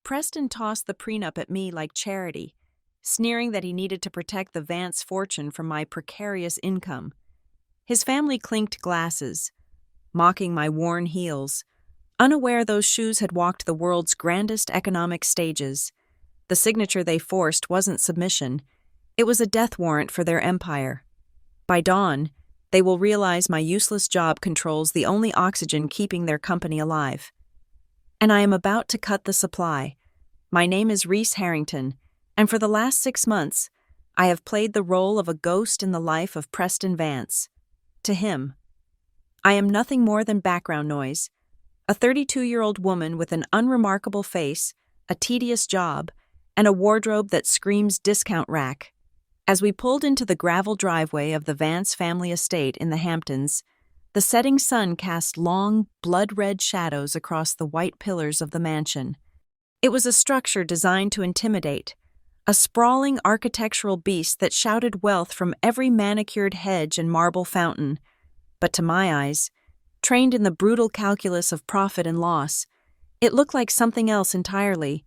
Preston tossed the prenup at me like charity, sneering that he needed to protect the Vance fortune from my precarious income. His family clinked glasses, mocking my worn heels, unaware those shoes had walked the world's grandest economic stages. The signature they forced wasn't submission, it was a death warrant for their empire. By dawn, they will realize my useless job controls the only oxygen keeping their company alive. And I am about to cut the supply. My name is Reese Harrington, and for the last 6 months, I have played the role of a ghost in the life of Preston Vance. To him, I am nothing more than background noise, a 32-year-old woman with an unremarkable face, a tedious job, and a wardrobe that screams discount rack. As we pulled into the gravel driveway of the Vance family estate in the Hamptons, the setting sun cast long, blood-red shadows across the white pillars of the mansion. It was a structure designed to intimidate, a sprawling architectural beast that shouted wealth from every manicured hedge and marble fountain. But to my eyes, trained in the brutal calculus of profit and loss, it looked like something else entirely.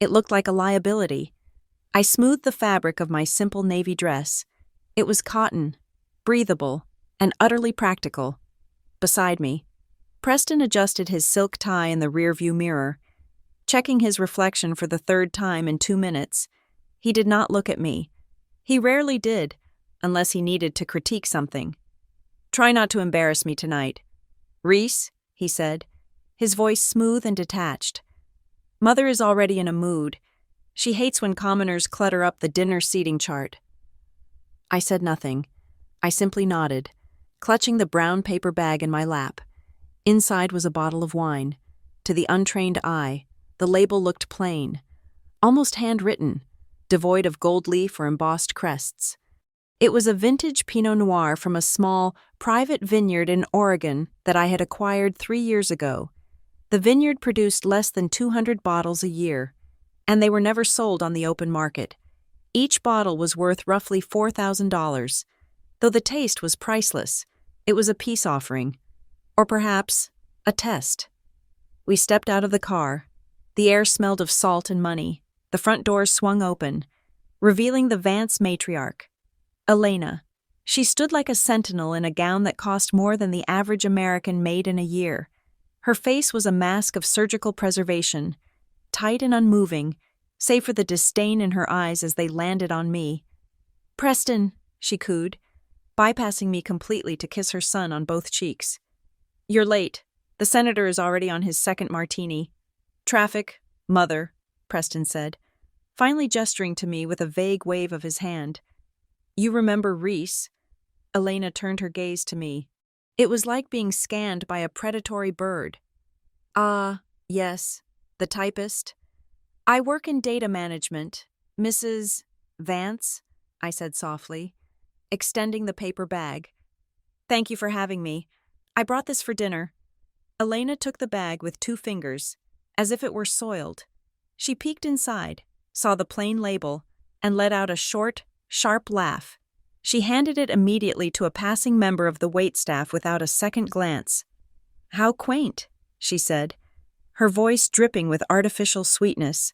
It looked like a liability. I smoothed the fabric of my simple navy dress. It was cotton, breathable, and utterly practical. Beside me, Preston adjusted his silk tie in the rearview mirror. Checking his reflection for the 3rd time in 2 minutes, he did not look at me. He rarely did, unless he needed to critique something. "Try not to embarrass me tonight. Reese," he said, his voice smooth and detached. "Mother is already in a mood. She hates when commoners clutter up the dinner seating chart." I said nothing. I simply nodded, clutching the brown paper bag in my lap. Inside was a bottle of wine. To the untrained eye, the label looked plain, almost handwritten, devoid of gold leaf or embossed crests. It was a vintage Pinot Noir from a small, private vineyard in Oregon that I had acquired 3 years ago. The vineyard produced less than 200 bottles a year, and they were never sold on the open market. Each bottle was worth roughly $4,000. Though the taste was priceless, it was a peace offering, or perhaps a test. We stepped out of the car. The air smelled of salt and money. The front doors swung open, revealing the Vance matriarch, Elena. She stood like a sentinel in a gown that cost more than the average American made in a year. Her face was a mask of surgical preservation, tight and unmoving, save for the disdain in her eyes as they landed on me. "Preston," she cooed, bypassing me completely to kiss her son on both cheeks. "You're late. The senator is already on his 2nd martini." "Traffic, mother," Preston said, finally gesturing to me with a vague wave of his hand. "You remember Reese?" Elena turned her gaze to me. It was like being scanned by a predatory bird. "Ah, yes, the typist. I work in data management, Mrs. Vance," I said softly, extending the paper bag. "Thank you for having me. I brought this for dinner." Elena took the bag with 2 fingers, as if it were soiled. She peeked inside, saw the plain label, and let out a short, sharp laugh. She handed it immediately to a passing member of the waitstaff without a second glance. "How quaint," she said, her voice dripping with artificial sweetness.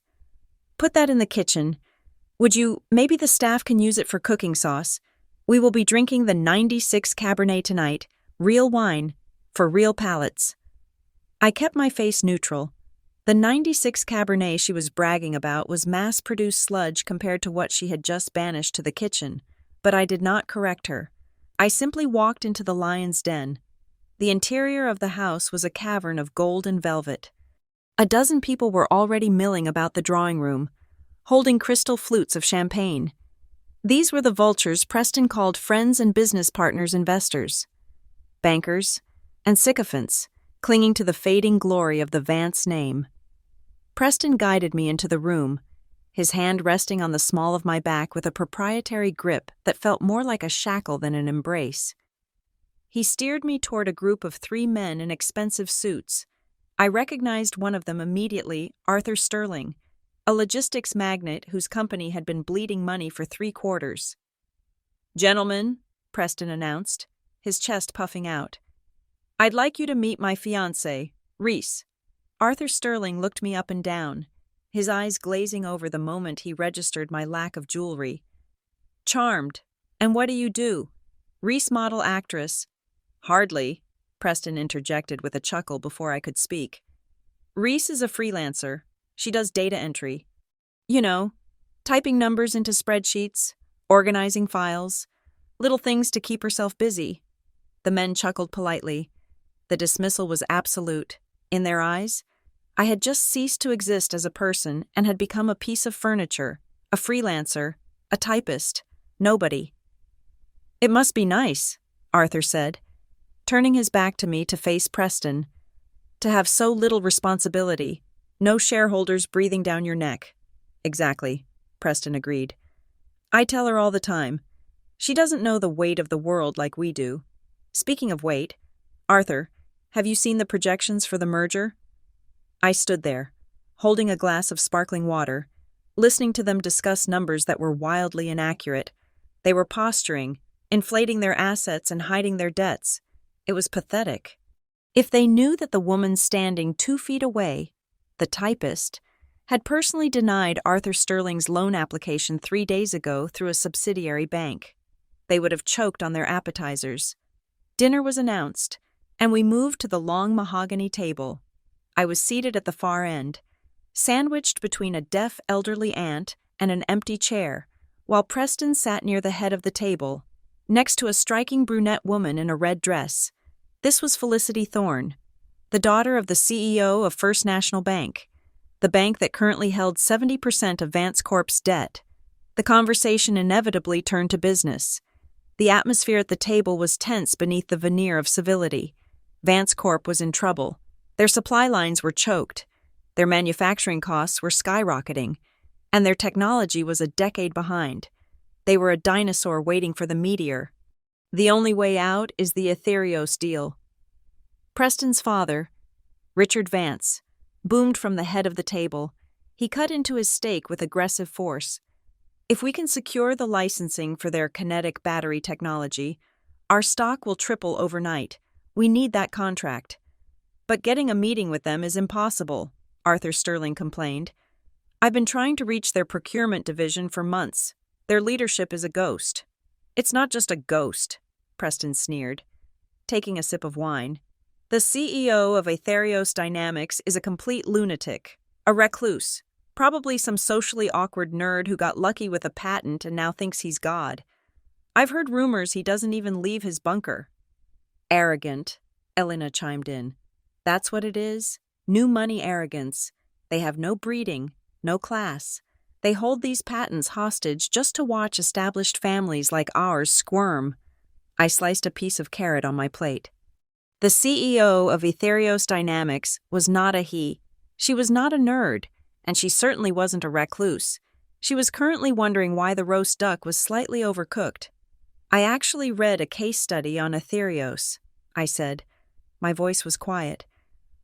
"Put that in the kitchen. Maybe the staff can use it for cooking sauce. We will be drinking the 96 Cabernet tonight, real wine, for real palates." I kept my face neutral. The 96 Cabernet she was bragging about was mass-produced sludge compared to what she had just banished to the kitchen, but I did not correct her. I simply walked into the lion's den. The interior of the house was a cavern of gold and velvet. A dozen people were already milling about the drawing room, holding crystal flutes of champagne. These were the vultures Preston called friends and business partners, investors, bankers, and sycophants, clinging to the fading glory of the Vance name. Preston guided me into the room, his hand resting on the small of my back with a proprietary grip that felt more like a shackle than an embrace. He steered me toward a group of 3 men in expensive suits. I recognized one of them immediately, Arthur Sterling, a logistics magnate whose company had been bleeding money for 3 quarters. "Gentlemen," Preston announced, his chest puffing out, "I'd like you to meet my fiancé, Reese." Arthur Sterling looked me up and down, his eyes glazing over the moment he registered my lack of jewelry. "Charmed. And what do you do? Reese model actress." "Hardly," Preston interjected with a chuckle before I could speak. "Reese is a freelancer. She does data entry. You know, typing numbers into spreadsheets, organizing files, little things to keep herself busy." The men chuckled politely. The dismissal was absolute. In their eyes, I had just ceased to exist as a person and had become a piece of furniture, a freelancer, a typist, nobody. "It must be nice," Arthur said, turning his back to me to face Preston, "to have so little responsibility, no shareholders breathing down your neck." "Exactly," Preston agreed. "I tell her all the time. She doesn't know the weight of the world like we do. Speaking of weight, Arthur, have you seen the projections for the merger?" I stood there, holding a glass of sparkling water, listening to them discuss numbers that were wildly inaccurate. They were posturing, inflating their assets and hiding their debts. It was pathetic. If they knew that the woman standing 2 feet away, the typist, had personally denied Arthur Sterling's loan application 3 days ago through a subsidiary bank, they would have choked on their appetizers. Dinner was announced, and we moved to the long mahogany table. I was seated at the far end, sandwiched between a deaf elderly aunt and an empty chair, while Preston sat near the head of the table, next to a striking brunette woman in a red dress. This was Felicity Thorne, the daughter of the CEO of First National Bank, the bank that currently held 70% of Vance Corp's debt. The conversation inevitably turned to business. The atmosphere at the table was tense beneath the veneer of civility. Vance Corp was in trouble. Their supply lines were choked, their manufacturing costs were skyrocketing, and their technology was a decade behind. They were a dinosaur waiting for the meteor. The only way out is the Ethereos deal. Preston's father, Richard Vance, boomed from the head of the table. He cut into his steak with aggressive force. "If we can secure the licensing for their kinetic battery technology, our stock will triple overnight. We need that contract." "But getting a meeting with them is impossible," Arthur Sterling complained. "I've been trying to reach their procurement division for months. Their leadership is a ghost." "It's not just a ghost," Preston sneered, taking a sip of wine. "The CEO of Aetherios Dynamics is a complete lunatic, a recluse, probably some socially awkward nerd who got lucky with a patent and now thinks he's God. I've heard rumors he doesn't even leave his bunker." "Arrogant," Elena chimed in. "That's what it is. New money arrogance. They have no breeding, no class. They hold these patents hostage just to watch established families like ours squirm." I sliced a piece of carrot on my plate. The CEO of Aetherios Dynamics was not a he. She was not a nerd, and she certainly wasn't a recluse. She was currently wondering why the roast duck was slightly overcooked. "I actually read a case study on Aetherios," I said. My voice was quiet,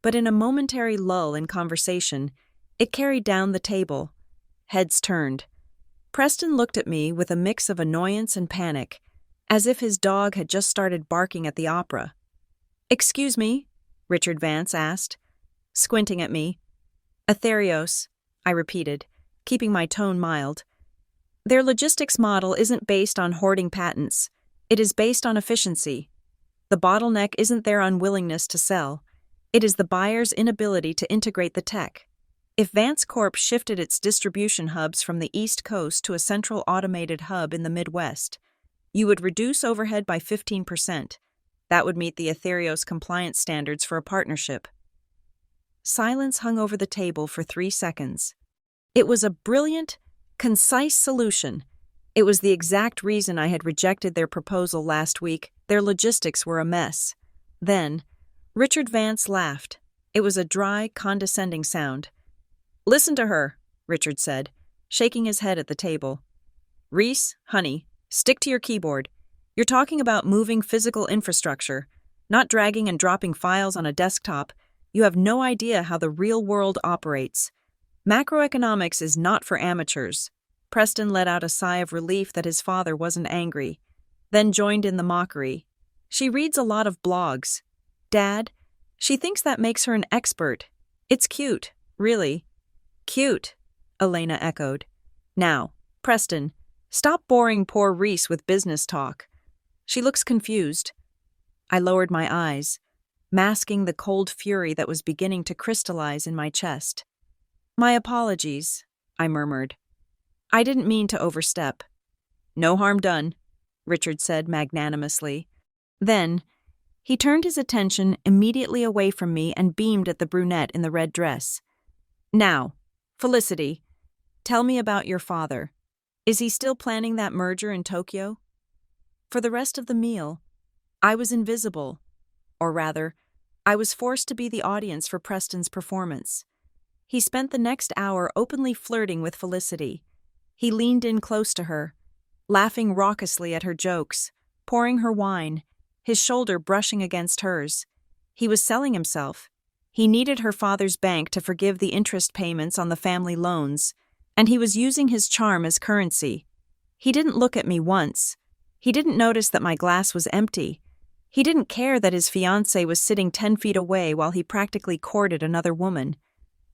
but in a momentary lull in conversation, it carried down the table. Heads turned. Preston looked at me with a mix of annoyance and panic, as if his dog had just started barking at the opera. "Excuse me?" Richard Vance asked, squinting at me. "Aetherios," I repeated, keeping my tone mild. "Their logistics model isn't based on hoarding patents. It is based on efficiency. The bottleneck isn't their unwillingness to sell. It is the buyer's inability to integrate the tech. If Vance Corp shifted its distribution hubs from the East Coast to a central automated hub in the Midwest, you would reduce overhead by 15%. That would meet the Aetherios compliance standards for a partnership." Silence hung over the table for 3 seconds. It was a brilliant, concise solution. It was the exact reason I had rejected their proposal last week. Their logistics were a mess. Then, Richard Vance laughed. It was a dry, condescending sound. "Listen to her," Richard said, shaking his head at the table. "Reese, honey, stick to your keyboard. You're talking about moving physical infrastructure, not dragging and dropping files on a desktop. You have no idea how the real world operates. Macroeconomics is not for amateurs." Preston let out a sigh of relief that his father wasn't angry, then joined in the mockery. "She reads a lot of blogs. Dad, she thinks that makes her an expert. It's cute, really." "Cute," Elena echoed. Now, Preston, stop boring poor Reese with business talk. She looks confused. I lowered my eyes, masking the cold fury that was beginning to crystallize in my chest. My apologies, I murmured. I didn't mean to overstep. No harm done, Richard said magnanimously. Then, he turned his attention immediately away from me and beamed at the brunette in the red dress. Now, Felicity, tell me about your father. Is he still planning that merger in Tokyo? For the rest of the meal, I was invisible, or rather, I was forced to be the audience for Preston's performance. He spent the next hour openly flirting with Felicity. He leaned in close to her, laughing raucously at her jokes, pouring her wine, his shoulder brushing against hers. He was selling himself. He needed her father's bank to forgive the interest payments on the family loans, and he was using his charm as currency. He didn't look at me once. He didn't notice that my glass was empty. He didn't care that his fiancé was sitting 10 feet away while he practically courted another woman.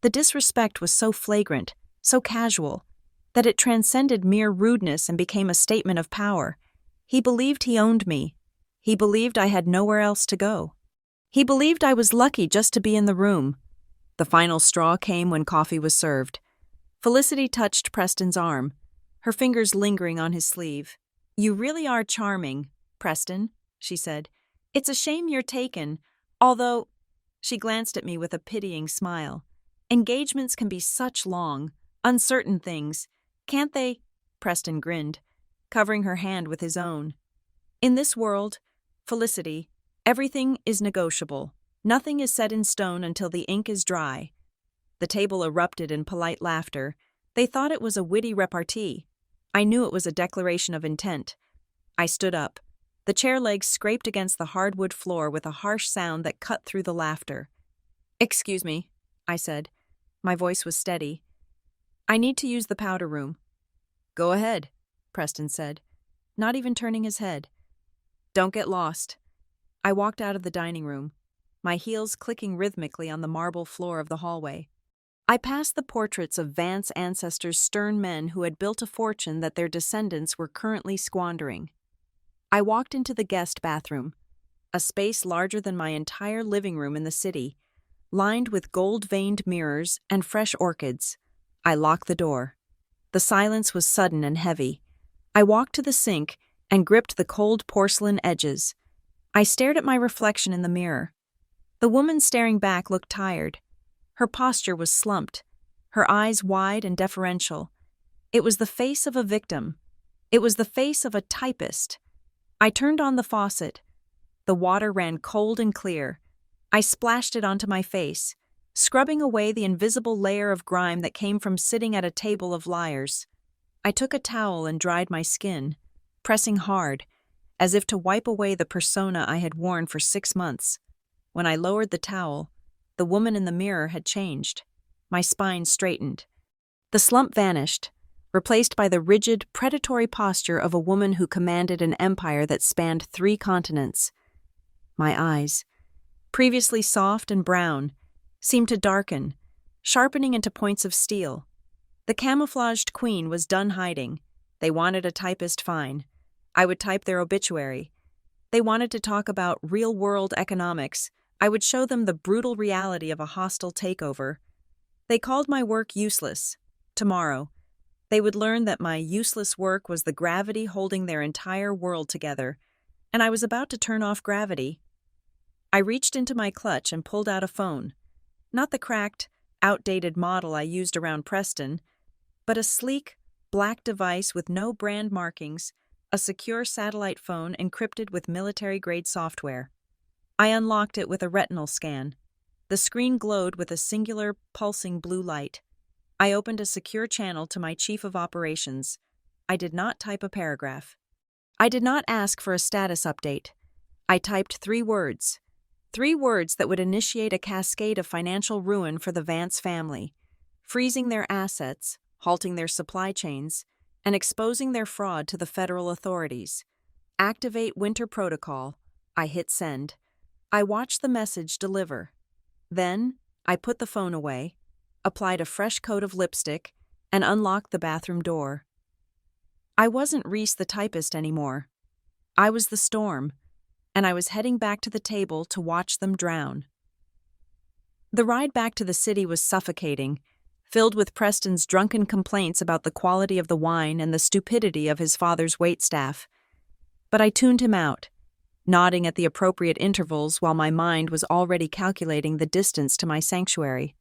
The disrespect was so flagrant, so casual, that it transcended mere rudeness and became a statement of power. He believed he owned me. He believed I had nowhere else to go. He believed I was lucky just to be in the room. The final straw came when coffee was served. Felicity touched Preston's arm, her fingers lingering on his sleeve. You really are charming, Preston, she said. It's a shame you're taken, although, she glanced at me with a pitying smile. Engagements can be such long, uncertain things, can't they? Preston grinned, covering her hand with his own. In this world, Felicity, everything is negotiable. Nothing is set in stone until the ink is dry. The table erupted in polite laughter. They thought it was a witty repartee. I knew it was a declaration of intent. I stood up. The chair legs scraped against the hardwood floor with a harsh sound that cut through the laughter. Excuse me, I said. My voice was steady. I need to use the powder room. Go ahead, Preston said, not even turning his head. Don't get lost. I walked out of the dining room, my heels clicking rhythmically on the marble floor of the hallway. I passed the portraits of Vance ancestors' stern men who had built a fortune that their descendants were currently squandering. I walked into the guest bathroom, a space larger than my entire living room in the city, lined with gold-veined mirrors and fresh orchids. I locked the door. The silence was sudden and heavy. I walked to the sink and gripped the cold porcelain edges. I stared at my reflection in the mirror. The woman staring back looked tired. Her posture was slumped, her eyes wide and deferential. It was the face of a victim. It was the face of a typist. I turned on the faucet. The water ran cold and clear. I splashed it onto my face, scrubbing away the invisible layer of grime that came from sitting at a table of liars. I took a towel and dried my skin, pressing hard, as if to wipe away the persona I had worn for 6 months. When I lowered the towel, the woman in the mirror had changed. My spine straightened. The slump vanished, replaced by the rigid, predatory posture of a woman who commanded an empire that spanned 3 continents. My eyes, previously soft and brown, seemed to darken, sharpening into points of steel. The camouflaged queen was done hiding. They wanted a typist fine. I would type their obituary. They wanted to talk about real-world economics. I would show them the brutal reality of a hostile takeover. They called my work useless. Tomorrow, they would learn that my useless work was the gravity holding their entire world together, and I was about to turn off gravity. I reached into my clutch and pulled out a phone. Not the cracked, outdated model I used around Preston, but a sleek, black device with no brand markings, a secure satellite phone encrypted with military-grade software. I unlocked it with a retinal scan. The screen glowed with a singular, pulsing blue light. I opened a secure channel to my chief of operations. I did not type a paragraph. I did not ask for a status update. I typed 3 words. 3 words that would initiate a cascade of financial ruin for the Vance family, freezing their assets, halting their supply chains, and exposing their fraud to the federal authorities. Activate Winter Protocol. I hit send. I watched the message deliver. Then, I put the phone away, applied a fresh coat of lipstick, and unlocked the bathroom door. I wasn't Reese the typist anymore. I was the storm, and I was heading back to the table to watch them drown. The ride back to the city was suffocating, filled with Preston's drunken complaints about the quality of the wine and the stupidity of his father's waitstaff. But I tuned him out, nodding at the appropriate intervals while my mind was already calculating the distance to my sanctuary.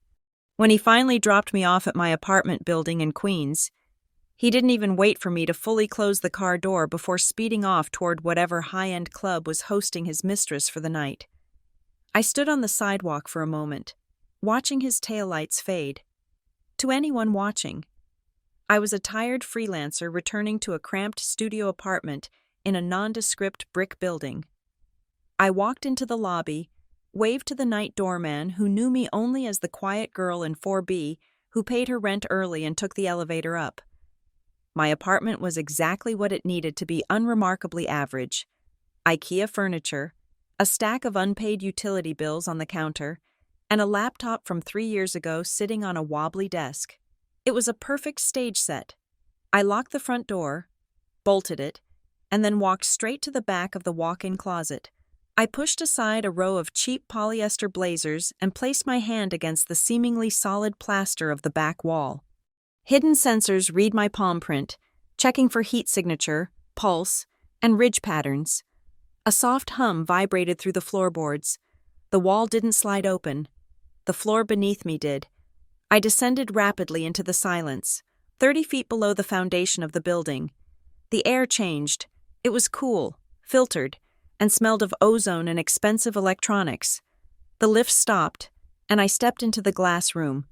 When he finally dropped me off at my apartment building in Queens, he didn't even wait for me to fully close the car door before speeding off toward whatever high-end club was hosting his mistress for the night. I stood on the sidewalk for a moment, watching his taillights fade. To anyone watching, I was a tired freelancer returning to a cramped studio apartment in a nondescript brick building. I walked into the lobby, waved to the night doorman who knew me only as the quiet girl in 4B who paid her rent early and took the elevator up. My apartment was exactly what it needed to be: unremarkably average. IKEA furniture, a stack of unpaid utility bills on the counter, and a laptop from 3 years ago sitting on a wobbly desk. It was a perfect stage set. I locked the front door, bolted it, and then walked straight to the back of the walk-in closet. I pushed aside a row of cheap polyester blazers and placed my hand against the seemingly solid plaster of the back wall. Hidden sensors read my palm print, checking for heat signature, pulse, and ridge patterns. A soft hum vibrated through the floorboards. The wall didn't slide open. The floor beneath me did. I descended rapidly into the silence, 30 feet below the foundation of the building. The air changed. It was cool, filtered, and smelled of ozone and expensive electronics. The lift stopped, and I stepped into the glass room.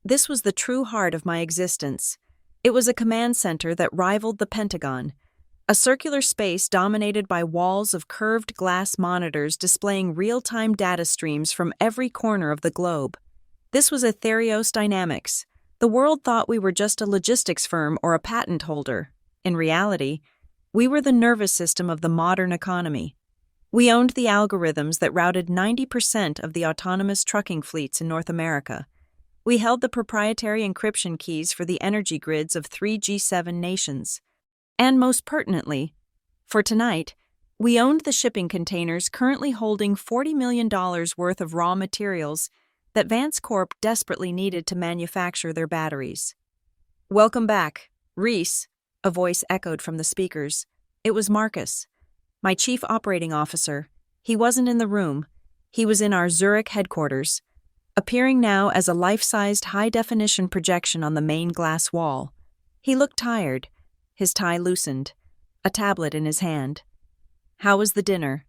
This was the true heart of my existence. It was a command center that rivaled the Pentagon, a circular space dominated by walls of curved glass monitors displaying real-time data streams from every corner of the globe. This was Aetherios Dynamics. The world thought we were just a logistics firm or a patent holder. In reality, we were the nervous system of the modern economy. We owned the algorithms that routed 90% of the autonomous trucking fleets in North America. We held the proprietary encryption keys for the energy grids of 3 G7 nations. And most pertinently, for tonight, we owned the shipping containers currently holding $40 million worth of raw materials that Vance Corp desperately needed to manufacture their batteries. "Welcome back, Reese," a voice echoed from the speakers. It was Marcus, my chief operating officer. He wasn't in the room. He was in our Zurich headquarters, appearing now as a life-sized high-definition projection on the main glass wall. He looked tired, his tie loosened, a tablet in his hand. "How was the dinner?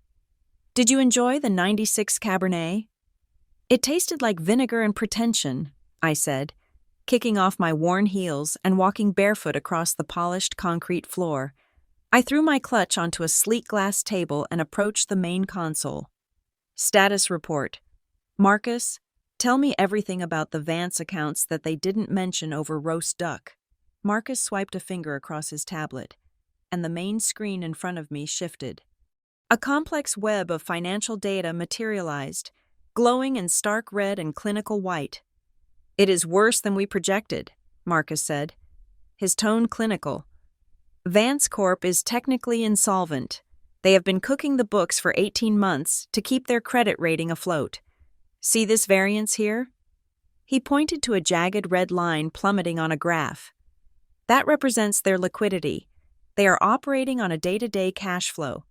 Did you enjoy the 96 Cabernet?" "It tasted like vinegar and pretension," I said, kicking off my worn heels and walking barefoot across the polished concrete floor. I threw my clutch onto a sleek glass table and approached the main console. "Status report. Marcus, tell me everything about the Vance accounts that they didn't mention over roast duck." Marcus swiped a finger across his tablet, and the main screen in front of me shifted. A complex web of financial data materialized, glowing in stark red and clinical white. "It is worse than we projected," Marcus said, his tone clinical. "Vance Corp is technically insolvent. They have been cooking the books for 18 months to keep their credit rating afloat. See this variance here?" He pointed to a jagged red line plummeting on a graph. "That represents their liquidity. They are operating on a day-to-day cash flow.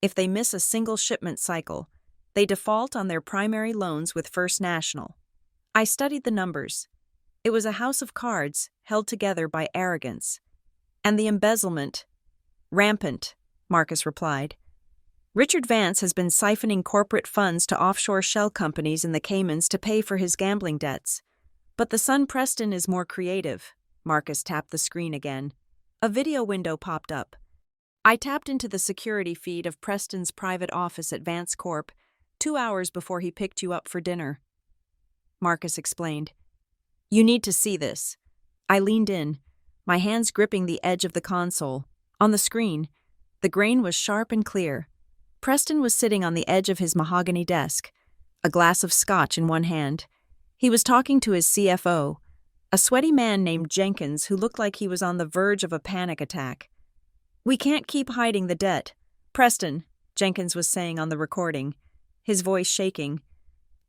If they miss a single shipment cycle, they default on their primary loans with First National." I studied the numbers. It was a house of cards held together by arrogance. "And the embezzlement?" "Rampant," Marcus replied. "Richard Vance has been siphoning corporate funds to offshore shell companies in the Caymans to pay for his gambling debts. But the son Preston is more creative." Marcus tapped the screen again. A video window popped up. I tapped into the security feed of Preston's private office at Vance Corp 2 hours before he picked you up for dinner. Marcus explained. "You need to see this." I leaned in, my hands gripping the edge of the console. On the screen, the grain was sharp and clear. Preston was sitting on the edge of his mahogany desk, a glass of scotch in one hand. He was talking to his CFO, a sweaty man named Jenkins who looked like he was on the verge of a panic attack. "We can't keep hiding the debt. Preston," Jenkins was saying on the recording, his voice shaking.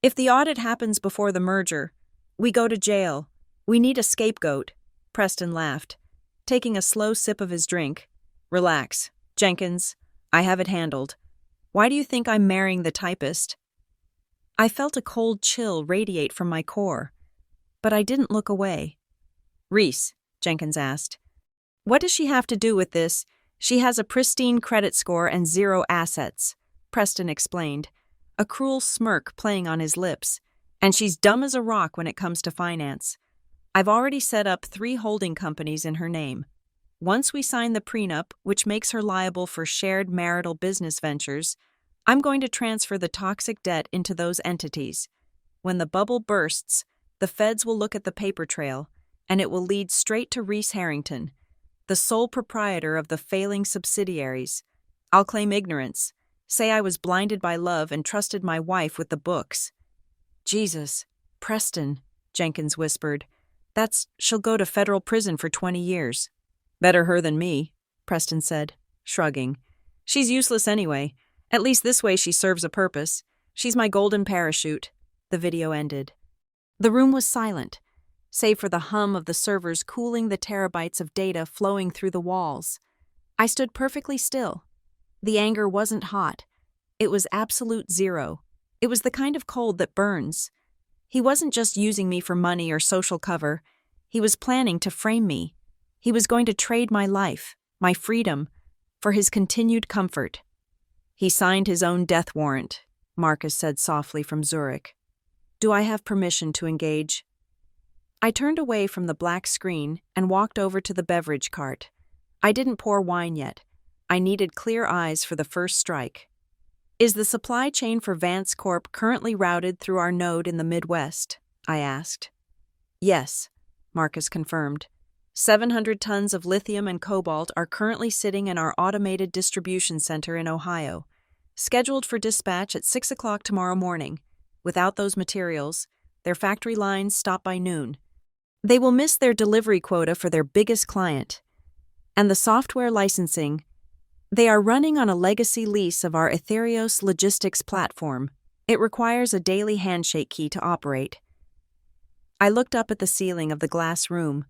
"If the audit happens before the merger, we go to jail. We need a scapegoat." Preston laughed, taking a slow sip of his drink. "Relax, Jenkins. I have it handled. Why do you think I'm marrying the typist?" I felt a cold chill radiate from my core, but I didn't look away. "Reese," Jenkins asked, "what does she have to do with this? She has a pristine credit score and zero assets," Preston explained, a cruel smirk playing on his lips. "And she's dumb as a rock when it comes to finance. I've already set up 3 holding companies in her name. Once we sign the prenup, which makes her liable for shared marital business ventures, I'm going to transfer the toxic debt into those entities. When the bubble bursts, the feds will look at the paper trail, and it will lead straight to Reese Harrington, the sole proprietor of the failing subsidiaries. I'll claim ignorance, say I was blinded by love and trusted my wife with the books." "Jesus, Preston," Jenkins whispered. She'll go to federal prison for 20 years. "Better her than me," Preston said, shrugging. "She's useless anyway. At least this way she serves a purpose. She's my golden parachute." The video ended. The room was silent, save for the hum of the servers cooling the terabytes of data flowing through the walls. I stood perfectly still. The anger wasn't hot. It was absolute zero. It was the kind of cold that burns. He wasn't just using me for money or social cover. He was planning to frame me. He was going to trade my life, my freedom, for his continued comfort. "He signed his own death warrant," Marcus said softly from Zurich. "Do I have permission to engage?" I turned away from the black screen and walked over to the beverage cart. I didn't pour wine yet. I needed clear eyes for the first strike. "Is the supply chain for Vance Corp currently routed through our node in the Midwest?" I asked. "Yes," Marcus confirmed. 700 tons of lithium and cobalt are currently sitting in our automated distribution center in Ohio, scheduled for dispatch at 6 o'clock tomorrow morning. Without those materials, their factory lines stop by noon. They will miss their delivery quota for their biggest client. And the software licensing, they are running on a legacy lease of our Ethereos logistics platform. It requires a daily handshake key to operate. I looked up at the ceiling of the glass room,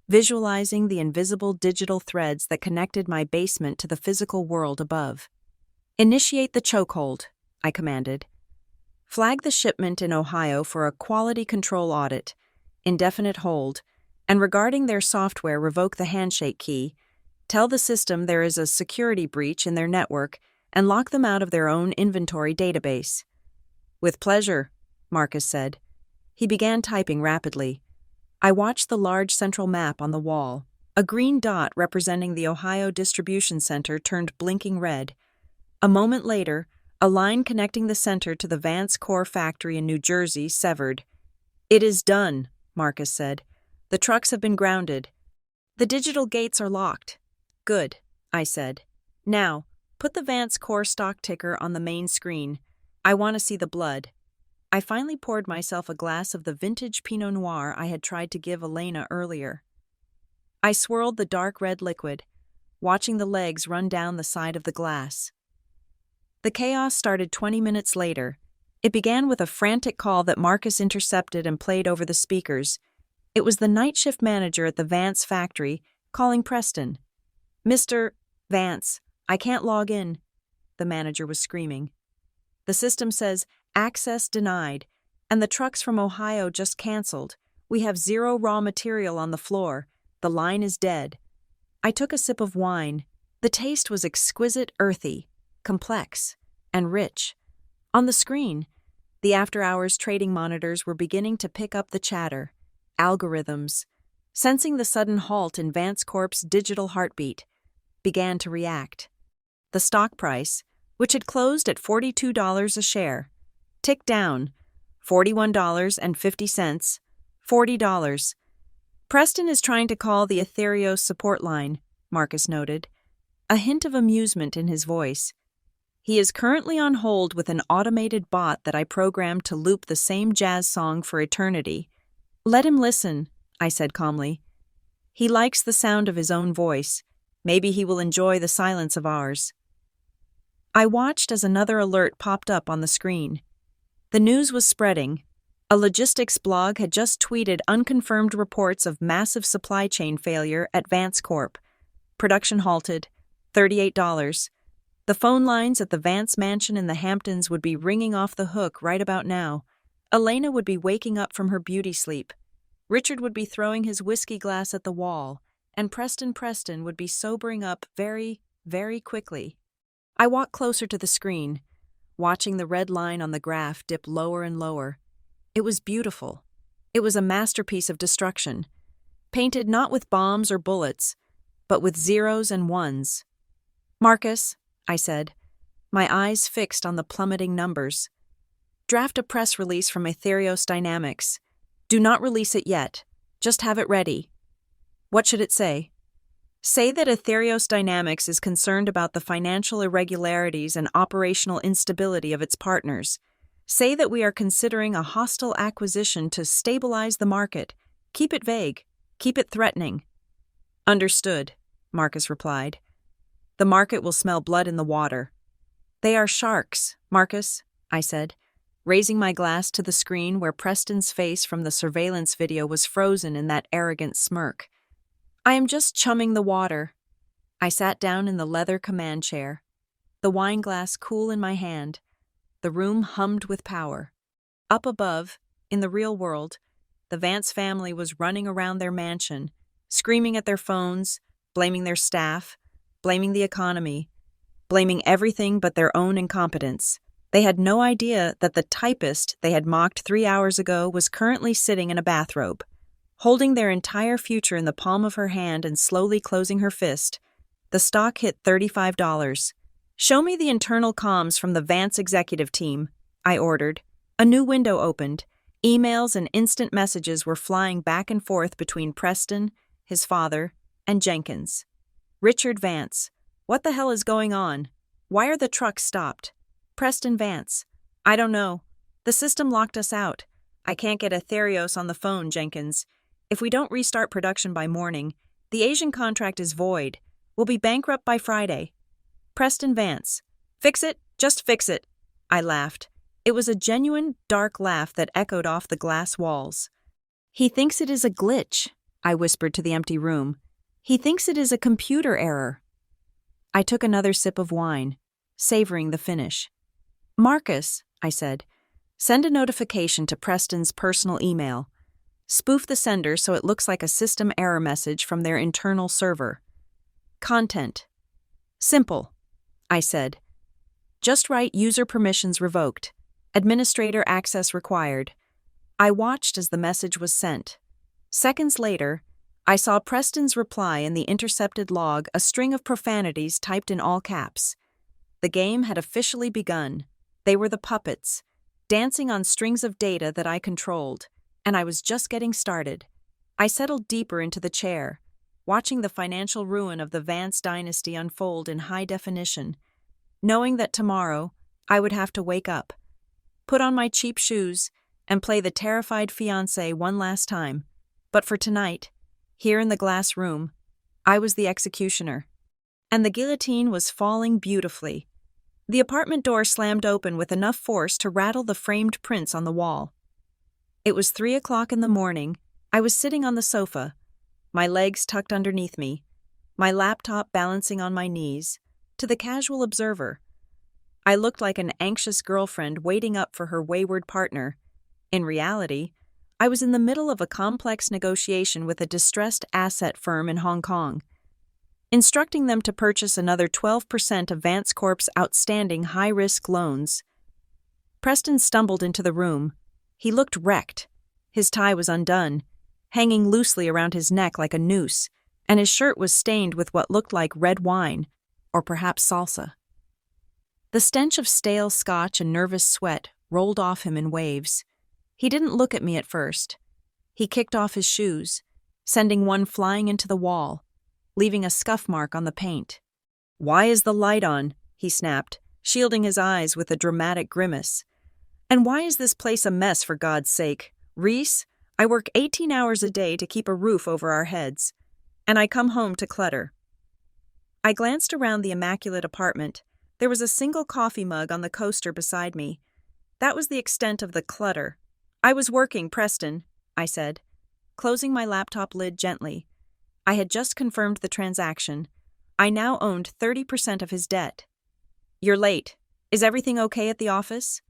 visualizing the invisible digital threads that connected my basement to the physical world above. "Initiate the chokehold," I commanded. "Flag the shipment in Ohio for a quality control audit, indefinite hold, and regarding their software, revoke the handshake key. Tell the system there is a security breach in their network and lock them out of their own inventory database." "With pleasure," Marcus said. He began typing rapidly. I watched the large central map on the wall. A green dot representing the Ohio Distribution Center turned blinking red. A moment later, a line connecting the center to the Vance core factory in New Jersey severed. "It is done," Marcus said. "The trucks have been grounded. The digital gates are locked." "Good," I said. "Now, put the Vance core stock ticker on the main screen. I want to see the blood." I finally poured myself a glass of the vintage Pinot Noir I had tried to give Elena earlier. I swirled the dark red liquid, watching the legs run down the side of the glass. The chaos started 20 minutes later. It began with a frantic call that Marcus intercepted and played over the speakers. It was the night shift manager at the Vance factory calling Preston. "Mr. Vance, I can't log in," the manager was screaming. "The system says access denied, and the trucks from Ohio just canceled. We have 0 raw material on the floor. The line is dead." I took a sip of wine. The taste was exquisite, earthy, complex, and rich. On the screen, the after-hours trading monitors were beginning to pick up the chatter. Algorithms, sensing the sudden halt in Vance Corp's digital heartbeat, began to react. The stock price, which had closed at $42 a share, ticked down, $41.50, $40. "Preston is trying to call the Ethereos support line," Marcus noted, a hint of amusement in his voice. "He is currently on hold with an automated bot that I programmed to loop the same jazz song for eternity. Let him listen," I said calmly. He likes the sound of his own voice. Maybe he will enjoy the silence of ours. I watched as another alert popped up on the screen. The news was spreading. A logistics blog had just tweeted unconfirmed reports of massive supply chain failure at Vance Corp. Production halted. $38. The phone lines at the Vance mansion in the Hamptons would be ringing off the hook right about now. Elena would be waking up from her beauty sleep. Richard would be throwing his whiskey glass at the wall, and Preston would be sobering up very, very quickly. I walked closer to the screen, watching the red line on the graph dip lower and lower. It was beautiful. It was a masterpiece of destruction, painted not with bombs or bullets, but with zeros and ones. "Marcus," I said, my eyes fixed on the plummeting numbers. "Draft a press release from Aetherios Dynamics. Do not release it yet. Just have it ready." "What should it say?" "Say that Aetherios Dynamics is concerned about the financial irregularities and operational instability of its partners. Say that we are considering a hostile acquisition to stabilize the market. Keep it vague. Keep it threatening." "Understood," Marcus replied. "The market will smell blood in the water." "They are sharks, Marcus," I said, raising my glass to the screen where Preston's face from the surveillance video was frozen in that arrogant smirk. "I am just chumming the water." I sat down in the leather command chair, the wine glass cool in my hand. The room hummed with power. Up above, in the real world, the Vance family was running around their mansion, screaming at their phones, blaming their staff, blaming the economy, blaming everything but their own incompetence. They had no idea that the typist they had mocked 3 hours ago was currently sitting in a bathrobe, holding their entire future in the palm of her hand and slowly closing her fist. The stock hit $35. "Show me the internal comms from the Vance executive team," I ordered. A new window opened. Emails and instant messages were flying back and forth between Preston, his father, and Jenkins. "Richard Vance. What the hell is going on? Why are the trucks stopped?" "Preston Vance. I don't know. The system locked us out. I can't get Aetherios on the phone, Jenkins. If we don't restart production by morning, the Asian contract is void. We'll be bankrupt by Friday." "Preston Vance. Fix it, just fix it." I laughed. It was a genuine, dark laugh that echoed off the glass walls. "He thinks it is a glitch," I whispered to the empty room. "He thinks it is a computer error." I took another sip of wine, savoring the finish. "Marcus," I said, "send a notification to Preston's personal email. Spoof the sender so it looks like a system error message from their internal server. Content. Simple," I said. "Just write user permissions revoked. Administrator access required." I watched as the message was sent. Seconds later, I saw Preston's reply in the intercepted log, a string of profanities typed in all caps. The game had officially begun. They were the puppets, dancing on strings of data that I controlled, and I was just getting started. I settled deeper into the chair, watching the financial ruin of the Vance dynasty unfold in high definition, knowing that tomorrow I would have to wake up, put on my cheap shoes, and play the terrified fiancé one last time. But for tonight, here in the glass room, I was the executioner. And the guillotine was falling beautifully. The apartment door slammed open with enough force to rattle the framed prints on the wall. It was 3 o'clock in the morning. I was sitting on the sofa, my legs tucked underneath me, my laptop balancing on my knees. To the casual observer, I looked like an anxious girlfriend waiting up for her wayward partner. In reality, I was in the middle of a complex negotiation with a distressed asset firm in Hong Kong, instructing them to purchase another 12% of Vance Corp's outstanding high-risk loans. Preston stumbled into the room. He looked wrecked. His tie was undone, hanging loosely around his neck like a noose, and his shirt was stained with what looked like red wine, or perhaps salsa. The stench of stale scotch and nervous sweat rolled off him in waves. He didn't look at me at first. He kicked off his shoes, sending one flying into the wall, leaving a scuff mark on the paint. "Why is the light on?" he snapped, shielding his eyes with a dramatic grimace. "And why is this place a mess, for God's sake? Reese, I work 18 hours a day to keep a roof over our heads, and I come home to clutter. I glanced around the immaculate apartment. There was a single coffee mug on the coaster beside me. That was the extent of the clutter. I was working, Preston, I said, closing my laptop lid gently. I had just confirmed the transaction. I now owned 30% of his debt. You're late. Is everything okay at the office?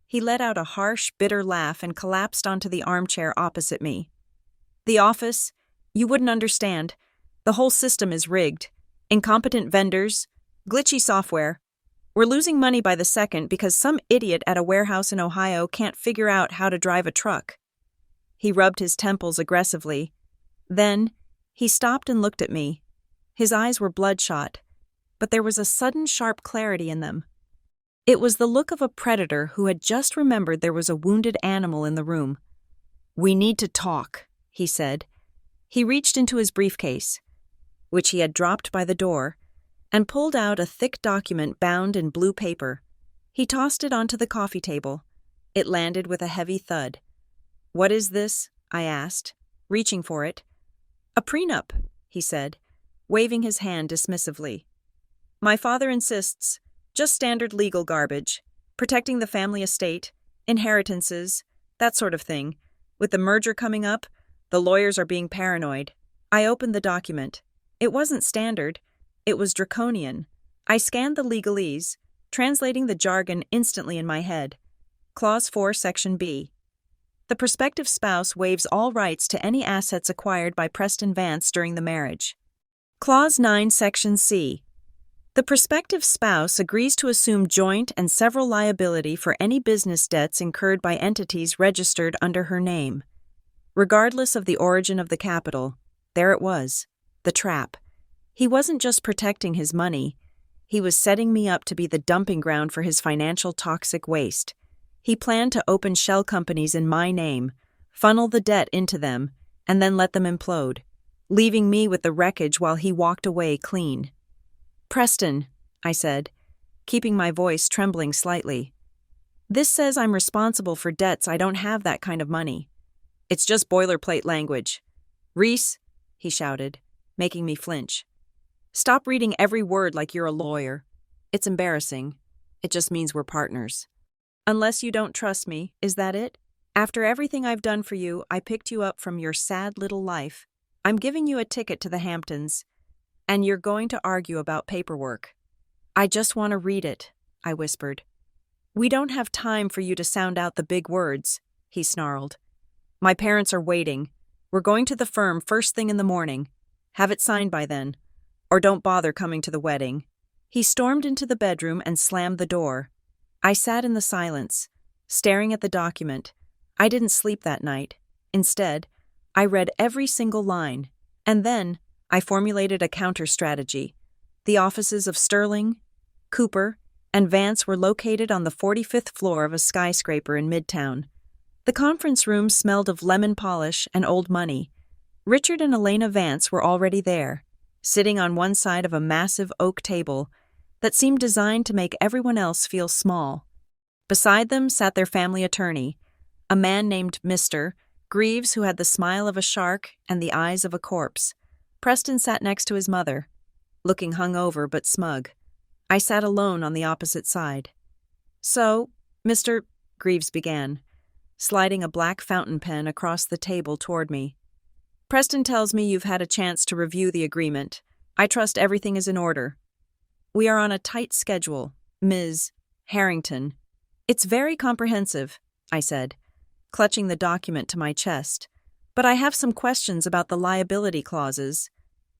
He let out a harsh, bitter laugh and collapsed onto the armchair opposite me. The office? You wouldn't understand. The whole system is rigged. Incompetent vendors, glitchy software. We're losing money by the second because some idiot at a warehouse in Ohio can't figure out how to drive a truck. He rubbed his temples aggressively. Then, he stopped and looked at me. His eyes were bloodshot, but there was a sudden sharp clarity in them. It was the look of a predator who had just remembered there was a wounded animal in the room. We need to talk, he said. He reached into his briefcase, which he had dropped by the door, and pulled out a thick document bound in blue paper. He tossed it onto the coffee table. It landed with a heavy thud. What is this? I asked, reaching for it. A prenup, he said, waving his hand dismissively. My father insists, just standard legal garbage, protecting the family estate, inheritances, that sort of thing. With the merger coming up, the lawyers are being paranoid. I opened the document. It wasn't standard. It was draconian. I scanned the legalese, translating the jargon instantly in my head. Clause 4, Section B. The prospective spouse waives all rights to any assets acquired by Preston Vance during the marriage. Clause 9, Section C. The prospective spouse agrees to assume joint and several liability for any business debts incurred by entities registered under her name. Regardless of the origin of the capital, there it was, the trap. He wasn't just protecting his money, he was setting me up to be the dumping ground for his financial toxic waste. He planned to open shell companies in my name, funnel the debt into them, and then let them implode, leaving me with the wreckage while he walked away clean. Preston, I said, keeping my voice trembling slightly. This says I'm responsible for debts. I don't have that kind of money. It's just boilerplate language. Reese, he shouted, making me flinch. Stop reading every word like you're a lawyer. It's embarrassing. It just means we're partners. Unless you don't trust me, is that it? After everything I've done for you, I picked you up from your sad little life. I'm giving you a ticket to the Hamptons, and you're going to argue about paperwork. I just want to read it, I whispered. We don't have time for you to sound out the big words, he snarled. My parents are waiting. We're going to the firm first thing in the morning. Have it signed by then. Or don't bother coming to the wedding. He stormed into the bedroom and slammed the door. I sat in the silence, staring at the document. I didn't sleep that night. Instead, I read every single line, and then I formulated a counter-strategy. The offices of Sterling, Cooper, and Vance were located on the 45th floor of a skyscraper in Midtown. The conference room smelled of lemon polish and old money. Richard and Elena Vance were already there, sitting on one side of a massive oak table that seemed designed to make everyone else feel small. Beside them sat their family attorney, a man named Mr. Greaves who had the smile of a shark and the eyes of a corpse. Preston sat next to his mother, looking hungover but smug. I sat alone on the opposite side. So, Mr. Greaves began, sliding a black fountain pen across the table toward me. Preston tells me you've had a chance to review the agreement. I trust everything is in order. We are on a tight schedule, Ms. Harrington. It's very comprehensive, I said, clutching the document to my chest. But I have some questions about the liability clauses.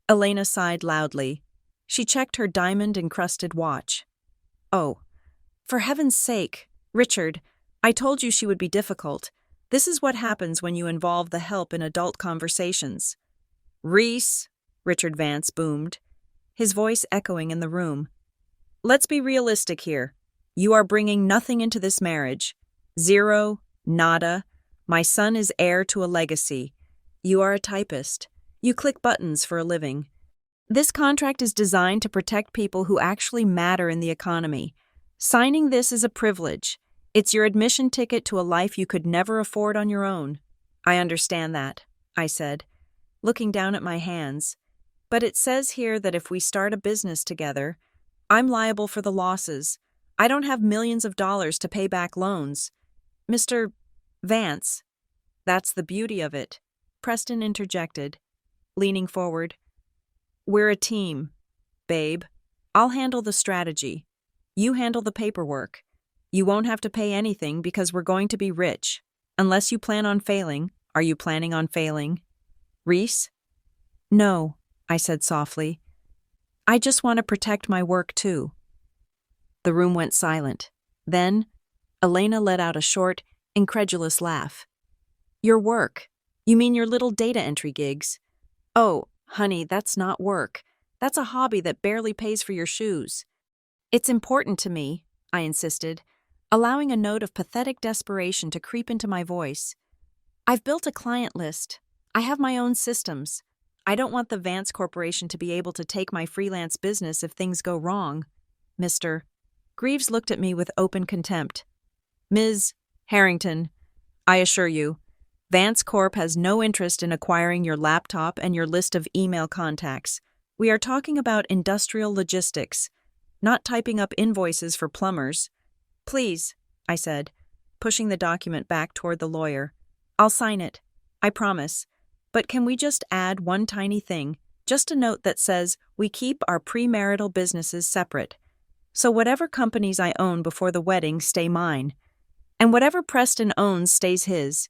Elena sighed loudly. She checked her diamond-encrusted watch. Oh, for heaven's sake, Richard, I told you she would be difficult. This is what happens when you involve the help in adult conversations. Reese, Richard Vance boomed, his voice echoing in the room. Let's be realistic here. You are bringing nothing into this marriage. Zero, nada. My son is heir to a legacy. You are a typist. You click buttons for a living. This contract is designed to protect people who actually matter in the economy. Signing this is a privilege. It's your admission ticket to a life you could never afford on your own. I understand that, I said, looking down at my hands. But it says here that if we start a business together, I'm liable for the losses. I don't have millions of dollars to pay back loans. Mr. Vance, that's the beauty of it, Preston interjected, leaning forward. We're a team, babe. I'll handle the strategy. You handle the paperwork. You won't have to pay anything because we're going to be rich. Unless you plan on failing. Are you planning on failing? Reese? No, I said softly. I just want to protect my work too. The room went silent. Then, Elena let out a short, incredulous laugh. Your work? You mean your little data entry gigs? Oh, honey, that's not work. That's a hobby that barely pays for your shoes. It's important to me, I insisted, allowing a note of pathetic desperation to creep into my voice. I've built a client list. I have my own systems. I don't want the Vance Corporation to be able to take my freelance business if things go wrong. Mr. Greaves looked at me with open contempt. Ms. Harrington, I assure you, Vance Corp has no interest in acquiring your laptop and your list of email contacts. We are talking about industrial logistics, not typing up invoices for plumbers. Please, I said, pushing the document back toward the lawyer. I'll sign it. I promise. But can we just add one tiny thing, just a note that says we keep our premarital businesses separate. So whatever companies I own before the wedding stay mine, and whatever Preston owns stays his,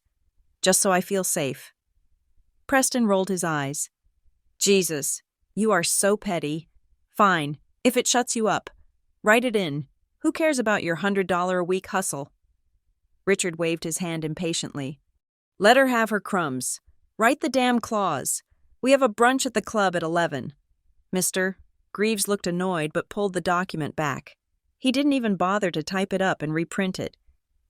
just so I feel safe. Preston rolled his eyes. Jesus, you are so petty. Fine, if it shuts you up. Write it in. Who cares about your $100 a week hustle? Richard waved his hand impatiently. Let her have her crumbs. Write the damn clause. We have a brunch at the club at 11. Mr. Greaves looked annoyed but pulled the document back. He didn't even bother to type it up and reprint it.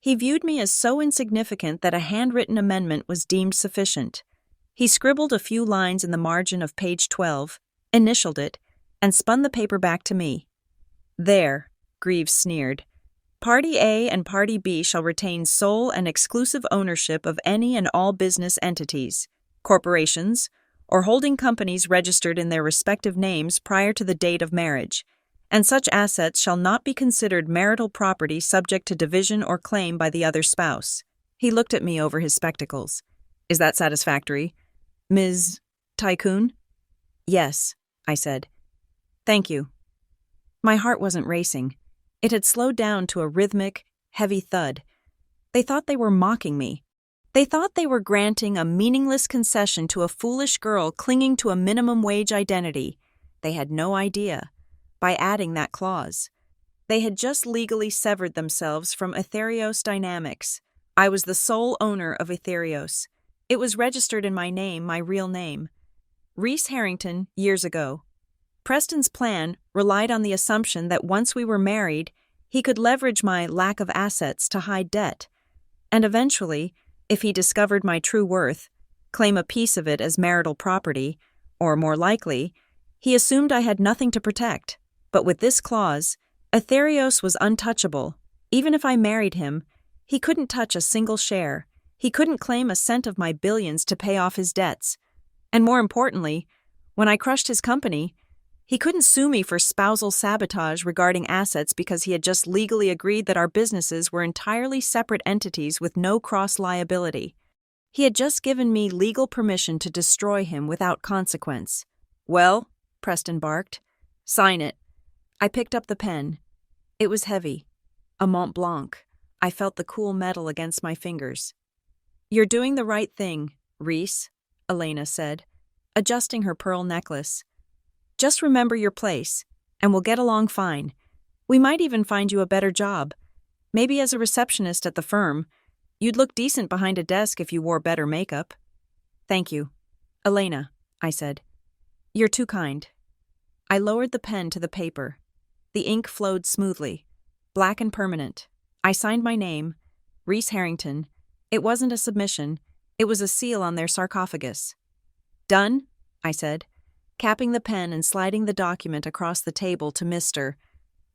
He viewed me as so insignificant that a handwritten amendment was deemed sufficient. He scribbled a few lines in the margin of page 12, initialed it, and spun the paper back to me. There, Greaves sneered. Party A and Party B shall retain sole and exclusive ownership of any and all business entities, corporations, or holding companies registered in their respective names prior to the date of marriage, and such assets shall not be considered marital property subject to division or claim by the other spouse. He looked at me over his spectacles. Is that satisfactory, Ms. Tycoon? Yes, I said. Thank you. My heart wasn't racing. It had slowed down to a rhythmic, heavy thud. They thought they were mocking me. They thought they were granting a meaningless concession to a foolish girl clinging to a minimum wage identity. They had no idea. By adding that clause, they had just legally severed themselves from Ethereos Dynamics. I was the sole owner of Ethereos. It was registered in my name, my real name. Reese Harrington, years ago. Preston's plan relied on the assumption that once we were married, he could leverage my lack of assets to hide debt, and eventually, if he discovered my true worth, claim a piece of it as marital property, or more likely, he assumed I had nothing to protect. But with this clause, Ethereos was untouchable. Even if I married him, he couldn't touch a single share. He couldn't claim a cent of my billions to pay off his debts. And more importantly, when I crushed his company, he couldn't sue me for spousal sabotage regarding assets because he had just legally agreed that our businesses were entirely separate entities with no cross-liability. He had just given me legal permission to destroy him without consequence. Well, Preston barked, sign it. I picked up the pen. It was heavy. A Mont Blanc. I felt the cool metal against my fingers. You're doing the right thing, Reese, Elena said, adjusting her pearl necklace. Just remember your place, and we'll get along fine. We might even find you a better job. Maybe as a receptionist at the firm. You'd look decent behind a desk if you wore better makeup. Thank you. Elena, I said. You're too kind. I lowered the pen to the paper. The ink flowed smoothly, black and permanent. I signed my name, Reese Harrington. It wasn't a submission. It was a seal on their sarcophagus. Done, I said, capping the pen and sliding the document across the table to Mr.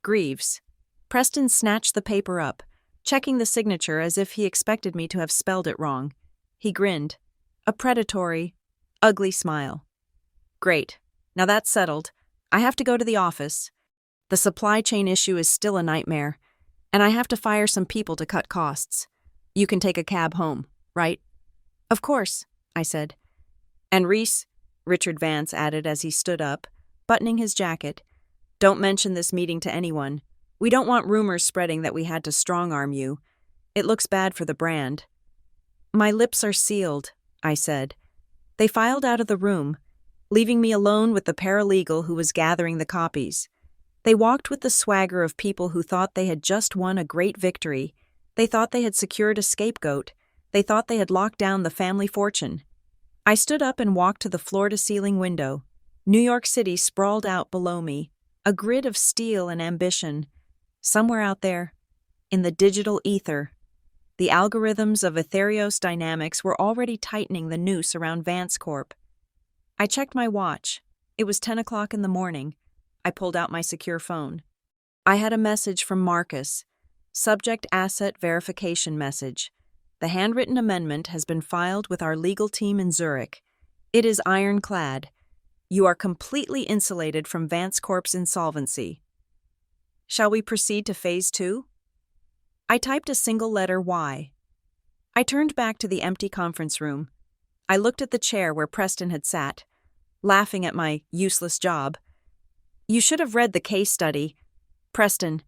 Greaves. Preston snatched the paper up, checking the signature as if he expected me to have spelled it wrong. He grinned. A predatory, ugly smile. Great. Now that's settled. I have to go to the office. The supply chain issue is still a nightmare, and I have to fire some people to cut costs. You can take a cab home, right? Of course, I said. And Reese, Richard Vance added as he stood up, buttoning his jacket, don't mention this meeting to anyone. We don't want rumors spreading that we had to strong-arm you. It looks bad for the brand. My lips are sealed, I said. They filed out of the room, leaving me alone with the paralegal who was gathering the copies. They walked with the swagger of people who thought they had just won a great victory. They thought they had secured a scapegoat. They thought they had locked down the family fortune. I stood up and walked to the floor-to-ceiling window. New York City sprawled out below me, a grid of steel and ambition. Somewhere out there, in the digital ether, the algorithms of Ethereos Dynamics were already tightening the noose around Vance Corp. I checked my watch. It was 10 o'clock in the morning. I pulled out my secure phone. I had a message from Marcus. Subject Asset Verification Message. The handwritten amendment has been filed with our legal team in Zurich. It is ironclad. You are completely insulated from Vance Corp's insolvency. Shall we proceed to Phase 2? I typed a single letter Y. I turned back to the empty conference room. I looked at the chair where Preston had sat, laughing at my useless job. You should have read the case study. Preston,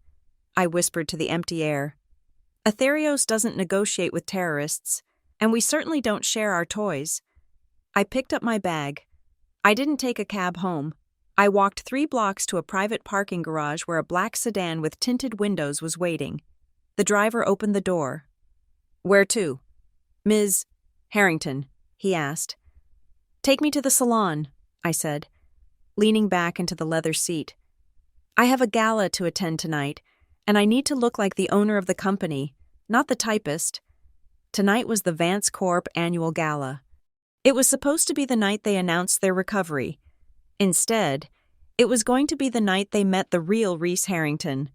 I whispered to the empty air. Ethereos doesn't negotiate with terrorists, and we certainly don't share our toys. I picked up my bag. I didn't take a cab home. I walked 3 blocks to a private parking garage where a black sedan with tinted windows was waiting. The driver opened the door. Where to? Ms. Harrington, he asked. Take me to the salon, I said, leaning back into the leather seat. I have a gala to attend tonight, and I need to look like the owner of the company, not the typist. Tonight was the Vance Corp annual gala. It was supposed to be the night they announced their recovery. Instead, it was going to be the night they met the real Reese Harrington.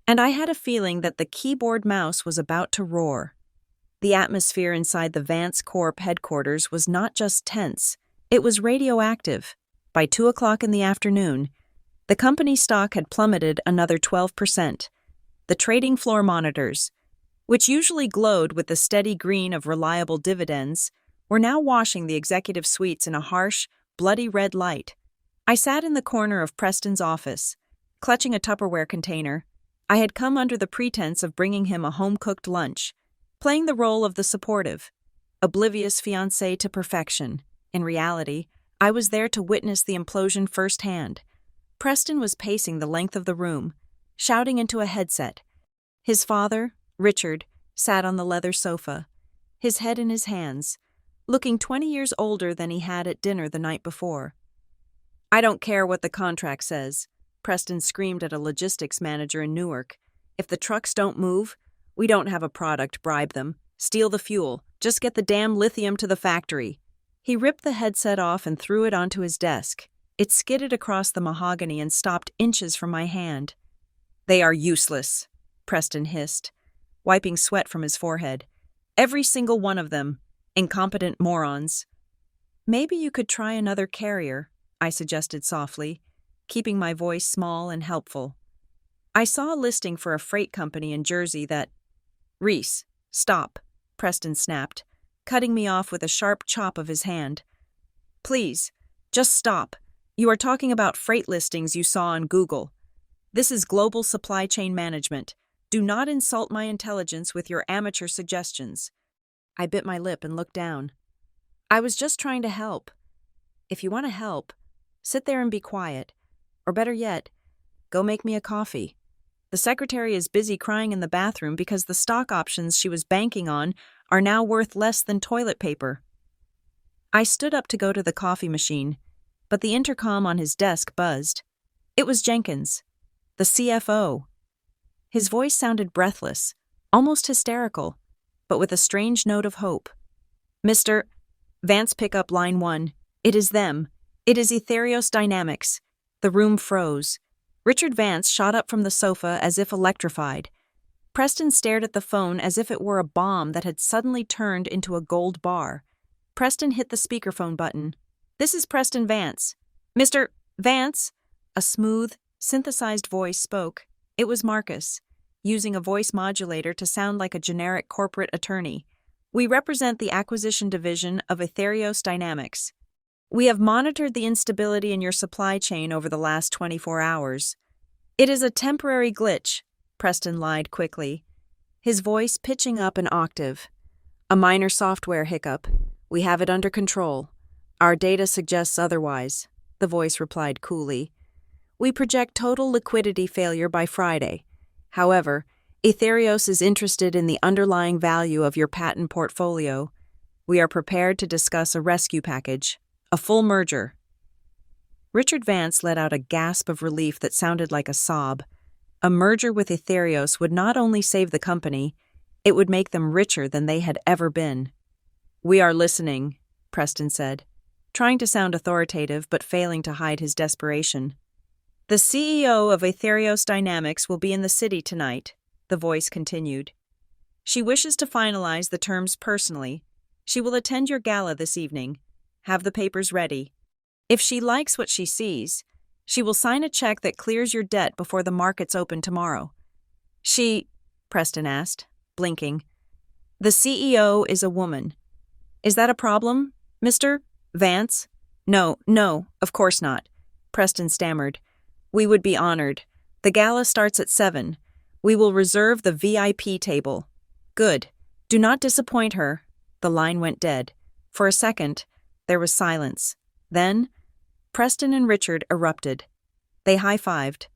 And I had a feeling that the keyboard mouse was about to roar. The atmosphere inside the Vance Corp headquarters was not just tense, it was radioactive. By 2 o'clock in the afternoon, the company stock had plummeted another 12%. The trading floor monitors, which usually glowed with the steady green of reliable dividends, were now washing the executive suites in a harsh, bloody red light. I sat in the corner of Preston's office, clutching a Tupperware container. I had come under the pretense of bringing him a home-cooked lunch, playing the role of the supportive, oblivious fiancé to perfection. In reality, I was there to witness the implosion firsthand. Preston was pacing the length of the room, shouting into a headset. His father, Richard, sat on the leather sofa, his head in his hands, looking 20 years older than he had at dinner the night before. I don't care what the contract says, Preston screamed at a logistics manager in Newark. If the trucks don't move, we don't have a product, bribe them. Steal the fuel. Just get the damn lithium to the factory. He ripped the headset off and threw it onto his desk. It skidded across the mahogany and stopped inches from my hand. They are useless, Preston hissed, wiping sweat from his forehead. Every single one of them. Incompetent morons. Maybe you could try another carrier, I suggested softly, keeping my voice small and helpful. I saw a listing for a freight company in Jersey that... Reese, stop, Preston snapped, cutting me off with a sharp chop of his hand. Please, just stop. You are talking about freight listings you saw on Google. This is global supply chain management. Do not insult my intelligence with your amateur suggestions. I bit my lip and looked down. I was just trying to help. If you want to help, sit there and be quiet. Or better yet, go make me a coffee. The secretary is busy crying in the bathroom because the stock options she was banking on are now worth less than toilet paper. I stood up to go to the coffee machine, but the intercom on his desk buzzed. It was Jenkins, the CFO. His voice sounded breathless, almost hysterical, but with a strange note of hope. Mr. Vance, pick up line 1. It is them. It is Ethereos Dynamics. The room froze. Richard Vance shot up from the sofa as if electrified. Preston stared at the phone as if it were a bomb that had suddenly turned into a gold bar. Preston hit the speakerphone button. "This is Preston Vance." "Mr. Vance?" A smooth, synthesized voice spoke. It was Marcus, using a voice modulator to sound like a generic corporate attorney. "We represent the acquisition division of Etherios Dynamics. We have monitored the instability in your supply chain over the last 24 hours. It is a temporary glitch," Preston lied quickly, his voice pitching up an octave. "A minor software hiccup. We have it under control. Our data suggests otherwise," the voice replied coolly. "We project total liquidity failure by Friday. However, Etherios is interested in the underlying value of your patent portfolio. We are prepared to discuss a rescue package, a full merger." Richard Vance let out a gasp of relief that sounded like a sob. A merger with Etherios would not only save the company, it would make them richer than they had ever been. "We are listening," Preston said, trying to sound authoritative but failing to hide his desperation. "The CEO of Etherios Dynamics will be in the city tonight," the voice continued. "She wishes to finalize the terms personally. She will attend your gala this evening. Have the papers ready. If she likes what she sees, she will sign a check that clears your debt before the markets open tomorrow." Preston asked, blinking. "The CEO is a woman. Is that a problem, Mr. Vance?" No, of course not," Preston stammered. "We would be honored. The gala starts at 7. We will reserve the VIP table." "Good. Do not disappoint her." The line went dead. For a second, there was silence. Then, Preston and Richard erupted. They high-fived,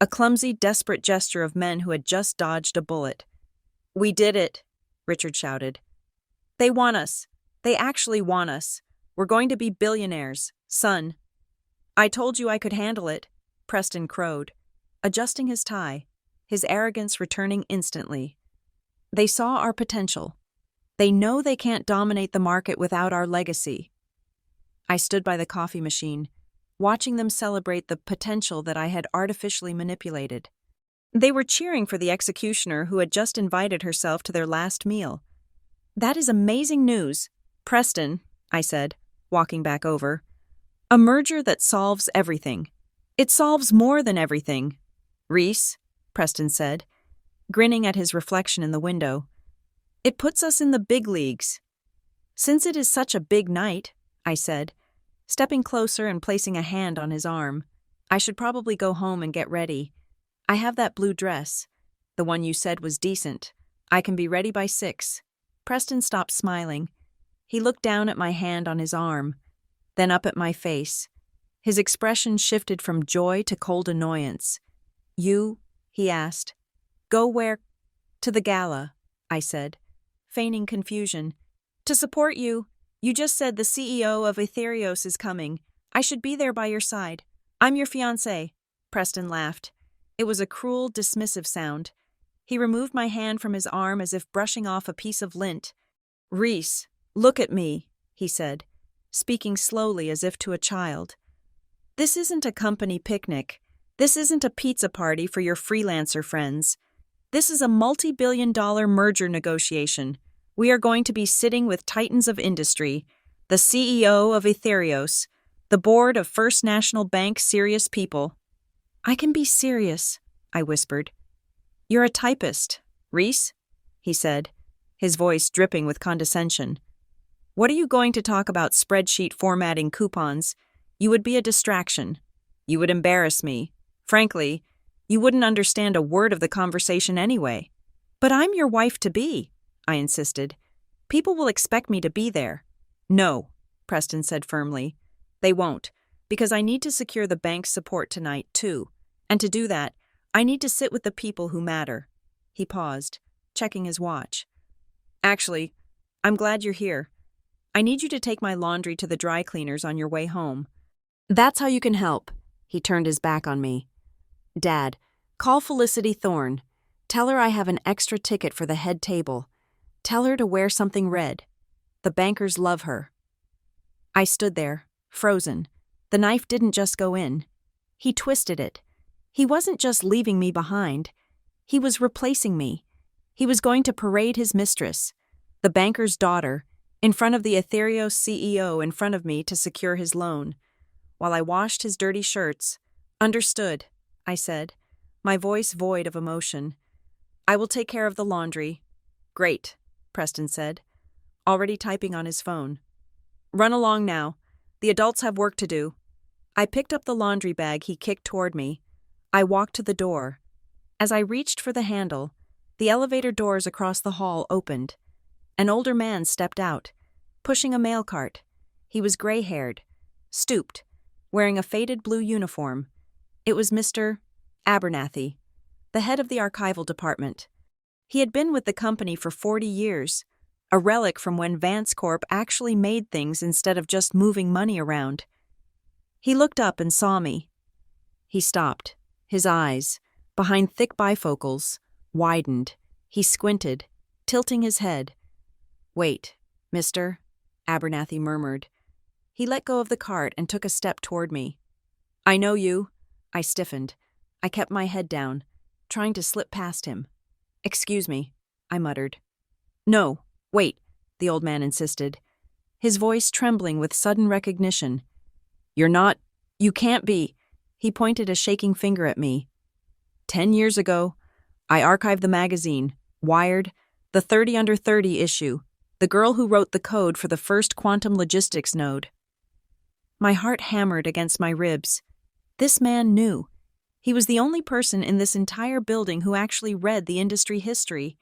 a clumsy, desperate gesture of men who had just dodged a bullet. "We did it," Richard shouted. "They want us. They actually want us. We're going to be billionaires, son." "I told you I could handle it," Preston crowed, adjusting his tie, his arrogance returning instantly. "They saw our potential. They know they can't dominate the market without our legacy." I stood by the coffee machine, watching them celebrate the potential that I had artificially manipulated. They were cheering for the executioner who had just invited herself to their last meal. "That is amazing news, Preston," I said, walking back over. "A merger that solves everything. It solves more than everything." "Reese," Preston said, grinning at his reflection in the window. "It puts us in the big leagues." "Since it is such a big night," I said, stepping closer and placing a hand on his arm, "I should probably go home and get ready. I have that blue dress. The one you said was decent. I can be ready by 6. Preston stopped smiling. He looked down at my hand on his arm, then up at my face. His expression shifted from joy to cold annoyance. "You?" he asked. "Go where?" "To the gala," I said, feigning confusion. "To support you. You just said the CEO of Etherios is coming. I should be there by your side. I'm your fiancé." Preston laughed. It was a cruel, dismissive sound. He removed my hand from his arm as if brushing off a piece of lint. "Reese, look at me," he said, speaking slowly as if to a child. "This isn't a company picnic. This isn't a pizza party for your freelancer friends. This is a multi-billion-dollar merger negotiation. We are going to be sitting with titans of industry, the CEO of Etherios, the board of First National Bank serious people." "I can be serious," I whispered. "You're a typist, Reese," he said, his voice dripping with condescension. "What are you going to talk about spreadsheet formatting coupons? You would be a distraction. You would embarrass me. Frankly, you wouldn't understand a word of the conversation anyway." "But I'm your wife-to-be," I insisted. "People will expect me to be there." "No," Preston said firmly. "They won't, because I need to secure the bank's support tonight, too. And to do that, I need to sit with the people who matter." He paused, checking his watch. "Actually, I'm glad you're here. I need you to take my laundry to the dry cleaners on your way home. That's how you can help." He turned his back on me. "Dad, call Felicity Thorne. Tell her I have an extra ticket for the head table. Tell her to wear something red. The bankers love her." I stood there, frozen. The knife didn't just go in. He twisted it. He wasn't just leaving me behind. He was replacing me. He was going to parade his mistress, the banker's daughter, in front of the Ethereos CEO in front of me to secure his loan. While I washed his dirty shirts, "Understood," I said, my voice void of emotion. "I will take care of the laundry." "Great," Preston said, already typing on his phone. "Run along now. The adults have work to do." I picked up the laundry bag he kicked toward me. I walked to the door. As I reached for the handle, the elevator doors across the hall opened. An older man stepped out, pushing a mail cart. He was gray-haired, stooped, wearing a faded blue uniform. It was Mr. Abernathy, the head of the archival department. He had been with the company for 40 years, a relic from when Vance Corp actually made things instead of just moving money around. He looked up and saw me. He stopped. His eyes, behind thick bifocals, widened. He squinted, tilting his head. "Wait, mister," Abernathy murmured. He let go of the cart and took a step toward me. "I know you." I stiffened. I kept my head down, trying to slip past him. "Excuse me," I muttered. "No, wait," the old man insisted, his voice trembling with sudden recognition. You can't be." He pointed a shaking finger at me. 10 years ago, I archived the magazine, Wired, the 30 under 30 issue, the girl who wrote the code for the first quantum logistics node. My heart hammered against my ribs. This man knew. He was the only person in this entire building who actually read the industry history.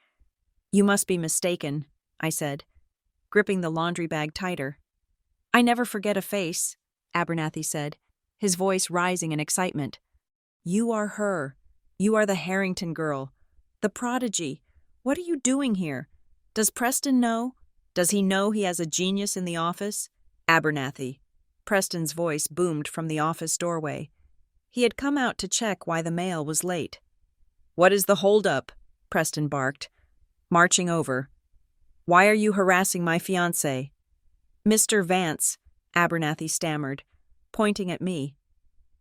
"You must be mistaken," I said, gripping the laundry bag tighter. "I never forget a face," Abernathy said, his voice rising in excitement. "You are her. You are the Harrington girl. The prodigy. What are you doing here? Does Preston know? Does he know he has a genius in the office?" "Abernathy." Preston's voice boomed from the office doorway. He had come out to check why the mail was late. "What is the holdup?" Preston barked, marching over. "Why are you harassing my fiancé?" "Mr. Vance," Abernathy stammered, pointing at me.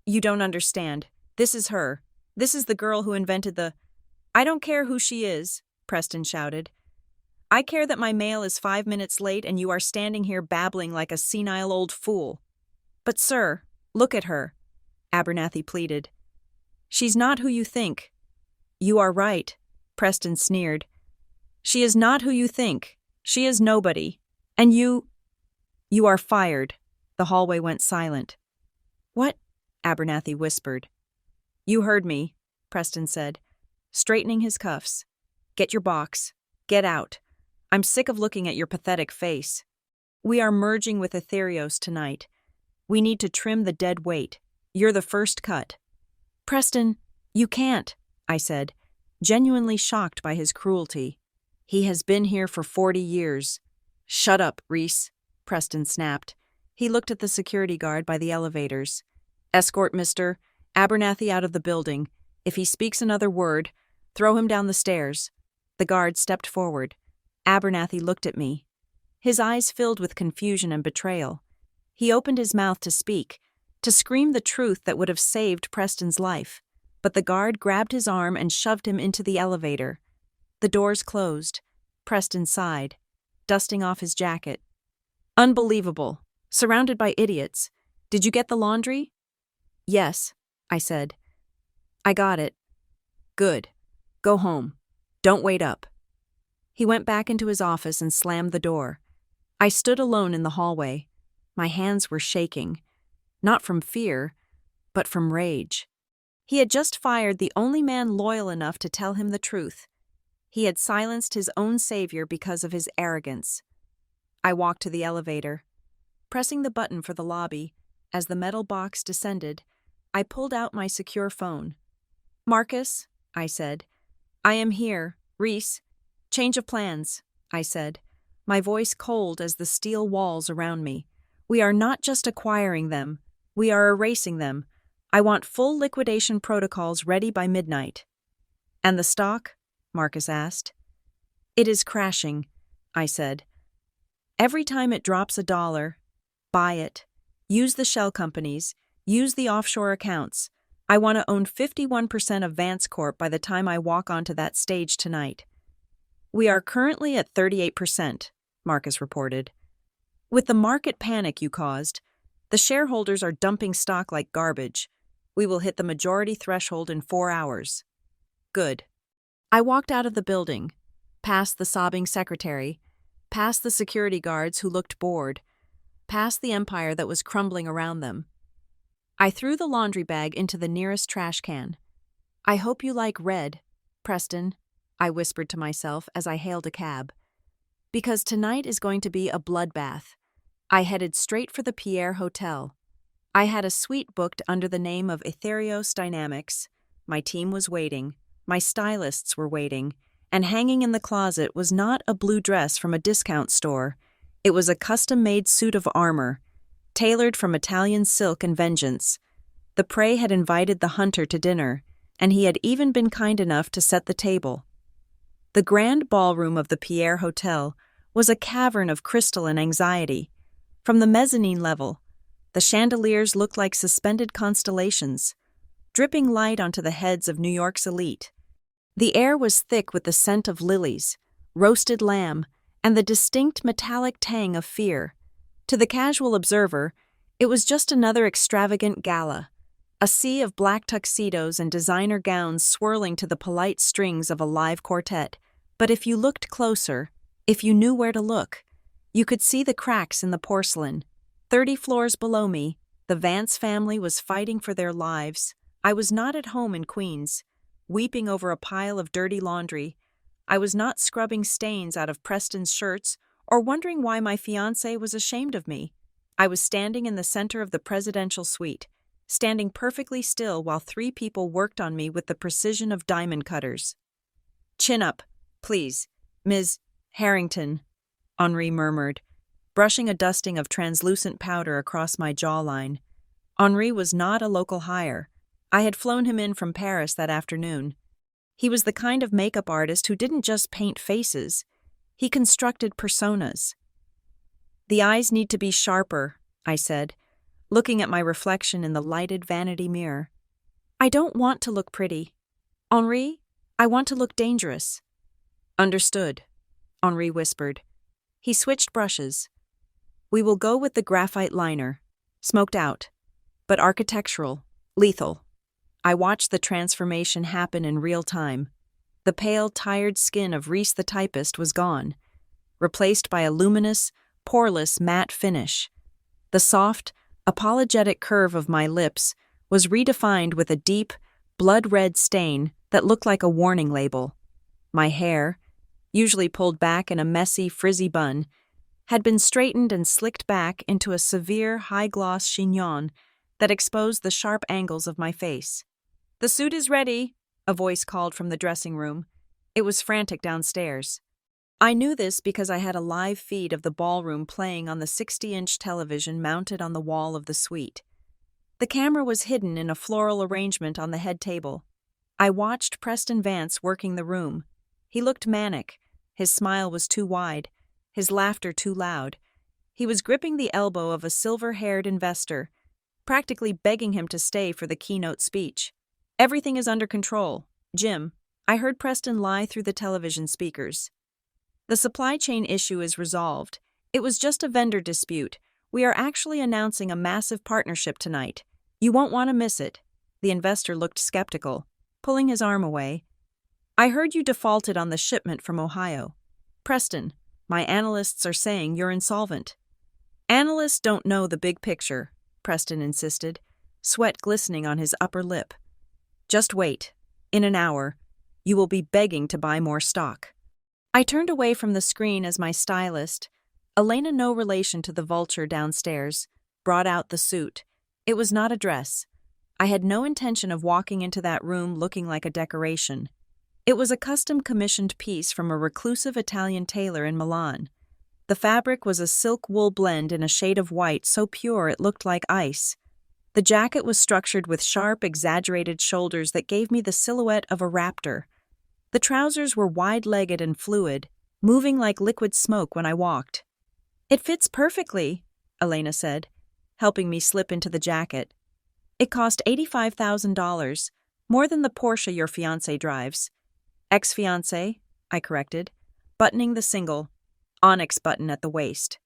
"You don't understand. This is her. This is the girl who invented the—" "I don't care who she is," Preston shouted. "I care that my mail is 5 minutes late and you are standing here babbling like a senile old fool." "But sir, look at her," Abernathy pleaded. "She's not who you think." "You are right," Preston sneered. "She is not who you think. She is nobody. And you are fired." The hallway went silent. "What?" Abernathy whispered. "You heard me," Preston said, straightening his cuffs. "Get your box. Get out. I'm sick of looking at your pathetic face. We are merging with Ethereos tonight. We need to trim the dead weight. You're the first cut." "Preston, you can't," I said, genuinely shocked by his cruelty. "He has been here for 40 years. "Shut up, Reese," Preston snapped. He looked at the security guard by the elevators. "Escort Mr. Abernathy out of the building. If he speaks another word, throw him down the stairs." The guard stepped forward. Abernathy looked at me. His eyes filled with confusion and betrayal. He opened his mouth to speak, to scream the truth that would have saved Preston's life, but the guard grabbed his arm and shoved him into the elevator. The doors closed. Preston sighed, dusting off his jacket. "Unbelievable. Surrounded by idiots. Did you get the laundry?" "Yes," I said. "I got it." "Good. Go home. Don't wait up." He went back into his office and slammed the door. I stood alone in the hallway. My hands were shaking, not from fear, but from rage. He had just fired the only man loyal enough to tell him the truth. He had silenced his own savior because of his arrogance. I walked to the elevator. Pressing the button for the lobby, as the metal box descended, I pulled out my secure phone. "Marcus," I said. "I am here. Reese. Change of plans," I said, my voice cold as the steel walls around me. "We are not just acquiring them. We are erasing them. I want full liquidation protocols ready by midnight." "And the stock?" Marcus asked. "It is crashing," I said. "Every time it drops $1, buy it. Use the shell companies. Use the offshore accounts. I want to own 51% of Vance Corp by the time I walk onto that stage tonight." We are currently at 38%, Marcus reported. With the market panic you caused, the shareholders are dumping stock like garbage. We will hit the majority threshold in 4 hours. Good. I walked out of the building, past the sobbing secretary, past the security guards who looked bored, past the empire that was crumbling around them. I threw the laundry bag into the nearest trash can. I hope you like red, Preston, I whispered to myself as I hailed a cab. Because tonight is going to be a bloodbath. I headed straight for the Pierre Hotel. I had a suite booked under the name of Etherios Dynamics. My team was waiting, my stylists were waiting, and hanging in the closet was not a blue dress from a discount store. It was a custom-made suit of armor, tailored from Italian silk and vengeance. The prey had invited the hunter to dinner, and he had even been kind enough to set the table. The grand ballroom of the Pierre Hotel was a cavern of crystal and anxiety. From the mezzanine level, the chandeliers looked like suspended constellations, dripping light onto the heads of New York's elite. The air was thick with the scent of lilies, roasted lamb, and the distinct metallic tang of fear. To the casual observer, it was just another extravagant gala, a sea of black tuxedos and designer gowns swirling to the polite strings of a live quartet. But if you looked closer, if you knew where to look, you could see the cracks in the porcelain. 30 floors below me, the Vance family was fighting for their lives. I was not at home in Queens, weeping over a pile of dirty laundry. I was not scrubbing stains out of Preston's shirts or wondering why my fiancé was ashamed of me. I was standing in the center of the presidential suite, standing perfectly still while 3 people worked on me with the precision of diamond cutters. "Chin up, please, Ms. Harrington," Henri murmured, brushing a dusting of translucent powder across my jawline. Henri was not a local hire. I had flown him in from Paris that afternoon. He was the kind of makeup artist who didn't just paint faces. He constructed personas. "The eyes need to be sharper," I said, looking at my reflection in the lighted vanity mirror. "I don't want to look pretty. Henri, I want to look dangerous." "Understood," Henri whispered. He switched brushes. "We will go with the graphite liner, smoked out, but architectural, lethal." I watched the transformation happen in real time. The pale, tired skin of Reese the typist was gone, replaced by a luminous, poreless matte finish. The soft, apologetic curve of my lips was redefined with a deep, blood-red stain that looked like a warning label. My hair, usually pulled back in a messy, frizzy bun, had been straightened and slicked back into a severe, high-gloss chignon that exposed the sharp angles of my face. "The suit is ready," a voice called from the dressing room. It was frantic downstairs. I knew this because I had a live feed of the ballroom playing on the 60-inch television mounted on the wall of the suite. The camera was hidden in a floral arrangement on the head table. I watched Preston Vance working the room. He looked manic. His smile was too wide, his laughter too loud. He was gripping the elbow of a silver-haired investor, practically begging him to stay for the keynote speech. "Everything is under control, Jim," I heard Preston lie through the television speakers. "The supply chain issue is resolved. It was just a vendor dispute. We are actually announcing a massive partnership tonight. You won't want to miss it." The investor looked skeptical, pulling his arm away. "I heard you defaulted on the shipment from Ohio. Preston, my analysts are saying you're insolvent." "Analysts don't know the big picture," Preston insisted, sweat glistening on his upper lip. "Just wait. In an hour, you will be begging to buy more stock." I turned away from the screen as my stylist, Elena, no relation to the vulture downstairs, brought out the suit. It was not a dress. I had no intention of walking into that room looking like a decoration. It was a custom-commissioned piece from a reclusive Italian tailor in Milan. The fabric was a silk-wool blend in a shade of white so pure it looked like ice. The jacket was structured with sharp, exaggerated shoulders that gave me the silhouette of a raptor. The trousers were wide-legged and fluid, moving like liquid smoke when I walked. "It fits perfectly," Elena said, helping me slip into the jacket. "It cost $85,000, more than the Porsche your fiancé drives." "Ex-fiancé," I corrected. buttoning the single, onyx button at the waist.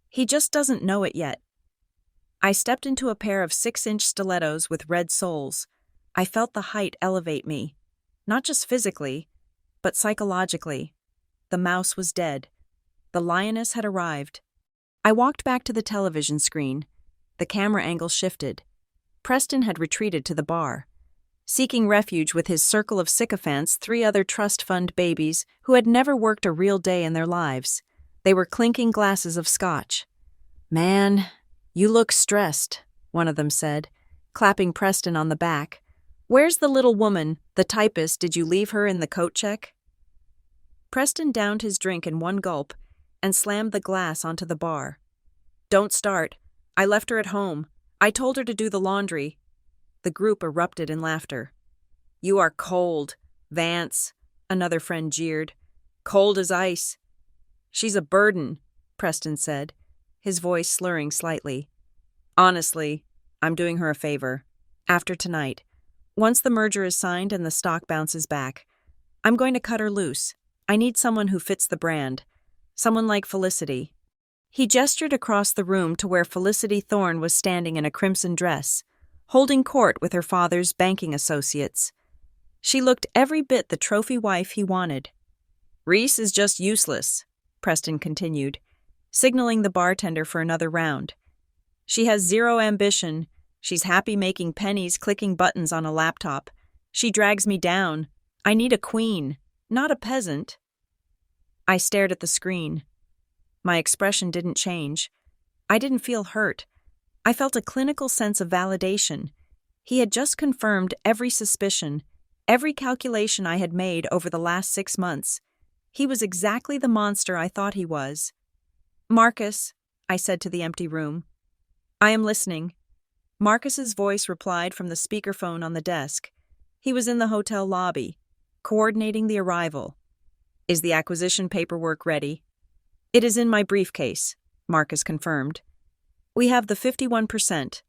He just doesn't know it yet. I stepped into a pair of 6-inch stilettos with red soles. I felt the height elevate me, not just physically, but psychologically. The mouse was dead. The lioness had arrived. I walked back to the television screen. The camera angle shifted. Preston had retreated to the bar, seeking refuge with his circle of sycophants, 3 other trust fund babies who had never worked a real day in their lives. They were clinking glasses of scotch. "Man, you look stressed," one of them said, clapping Preston on the back. "Where's the little woman, the typist? Did you leave her in the coat check?" Preston downed his drink in one gulp and slammed the glass onto the bar. "Don't start. I left her at home. I told her to do the laundry." The group erupted in laughter. "You are cold, Vance," another friend jeered. "Cold as ice." "She's a burden," Preston said, his voice slurring slightly. "Honestly, I'm doing her a favor. After tonight, once the merger is signed and the stock bounces back, I'm going to cut her loose. I need someone who fits the brand. Someone like Felicity." He gestured across the room to where Felicity Thorne was standing in a crimson dress, holding court with her father's banking associates. She looked every bit the trophy wife he wanted. "Reese is just useless," Preston continued, signaling the bartender for another round. "She has zero ambition. She's happy making pennies clicking buttons on a laptop. She drags me down. I need a queen, not a peasant." I stared at the screen. My expression didn't change. I didn't feel hurt. I felt a clinical sense of validation. He had just confirmed every suspicion, every calculation I had made over the last 6 months. He was exactly the monster I thought he was. "Marcus," I said to the empty room. "I am listening." Marcus's voice replied from the speakerphone on the desk. He was in the hotel lobby, coordinating the arrival. "Is the acquisition paperwork ready?" "It is in my briefcase," Marcus confirmed. "We have the 51%.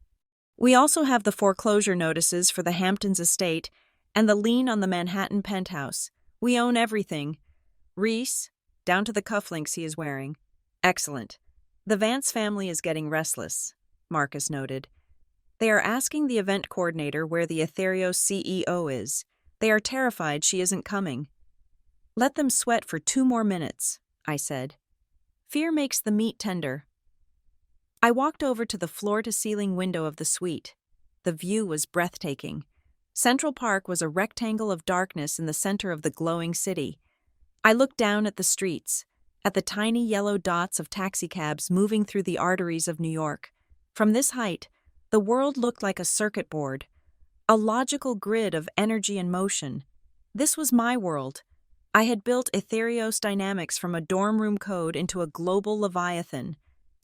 We also have the foreclosure notices for the Hamptons estate and the lien on the Manhattan penthouse. We own everything. Reese, down to the cufflinks he is wearing." "Excellent. The Vance family is getting restless," Marcus noted. "They are asking the event coordinator where the Ethereos CEO is. They are terrified she isn't coming." "Let them sweat for 2 more minutes," I said. "Fear makes the meat tender." I walked over to the floor-to-ceiling window of the suite. The view was breathtaking. Central Park was a rectangle of darkness in the center of the glowing city. I looked down at the streets, at the tiny yellow dots of taxicabs moving through the arteries of New York. From this height, the world looked like a circuit board, a logical grid of energy and motion. This was my world. I had built Ethereos dynamics from a dorm room code into a global leviathan.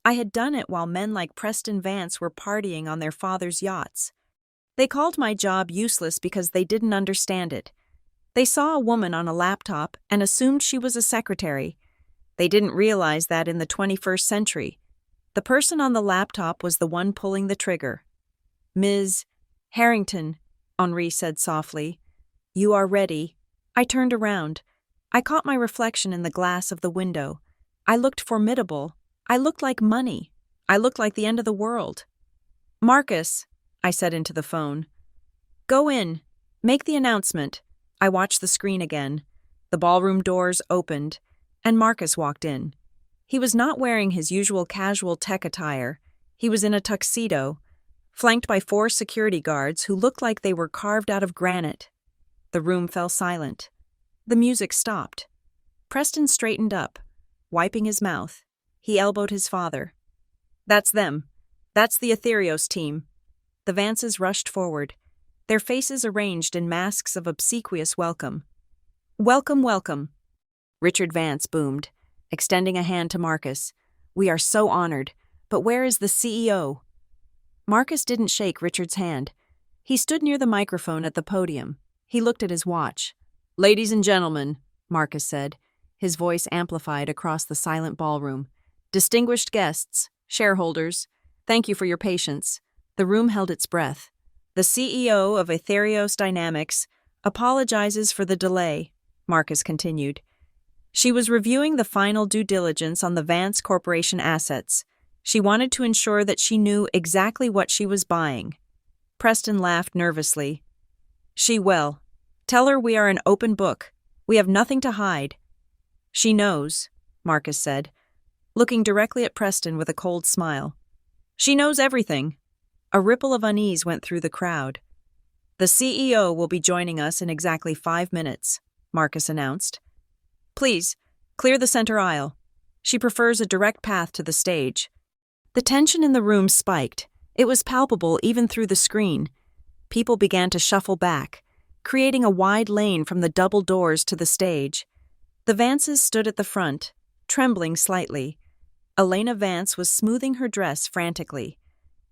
I had done it while men like Preston Vance were partying on their father's yachts. They called my job useless because they didn't understand it. They saw a woman on a laptop and assumed she was a secretary. They didn't realize that in the 21st century, the person on the laptop was the one pulling the trigger. "Ms. Harrington," Henri said softly, "you are ready." I turned around. I caught my reflection in the glass of the window. I looked formidable. I looked like money. I looked like the end of the world. "Marcus," I said into the phone. "Go in. Make the announcement." I watched the screen again. The ballroom doors opened, and Marcus walked in. He was not wearing his usual casual tech attire. He was in a tuxedo, flanked by 4 security guards who looked like they were carved out of granite. The room fell silent. The music stopped. Preston straightened up, wiping his mouth. He elbowed his father. "That's them. That's the Ethereos team." The Vances rushed forward, their faces arranged in masks of obsequious welcome. "Welcome, welcome," Richard Vance boomed, extending a hand to Marcus. "We are so honored, but where is the CEO?" Marcus didn't shake Richard's hand. He stood near the microphone at the podium. He looked at his watch. "Ladies and gentlemen," Marcus said, his voice amplified across the silent ballroom. "Distinguished guests, shareholders, thank you for your patience." The room held its breath. "The CEO of Ethereos Dynamics apologizes for the delay," Marcus continued. She was reviewing the final due diligence on the Vance Corporation assets. She wanted to ensure that she knew exactly what she was buying. Preston laughed nervously. She will. Tell her we are an open book. We have nothing to hide. She knows, Marcus said, looking directly at Preston with a cold smile. She knows everything. A ripple of unease went through the crowd. The CEO will be joining us in exactly 5 minutes, Marcus announced. Please, clear the center aisle. She prefers a direct path to the stage. The tension in the room spiked. It was palpable even through the screen. People began to shuffle back, creating a wide lane from the double doors to the stage. The Vances stood at the front, trembling slightly. Elena Vance was smoothing her dress frantically.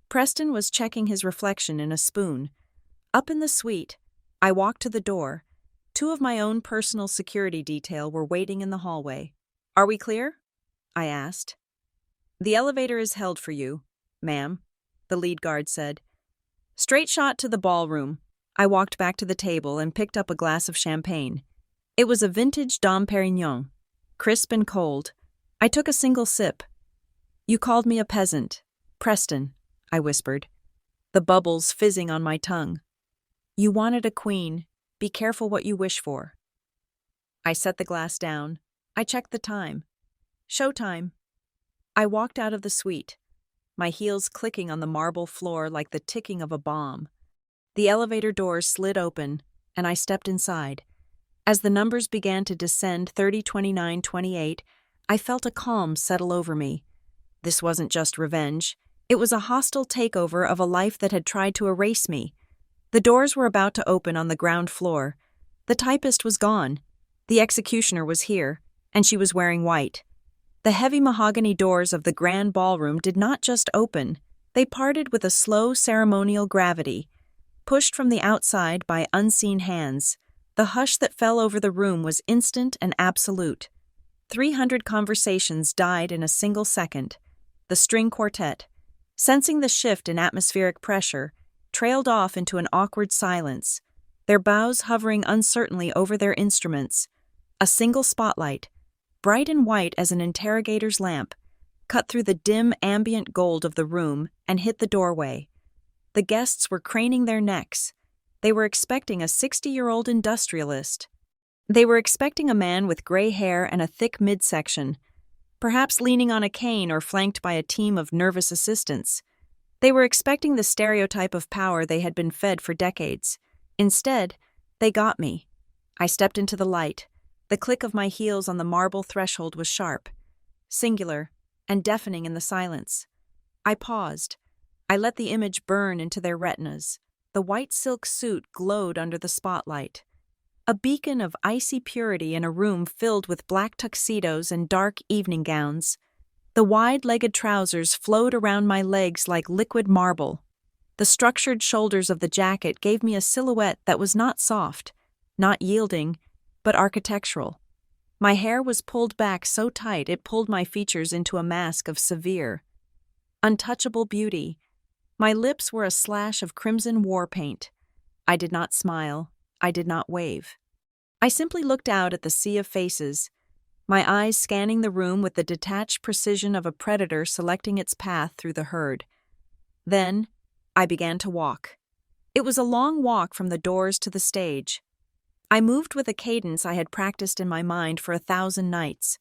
Preston was checking his reflection in a spoon. Up in the suite, I walked to the door. 2 of my own personal security detail were waiting in the hallway. Are we clear? I asked. The elevator is held for you, ma'am, the lead guard said. Straight shot to the ballroom. I walked back to the table and picked up a glass of champagne. It was a vintage Dom Perignon, crisp and cold. I took a single sip. You called me a peasant. Preston, I whispered, the bubbles fizzing on my tongue. You wanted a queen. Be careful what you wish for. I set the glass down. I checked the time. Showtime. I walked out of the suite, my heels clicking on the marble floor like the ticking of a bomb. The elevator doors slid open, and I stepped inside. As the numbers began to descend 30, 29, 28, I felt a calm settle over me. This wasn't just revenge. It was a hostile takeover of a life that had tried to erase me. The doors were about to open on the ground floor. The typist was gone. The executioner was here, and she was wearing white. The heavy mahogany doors of the grand ballroom did not just open. They parted with a slow ceremonial gravity. Pushed from the outside by unseen hands, the hush that fell over the room was instant and absolute. 300 conversations died in a single second. The string quartet, sensing the shift in atmospheric pressure, trailed off into an awkward silence, their bows hovering uncertainly over their instruments. A single spotlight, bright and white as an interrogator's lamp, cut through the dim ambient gold of the room and hit the doorway. The guests were craning their necks. They were expecting a 60-year-old industrialist. They were expecting a man with gray hair and a thick midsection, perhaps leaning on a cane or flanked by a team of nervous assistants. They were expecting the stereotype of power they had been fed for decades. Instead, they got me. I stepped into the light. The click of my heels on the marble threshold was sharp, singular, and deafening in the silence. I paused. I let the image burn into their retinas. The white silk suit glowed under the spotlight. A beacon of icy purity in a room filled with black tuxedos and dark evening gowns. The wide-legged trousers flowed around my legs like liquid marble. The structured shoulders of the jacket gave me a silhouette that was not soft, not yielding, but architectural. My hair was pulled back so tight it pulled my features into a mask of severe, untouchable beauty. My lips were a slash of crimson war paint. I did not smile. I did not wave. I simply looked out at the sea of faces, my eyes scanning the room with the detached precision of a predator selecting its path through the herd. Then, I began to walk. It was a long walk from the doors to the stage. I moved with a cadence I had practiced in my mind for 1,000 nights.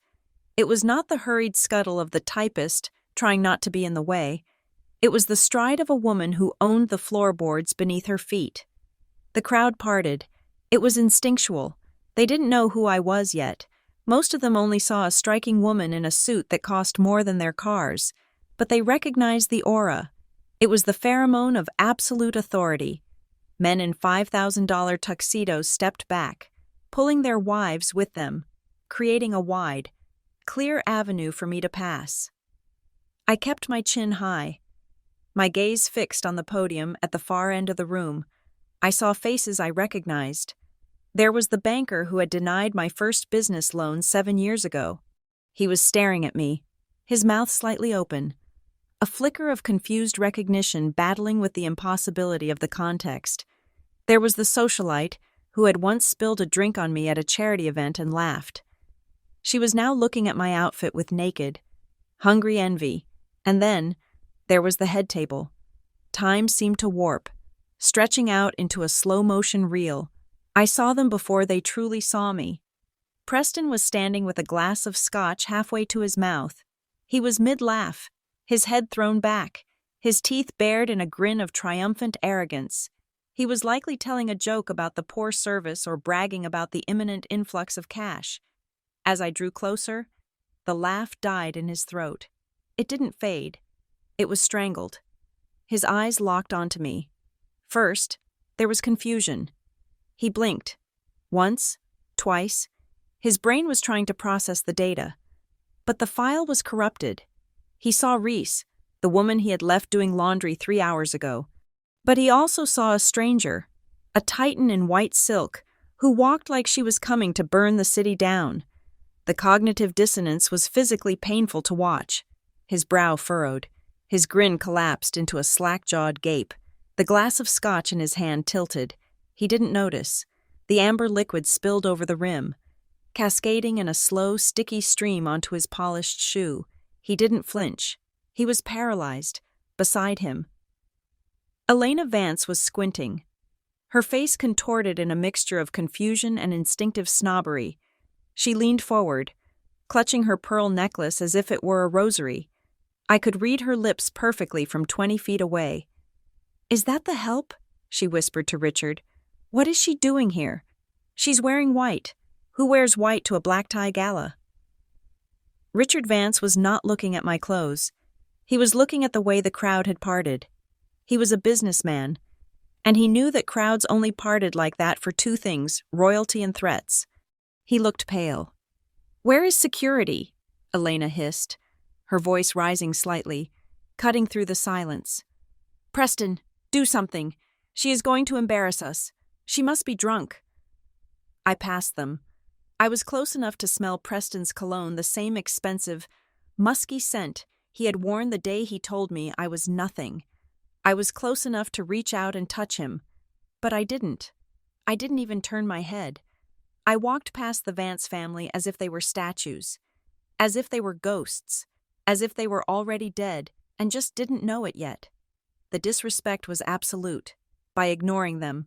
It was not the hurried scuttle of the typist trying not to be in the way. It was the stride of a woman who owned the floorboards beneath her feet. The crowd parted. It was instinctual. They didn't know who I was yet. Most of them only saw a striking woman in a suit that cost more than their cars, but they recognized the aura. It was the pheromone of absolute authority. Men in $5,000 tuxedos stepped back, pulling their wives with them, creating a wide, clear avenue for me to pass. I kept my chin high, my gaze fixed on the podium at the far end of the room. I saw faces I recognized. There was the banker who had denied my first business loan 7 years ago. He was staring at me, his mouth slightly open, a flicker of confused recognition battling with the impossibility of the context. There was the socialite who had once spilled a drink on me at a charity event and laughed. She was now looking at my outfit with naked, hungry envy. And then, there was the head table. Time seemed to warp, stretching out into a slow-motion reel. I saw them before they truly saw me. Preston was standing with a glass of scotch halfway to his mouth. He was mid-laugh, his head thrown back, his teeth bared in a grin of triumphant arrogance. He was likely telling a joke about the poor service or bragging about the imminent influx of cash. As I drew closer, the laugh died in his throat. It didn't fade. It was strangled. His eyes locked onto me. First, there was confusion. He blinked. Once, twice. His brain was trying to process the data. But the file was corrupted. He saw Reese, the woman he had left doing laundry 3 hours ago. But he also saw a stranger, a titan in white silk, who walked like she was coming to burn the city down. The cognitive dissonance was physically painful to watch. His brow furrowed. His grin collapsed into a slack-jawed gape. The glass of scotch in his hand tilted. He didn't notice. The amber liquid spilled over the rim, cascading in a slow, sticky stream onto his polished shoe. He didn't flinch. He was paralyzed. Beside him, Elena Vance was squinting. Her face contorted in a mixture of confusion and instinctive snobbery. She leaned forward, clutching her pearl necklace as if it were a rosary. I could read her lips perfectly from 20 feet away. "Is that the help?" she whispered to Richard. "What is she doing here? She's wearing white. Who wears white to a black-tie gala?" Richard Vance was not looking at my clothes. He was looking at the way the crowd had parted. He was a businessman, and he knew that crowds only parted like that for two things, royalty and threats. He looked pale. "Where is security?" Elena hissed, her voice rising slightly, cutting through the silence. "Preston, do something. She is going to embarrass us. She must be drunk." I passed them. I was close enough to smell Preston's cologne, the same expensive, musky scent he had worn the day he told me I was nothing. I was close enough to reach out and touch him, but I didn't. I didn't even turn my head. I walked past the Vance family as if they were statues, as if they were ghosts, as if they were already dead and just didn't know it yet. The disrespect was absolute. By ignoring them,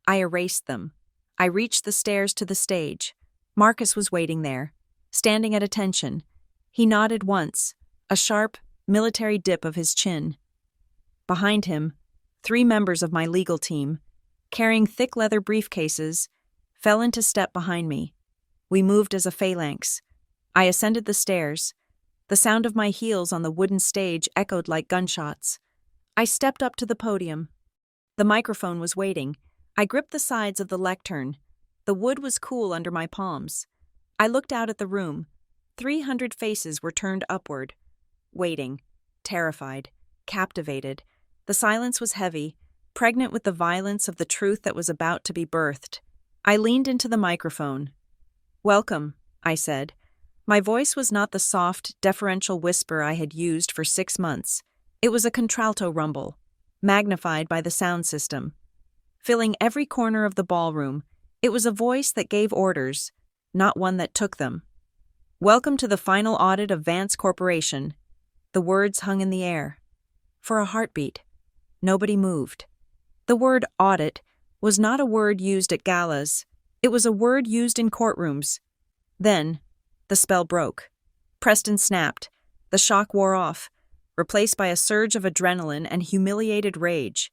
I erased them. I reached the stairs to the stage. Marcus was waiting there, standing at attention. He nodded once, a sharp, military dip of his chin. Behind him, 3 members of my legal team, carrying thick leather briefcases, fell into step behind me. We moved as a phalanx. I ascended the stairs. The sound of my heels on the wooden stage echoed like gunshots. I stepped up to the podium. The microphone was waiting. I gripped the sides of the lectern. The wood was cool under my palms. I looked out at the room. 300 faces were turned upward, waiting, terrified, captivated. The silence was heavy, pregnant with the violence of the truth that was about to be birthed. I leaned into the microphone. "Welcome," I said. My voice was not the soft, deferential whisper I had used for 6 months. It was a contralto rumble, magnified by the sound system. Filling every corner of the ballroom, it was a voice that gave orders, not one that took them. "Welcome to the final audit of Vance Corporation." The words hung in the air. For a heartbeat, nobody moved. The word audit was not a word used at galas. It was a word used in courtrooms. Then, the spell broke. Preston snapped. The shock wore off, replaced by a surge of adrenaline and humiliated rage.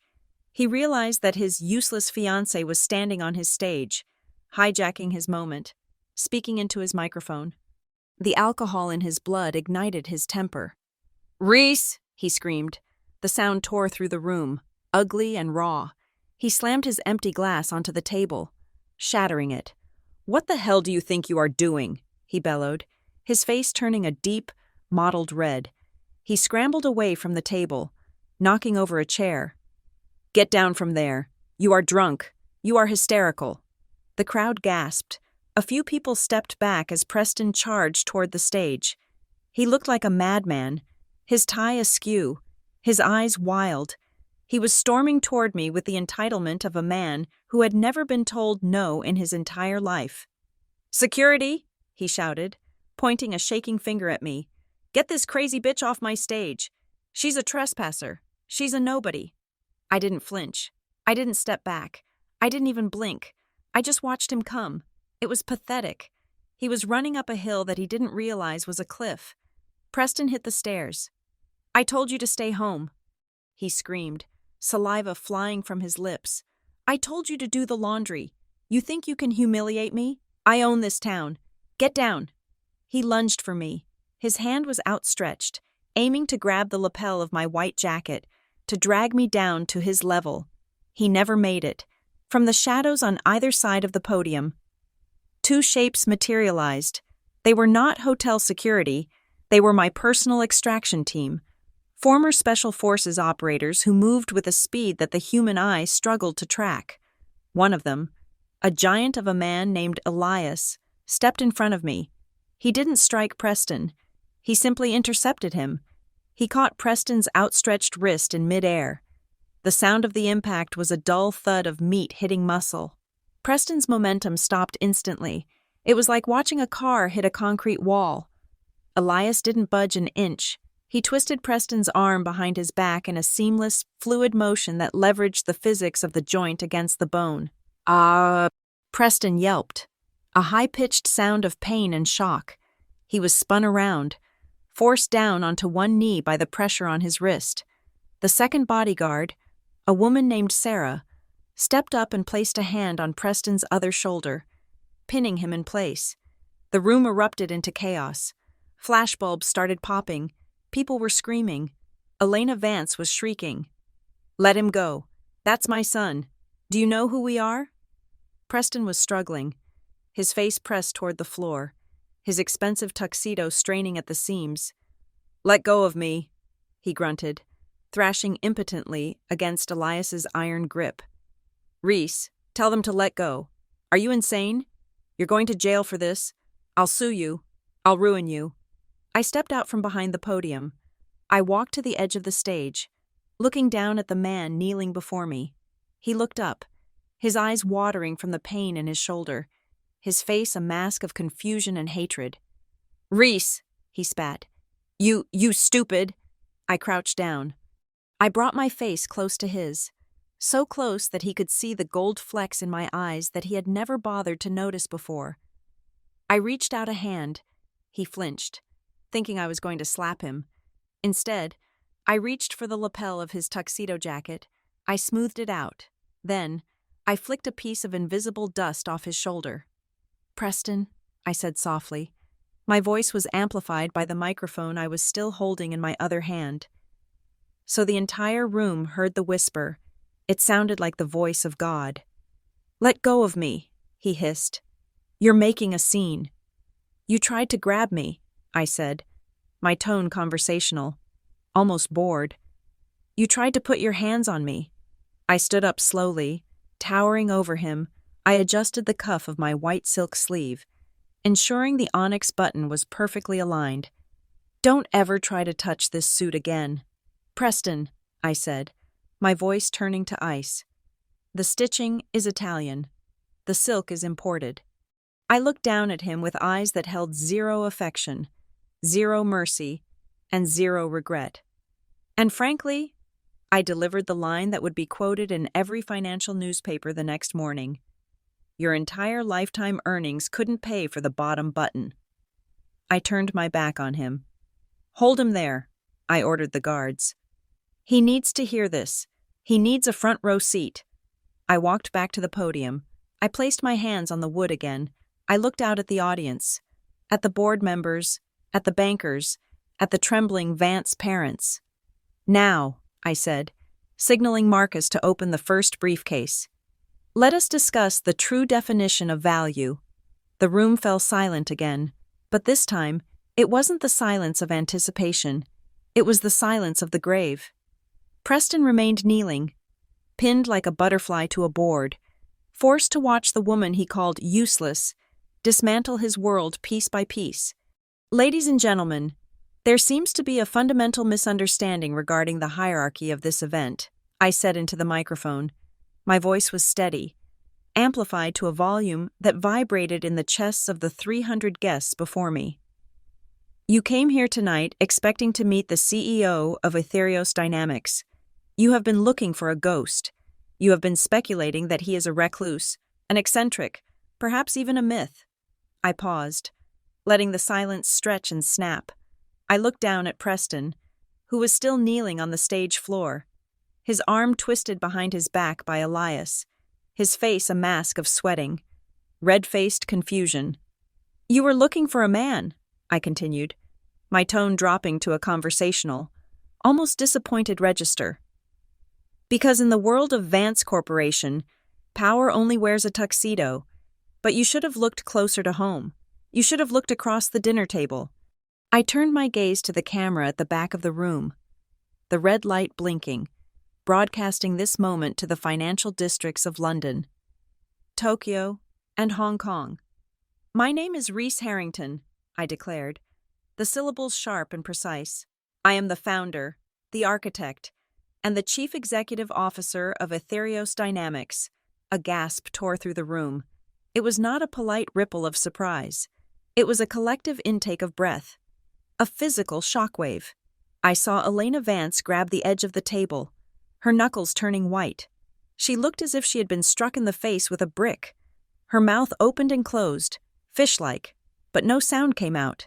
He realized that his useless fiancé was standing on his stage, hijacking his moment, speaking into his microphone. The alcohol in his blood ignited his temper. "Reese!" he screamed. The sound tore through the room, ugly and raw. He slammed his empty glass onto the table, shattering it. "What the hell do you think you are doing?" he bellowed, his face turning a deep, mottled red. He scrambled away from the table, knocking over a chair. "Get down from there. You are drunk. You are hysterical." The crowd gasped. A few people stepped back as Preston charged toward the stage. He looked like a madman, his tie askew, his eyes wild. He was storming toward me with the entitlement of a man who had never been told no in his entire life. "Security!" he shouted. pointing a shaking finger at me. "Get this crazy bitch off my stage. She's a trespasser. She's a nobody." I didn't flinch. I didn't step back. I didn't even blink. I just watched him come. It was pathetic. He was running up a hill that he didn't realize was a cliff. Preston hit the stairs. "I told you to stay home," he screamed, saliva flying from his lips. "I told you to do the laundry. You think you can humiliate me? I own this town. Get down." He lunged for me. His hand was outstretched, aiming to grab the lapel of my white jacket, to drag me down to his level. He never made it. From the shadows on either side of the podium, two shapes materialized. They were not hotel security. They were my personal extraction team. Former Special Forces operators who moved with a speed that the human eye struggled to track. One of them, a giant of a man named Elias, stepped in front of me. He didn't strike Preston. He simply intercepted him. He caught Preston's outstretched wrist in midair. The sound of the impact was a dull thud of meat hitting muscle. Preston's momentum stopped instantly. It was like watching a car hit a concrete wall. Elias didn't budge an inch. He twisted Preston's arm behind his back in a seamless, fluid motion that leveraged the physics of the joint against the bone. Preston yelped, a high-pitched sound of pain and shock. He was spun around, forced down onto one knee by the pressure on his wrist. The second bodyguard, a woman named Sarah, stepped up and placed a hand on Preston's other shoulder, pinning him in place. The room erupted into chaos. Flashbulbs started popping. People were screaming. Elena Vance was shrieking. "Let him go. That's my son. Do you know who we are?" Preston was struggling, his face pressed toward the floor, his expensive tuxedo straining at the seams. "Let go of me," he grunted, thrashing impotently against Elias's iron grip. "Reese, tell them to let go. Are you insane? You're going to jail for this. I'll sue you. I'll ruin you." I stepped out from behind the podium. I walked to the edge of the stage, looking down at the man kneeling before me. He looked up, his eyes watering from the pain in his shoulder, his face a mask of confusion and hatred. "Reese," he spat. You stupid." I crouched down. I brought my face close to his, so close that he could see the gold flecks in my eyes that he had never bothered to notice before. I reached out a hand. He flinched, thinking I was going to slap him. Instead, I reached for the lapel of his tuxedo jacket. I smoothed it out. Then, I flicked a piece of invisible dust off his shoulder. "Preston," I said softly. My voice was amplified by the microphone I was still holding in my other hand. So the entire room heard the whisper. It sounded like the voice of God. "Let go of me," he hissed. "You're making a scene." "You tried to grab me," I said, my tone conversational, almost bored. "You tried to put your hands on me." I stood up slowly, towering over him. I adjusted the cuff of my white silk sleeve, ensuring the onyx button was perfectly aligned. "Don't ever try to touch this suit again." "Preston," I said, my voice turning to ice. "The stitching is Italian. The silk is imported." I looked down at him with eyes that held zero affection, zero mercy, and zero regret. And frankly, I delivered the line that would be quoted in every financial newspaper the next morning. Your entire lifetime earnings couldn't pay for the bottom button. I turned my back on him. "Hold him there," I ordered the guards. "He needs to hear this. He needs a front row seat." I walked back to the podium. I placed my hands on the wood again. I looked out at the audience, at the board members, at the bankers, at the trembling Vance parents. "Now," I said, signaling Marcus to open the first briefcase. "Let us discuss the true definition of value." The room fell silent again, but this time, it wasn't the silence of anticipation. It was the silence of the grave. Preston remained kneeling, pinned like a butterfly to a board, forced to watch the woman he called useless dismantle his world piece by piece. "Ladies and gentlemen, there seems to be a fundamental misunderstanding regarding the hierarchy of this event," I said into the microphone. My voice was steady, amplified to a volume that vibrated in the chests of the 300 guests before me. You came here tonight expecting to meet the CEO of Ethereos Dynamics. You have been looking for a ghost. You have been speculating that he is a recluse, an eccentric, perhaps even a myth. I paused, letting the silence stretch and snap. I looked down at Preston, who was still kneeling on the stage floor, his arm twisted behind his back by Elias, his face a mask of sweating, red-faced confusion. You were looking for a man, I continued, my tone dropping to a conversational, almost disappointed register. Because in the world of Vance Corporation, power only wears a tuxedo, but you should have looked closer to home. You should have looked across the dinner table. I turned my gaze to the camera at the back of the room, the red light blinking, broadcasting this moment to the financial districts of London, Tokyo, and Hong Kong. My name is Reese Harrington, I declared, the syllables sharp and precise. I am the founder, the architect, and the chief executive officer of Ethereos Dynamics. A gasp tore through the room. It was not a polite ripple of surprise. It was a collective intake of breath. A physical shockwave. I saw Elena Vance grab the edge of the table, her knuckles turning white. She looked as if she had been struck in the face with a brick. Her mouth opened and closed, fish-like, but no sound came out.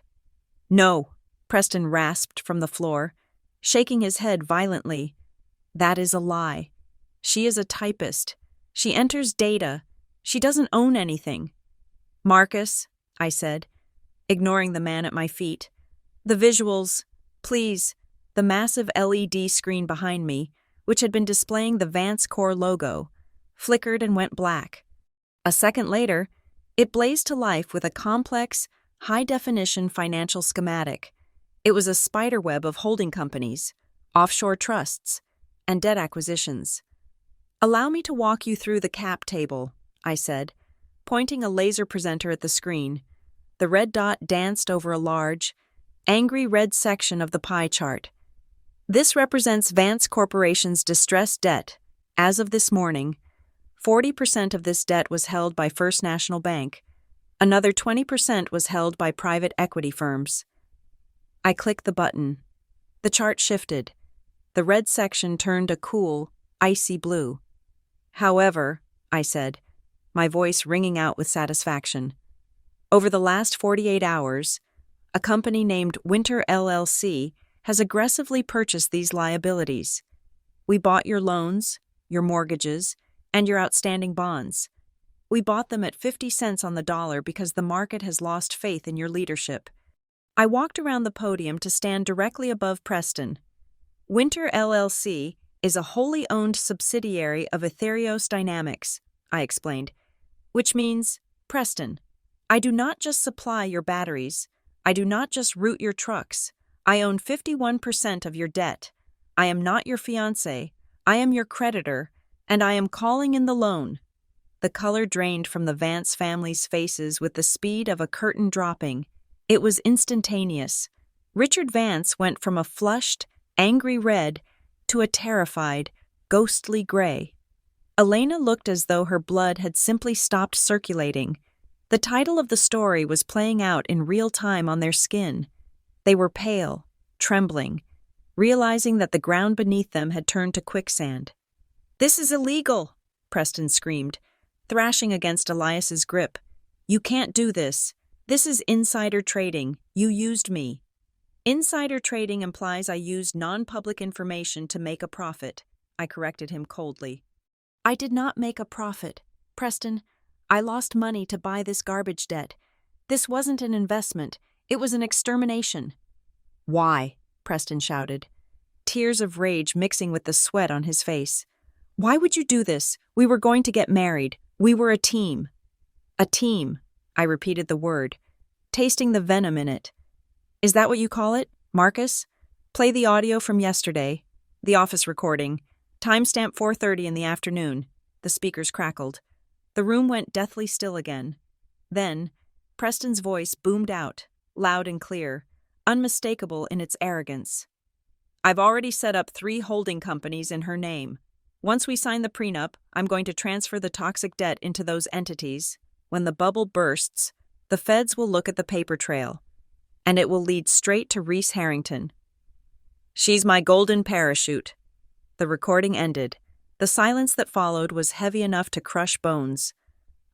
No, Preston rasped from the floor, shaking his head violently. That is a lie. She is a typist. She enters data. She doesn't own anything. Marcus, I said, ignoring the man at my feet. The visuals, please. The massive LED screen behind me, which had been displaying the Vance Core logo, flickered and went black. A second later, it blazed to life with a complex, high-definition financial schematic. It was a spiderweb of holding companies, offshore trusts, and debt acquisitions. Allow me to walk you through the cap table, I said, pointing a laser presenter at the screen. The red dot danced over a large, angry red section of the pie chart. This represents Vance Corporation's distressed debt. As of this morning, 40% of this debt was held by First National Bank. Another 20% was held by private equity firms. I clicked the button. The chart shifted. The red section turned a cool, icy blue. However, I said, my voice ringing out with satisfaction, over the last 48 hours, a company named Winter LLC has aggressively purchased these liabilities. We bought your loans, your mortgages, and your outstanding bonds. We bought them at 50 cents on the dollar because the market has lost faith in your leadership. I walked around the podium to stand directly above Preston. Winter LLC is a wholly owned subsidiary of Ethereos Dynamics, I explained, which means, Preston, I do not just supply your batteries. I do not just route your trucks. I own 51% of your debt. I am not your fiancé. I am your creditor, and I am calling in the loan. The color drained from the Vance family's faces with the speed of a curtain dropping. It was instantaneous. Richard Vance went from a flushed, angry red to a terrified, ghostly gray. Elena looked as though her blood had simply stopped circulating. The title of the story was playing out in real time on their skin. They were pale, trembling, realizing that the ground beneath them had turned to quicksand. "This is illegal," Preston screamed, thrashing against Elias's grip. "You can't do this. This is insider trading. You used me." "Insider trading implies I used non-public information to make a profit," I corrected him coldly. "I did not make a profit, Preston. I lost money to buy this garbage debt. This wasn't an investment. It was an extermination." "Why?" Preston shouted, tears of rage mixing with the sweat on his face. "Why would you do this? We were going to get married. We were a team." "A team," I repeated the word, tasting the venom in it. "Is that what you call it, Marcus? Play the audio from yesterday, the office recording, timestamp 4:30 in the afternoon." The speakers crackled. The room went deathly still again. Then, Preston's voice boomed out, loud and clear, unmistakable in its arrogance. "I've already set up 3 holding companies in her name. Once we sign the prenup, I'm going to transfer the toxic debt into those entities. When the bubble bursts, the feds will look at the paper trail. and it will lead straight to Reese Harrington. She's my golden parachute. The recording ended. The silence that followed was heavy enough to crush bones.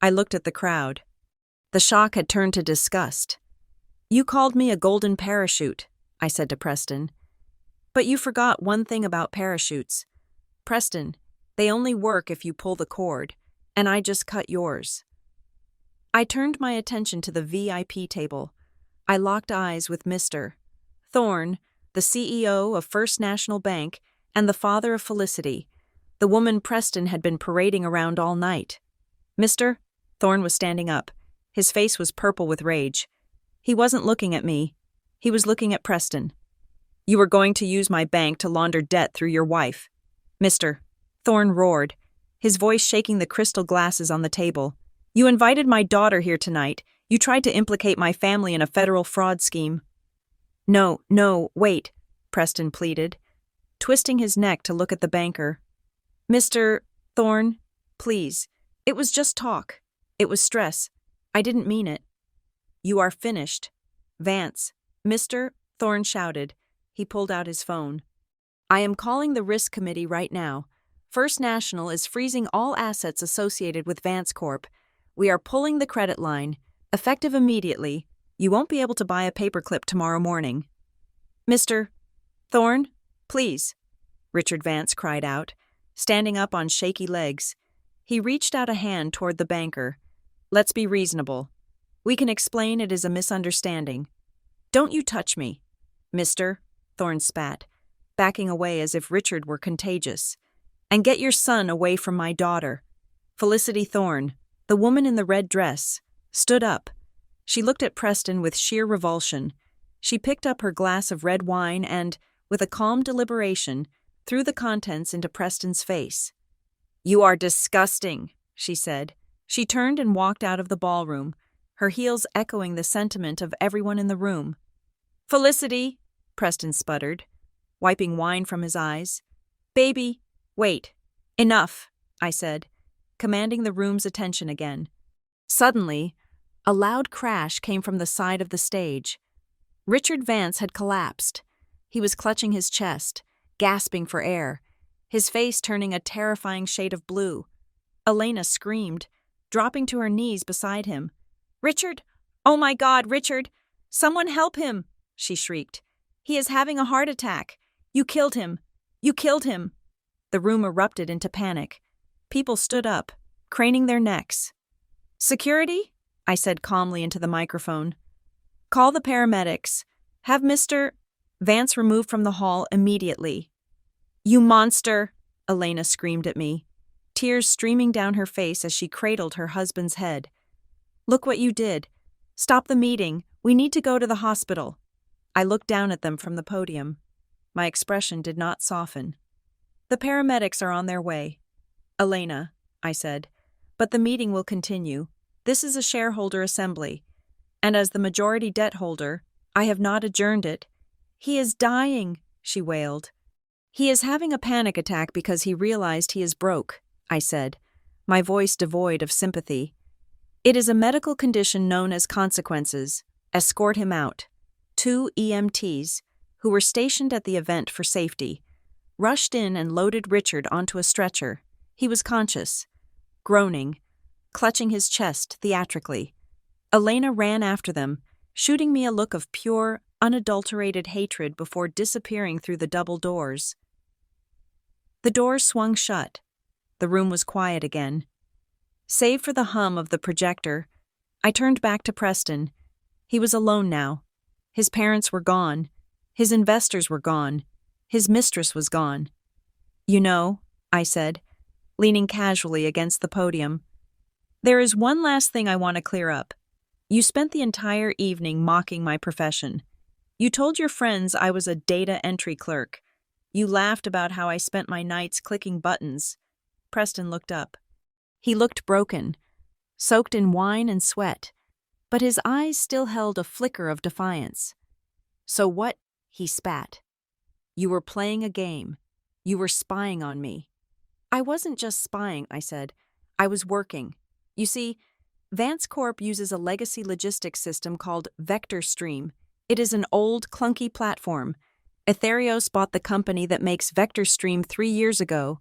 I looked at the crowd. The shock had turned to disgust. You called me a golden parachute, I said to Preston. But you forgot one thing about parachutes. Preston, they only work if you pull the cord, and I just cut yours. I turned my attention to the VIP table. I locked eyes with Mr. Thorne, the CEO of First National Bank and the father of Felicity, the woman Preston had been parading around all night. Mr. Thorne was standing up. His face was purple with rage. He wasn't looking at me. He was looking at Preston. You were going to use my bank to launder debt through your wife. Mr. Thorne roared, his voice shaking the crystal glasses on the table. You invited my daughter here tonight. You tried to implicate my family in a federal fraud scheme. No, wait, Preston pleaded, twisting his neck to look at the banker. Mr. Thorne, please. It was just talk. It was stress. I didn't mean it. You are finished. Vance, Mr. Thorne shouted. He pulled out his phone. I am calling the risk committee right now. First National is freezing all assets associated with Vance Corp. We are pulling the credit line. Effective immediately. You won't be able to buy a paperclip tomorrow morning. Mr. Thorne, please, Richard Vance cried out, standing up on shaky legs. He reached out a hand toward the banker. Let's be reasonable. We can explain it is a misunderstanding. Don't you touch me, Mr. Thorne spat, backing away as if Richard were contagious. And get your son away from my daughter. Felicity Thorne, the woman in the red dress, stood up. She looked at Preston with sheer revulsion. She picked up her glass of red wine and, with a calm deliberation, threw the contents into Preston's face. You are disgusting, she said. She turned and walked out of the ballroom, her heels echoing the sentiment of everyone in the room. Felicity, Preston sputtered, wiping wine from his eyes. Baby, wait. Enough, I said, commanding the room's attention again. Suddenly, a loud crash came from the side of the stage. Richard Vance had collapsed. He was clutching his chest, gasping for air, his face turning a terrifying shade of blue. Elena screamed, dropping to her knees beside him. Richard! Oh my God, Richard! Someone help him! She shrieked. He is having a heart attack. You killed him. You killed him. The room erupted into panic. People stood up, craning their necks. Security? I said calmly into the microphone. Call the paramedics. Have Mr. Vance removed from the hall immediately. You monster! Elena screamed at me, tears streaming down her face as she cradled her husband's head. Look what you did. Stop the meeting. We need to go to the hospital. I looked down at them from the podium. My expression did not soften. The paramedics are on their way. Elena, I said, but the meeting will continue. This is a shareholder assembly, and as the majority debt holder, I have not adjourned it. He is dying, she wailed. He is having a panic attack because he realized he is broke, I said, my voice devoid of sympathy. It is a medical condition known as consequences. Escort him out. 2 EMTs, who were stationed at the event for safety, rushed in and loaded Richard onto a stretcher. He was conscious, groaning, clutching his chest theatrically. Elena ran after them, shooting me a look of pure, unadulterated hatred before disappearing through the double doors. The doors swung shut. The room was quiet again. Save for the hum of the projector, I turned back to Preston. He was alone now. His parents were gone. His investors were gone. His mistress was gone. You know, I said, leaning casually against the podium, there is one last thing I want to clear up. You spent the entire evening mocking my profession. You told your friends I was a data entry clerk. You laughed about how I spent my nights clicking buttons. Preston looked up. He looked broken, soaked in wine and sweat, but his eyes still held a flicker of defiance. So what? He spat. You were playing a game. You were spying on me. I wasn't just spying, I said. I was working. You see, Vance Corp uses a legacy logistics system called Vector Stream. It is an old, clunky platform. Ethereos bought the company that makes VectorStream 3 years ago.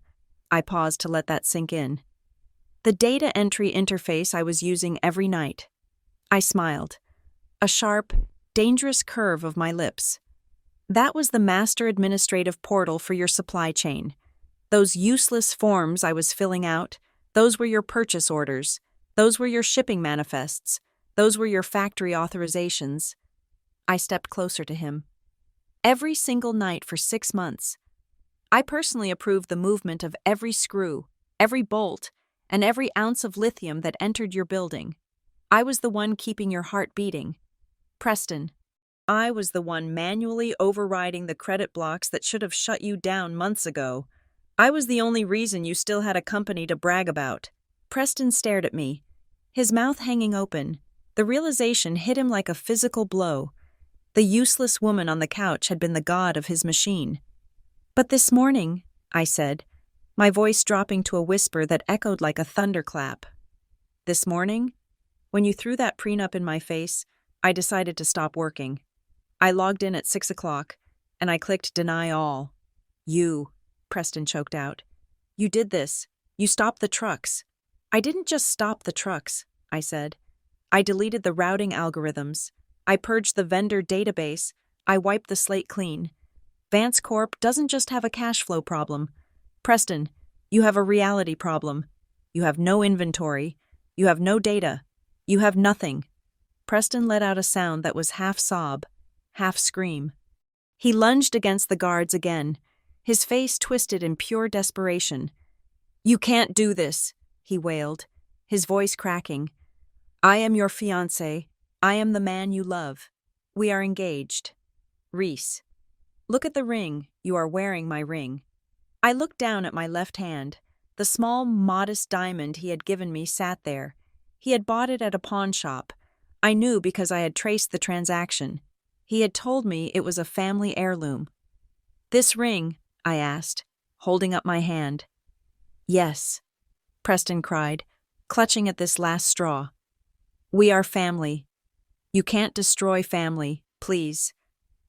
I paused to let that sink in. The data entry interface I was using every night. I smiled. A sharp, dangerous curve of my lips. That was the master administrative portal for your supply chain. Those useless forms I was filling out, those were your purchase orders. Those were your shipping manifests. Those were your factory authorizations. I stepped closer to him. Every single night for 6 months. I personally approved the movement of every screw, every bolt, and every ounce of lithium that entered your building. I was the one keeping your heart beating. Preston. I was the one manually overriding the credit blocks that should have shut you down months ago. I was the only reason you still had a company to brag about. Preston stared at me, his mouth hanging open. The realization hit him like a physical blow. The useless woman on the couch had been the god of his machine. But this morning, I said, my voice dropping to a whisper that echoed like a thunderclap. This morning, when you threw that prenup in my face, I decided to stop working. I logged in at 6 o'clock, and I clicked deny all. You, Preston choked out. You did this. You stopped the trucks. I didn't just stop the trucks, I said. I deleted the routing algorithms. I purged the vendor database. I wiped the slate clean. Vance Corp doesn't just have a cash flow problem. Preston, you have a reality problem. You have no inventory. You have no data. You have nothing. Preston let out a sound that was half sob, half scream. He lunged against the guards again, his face twisted in pure desperation. You can't do this, he wailed, his voice cracking. I am your fiancé. I am the man you love. We are engaged. Reese. Look at the ring. You are wearing my ring. I looked down at my left hand. The small, modest diamond he had given me sat there. He had bought it at a pawn shop. I knew because I had traced the transaction. He had told me it was a family heirloom. This ring, I asked, holding up my hand. Yes, Preston cried, clutching at this last straw. We are family. You can't destroy family, please.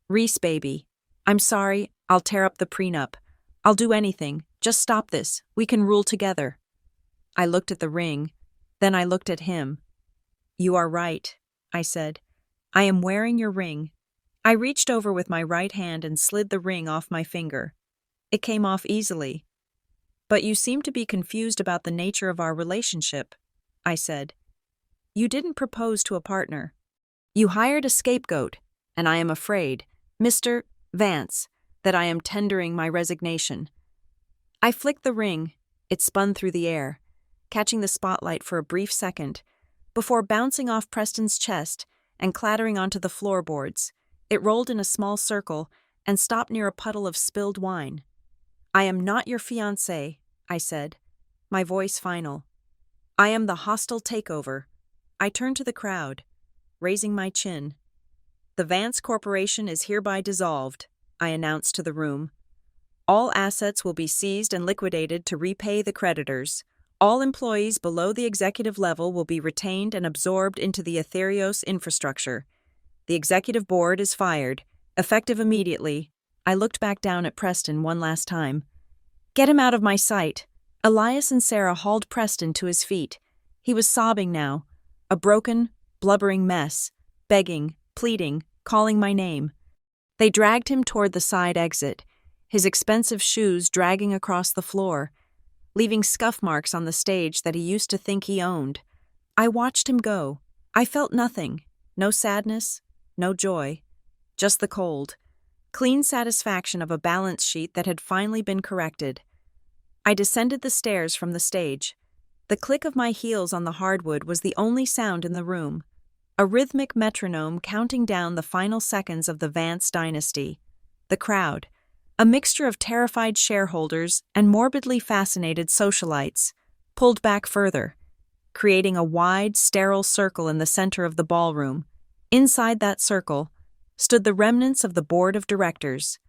Reese, baby. I'm sorry, I'll tear up the prenup. I'll do anything. Just stop this. We can rule together. I looked at the ring. Then I looked at him. You are right, I said. I am wearing your ring. I reached over with my right hand and slid the ring off my finger. It came off easily. But you seem to be confused about the nature of our relationship, I said. You didn't propose to a partner. You hired a scapegoat, and I am afraid, Mr. Vance, that I am tendering my resignation. I flicked the ring. It spun through the air, catching the spotlight for a brief second, before bouncing off Preston's chest and clattering onto the floorboards. It rolled in a small circle and stopped near a puddle of spilled wine. I am not your fiancé, I said, my voice final. I am the hostile takeover. I turned to the crowd, raising my chin. The Vance Corporation is hereby dissolved, I announced to the room. All assets will be seized and liquidated to repay the creditors. All employees below the executive level will be retained and absorbed into the Ethereos infrastructure. The executive board is fired, effective immediately. I looked back down at Preston one last time. Get him out of my sight. Elias and Sarah hauled Preston to his feet. He was sobbing now, a broken, blubbering mess, begging, pleading, calling my name. They dragged him toward the side exit, his expensive shoes dragging across the floor, leaving scuff marks on the stage that he used to think he owned. I watched him go. I felt nothing, no sadness, no joy, just the cold, clean satisfaction of a balance sheet that had finally been corrected. I descended the stairs from the stage. The click of my heels on the hardwood was the only sound in the room, a rhythmic metronome counting down the final seconds of the Vance dynasty. The crowd, a mixture of terrified shareholders and morbidly fascinated socialites, pulled back further, creating a wide, sterile circle in the center of the ballroom. Inside that circle stood the remnants of the board of directors.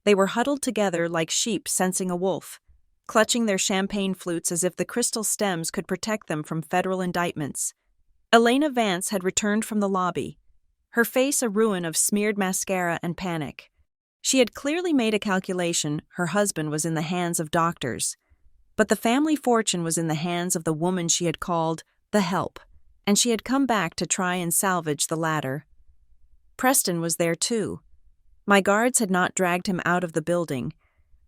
They were huddled together like sheep sensing a wolf, clutching their champagne flutes as if the crystal stems could protect them from federal indictments. Elena Vance had returned from the lobby, her face a ruin of smeared mascara and panic. She had clearly made a calculation her husband was in the hands of doctors, but the family fortune was in the hands of the woman she had called the help, and she had come back to try and salvage the latter. Preston was there too. My guards had not dragged him out of the building.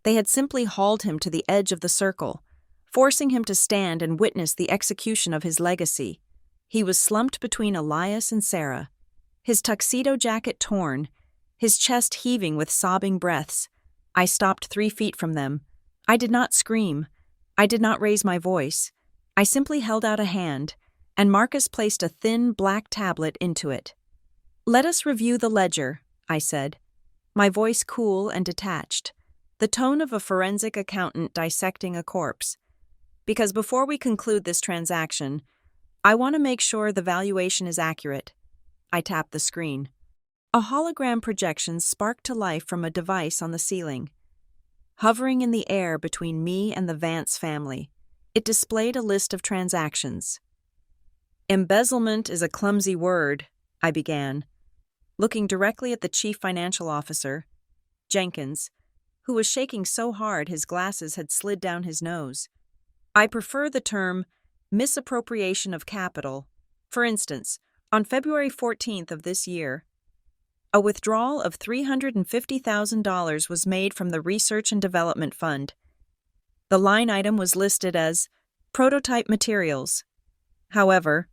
They had simply hauled him to the edge of the circle, forcing him to stand and witness the execution of his legacy. He was slumped between Elias and Sarah, his tuxedo jacket torn, his chest heaving with sobbing breaths. I stopped 3 feet from them. I did not scream. I did not raise my voice. I simply held out a hand, and Marcus placed a thin black tablet into it. "Let us review the ledger," I said, my voice cool and detached, the tone of a forensic accountant dissecting a corpse. "Because before we conclude this transaction, I want to make sure the valuation is accurate." I tapped the screen. A hologram projection sparked to life from a device on the ceiling. Hovering in the air between me and the Vance family, it displayed a list of transactions. "Embezzlement is a clumsy word," I began, looking directly at the chief financial officer, Jenkins, who was shaking so hard his glasses had slid down his nose. "I prefer the term misappropriation of capital. For instance, on February 14th of this year, a withdrawal of $350,000 was made from the Research and Development Fund. The line item was listed as prototype materials. However,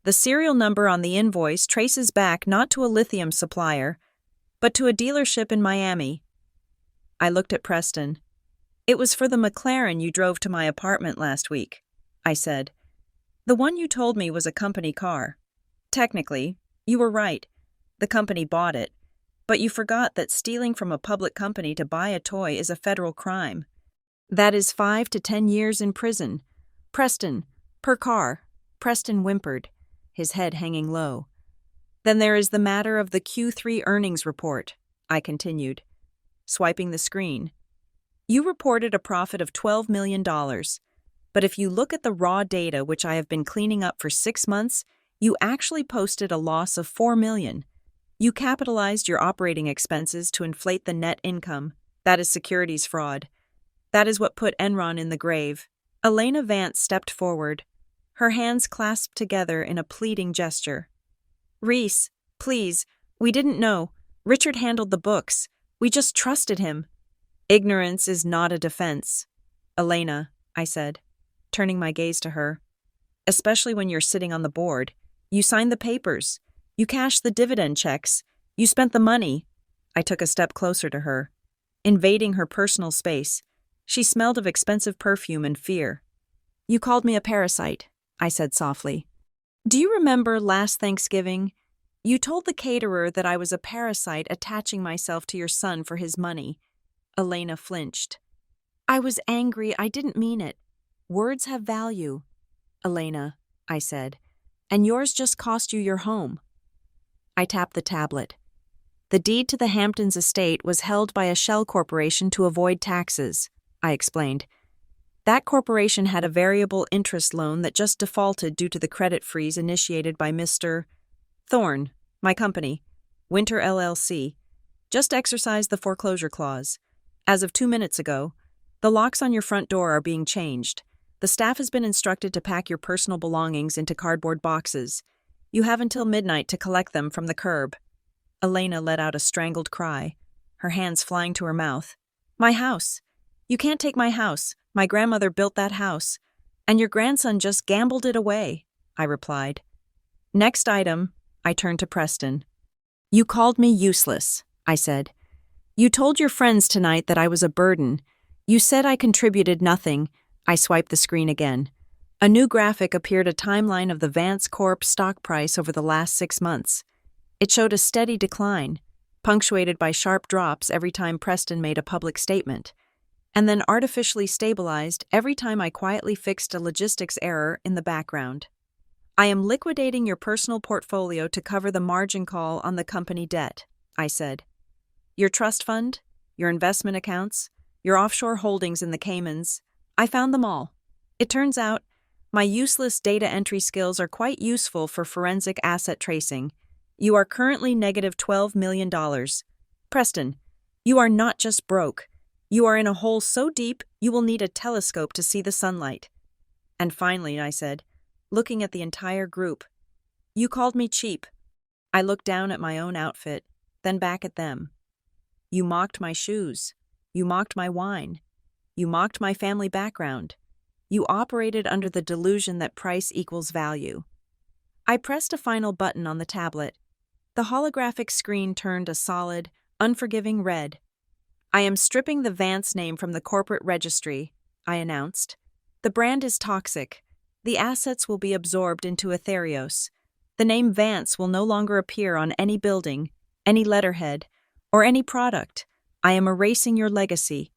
the serial number on the invoice traces back not to a lithium supplier, but to a dealership in Miami." I looked at Preston. "It was for the McLaren you drove to my apartment last week," I said. "The one you told me was a company car. Technically, you were right. The company bought it, but you forgot that stealing from a public company to buy a toy is a federal crime. That is 5 to 10 years in prison. Preston, per car." Preston whimpered, his head hanging low. "Then there is the matter of the Q3 earnings report," I continued, swiping the screen. "You reported a profit of $12 million, but if you look at the raw data which I have been cleaning up for 6 months, you actually posted a loss of $4 million. You capitalized your operating expenses to inflate the net income. That is securities fraud. That is what put Enron in the grave." Elena Vance stepped forward, her hands clasped together in a pleading gesture. "Reese, please, we didn't know. Richard handled the books. We just trusted him." "Ignorance is not a defense, Elena," I said, turning my gaze to her. "Especially when you're sitting on the board. You signed the papers. You cashed the dividend checks. You spent the money." I took a step closer to her, invading her personal space. She smelled of expensive perfume and fear. "You called me a parasite," I said softly. "Do you remember last Thanksgiving? You told the caterer that I was a parasite attaching myself to your son for his money." Elena flinched. "I was angry. I didn't mean it. Words have value, Elena," I said, "and yours just cost you your home." I tapped the tablet. The deed to the Hamptons estate was held by a shell corporation to avoid taxes, I explained. That corporation had a variable interest loan that just defaulted due to the credit freeze initiated by Mr. Thorne, my company, Winter LLC. Just exercised the foreclosure clause. As of 2 minutes ago, the locks on your front door are being changed. The staff has been instructed to pack your personal belongings into cardboard boxes. You have until midnight to collect them from the curb." Elena let out a strangled cry, her hands flying to her mouth. "My house! You can't take my house. My grandmother built that house. And your grandson just gambled it away," I replied. "Next item," I turned to Preston. "You called me useless," I said. "You told your friends tonight that I was a burden. You said I contributed nothing." I swiped the screen again. A new graphic appeared, a timeline of the Vance Corp stock price over the last 6 months. It showed a steady decline, punctuated by sharp drops every time Preston made a public statement, and then artificially stabilized every time I quietly fixed a logistics error in the background. "I am liquidating your personal portfolio to cover the margin call on the company debt," I said. "Your trust fund, your investment accounts, your offshore holdings in the Caymans, I found them all. It turns out, my useless data entry skills are quite useful for forensic asset tracing. You are currently negative $12 million. Preston, you are not just broke. You are in a hole so deep you will need a telescope to see the sunlight. And finally, I said, looking at the entire group, you called me cheap. I looked down at my own outfit, then back at them. You mocked my shoes. You mocked my wine. You mocked my family background. You operated under the delusion that price equals value. I pressed a final button on the tablet. The holographic screen turned a solid, unforgiving red. I am stripping the Vance name from the corporate registry, I announced. The brand is toxic. The assets will be absorbed into Etherios. The name Vance will no longer appear on any building, any letterhead, or any product. I am erasing your legacy.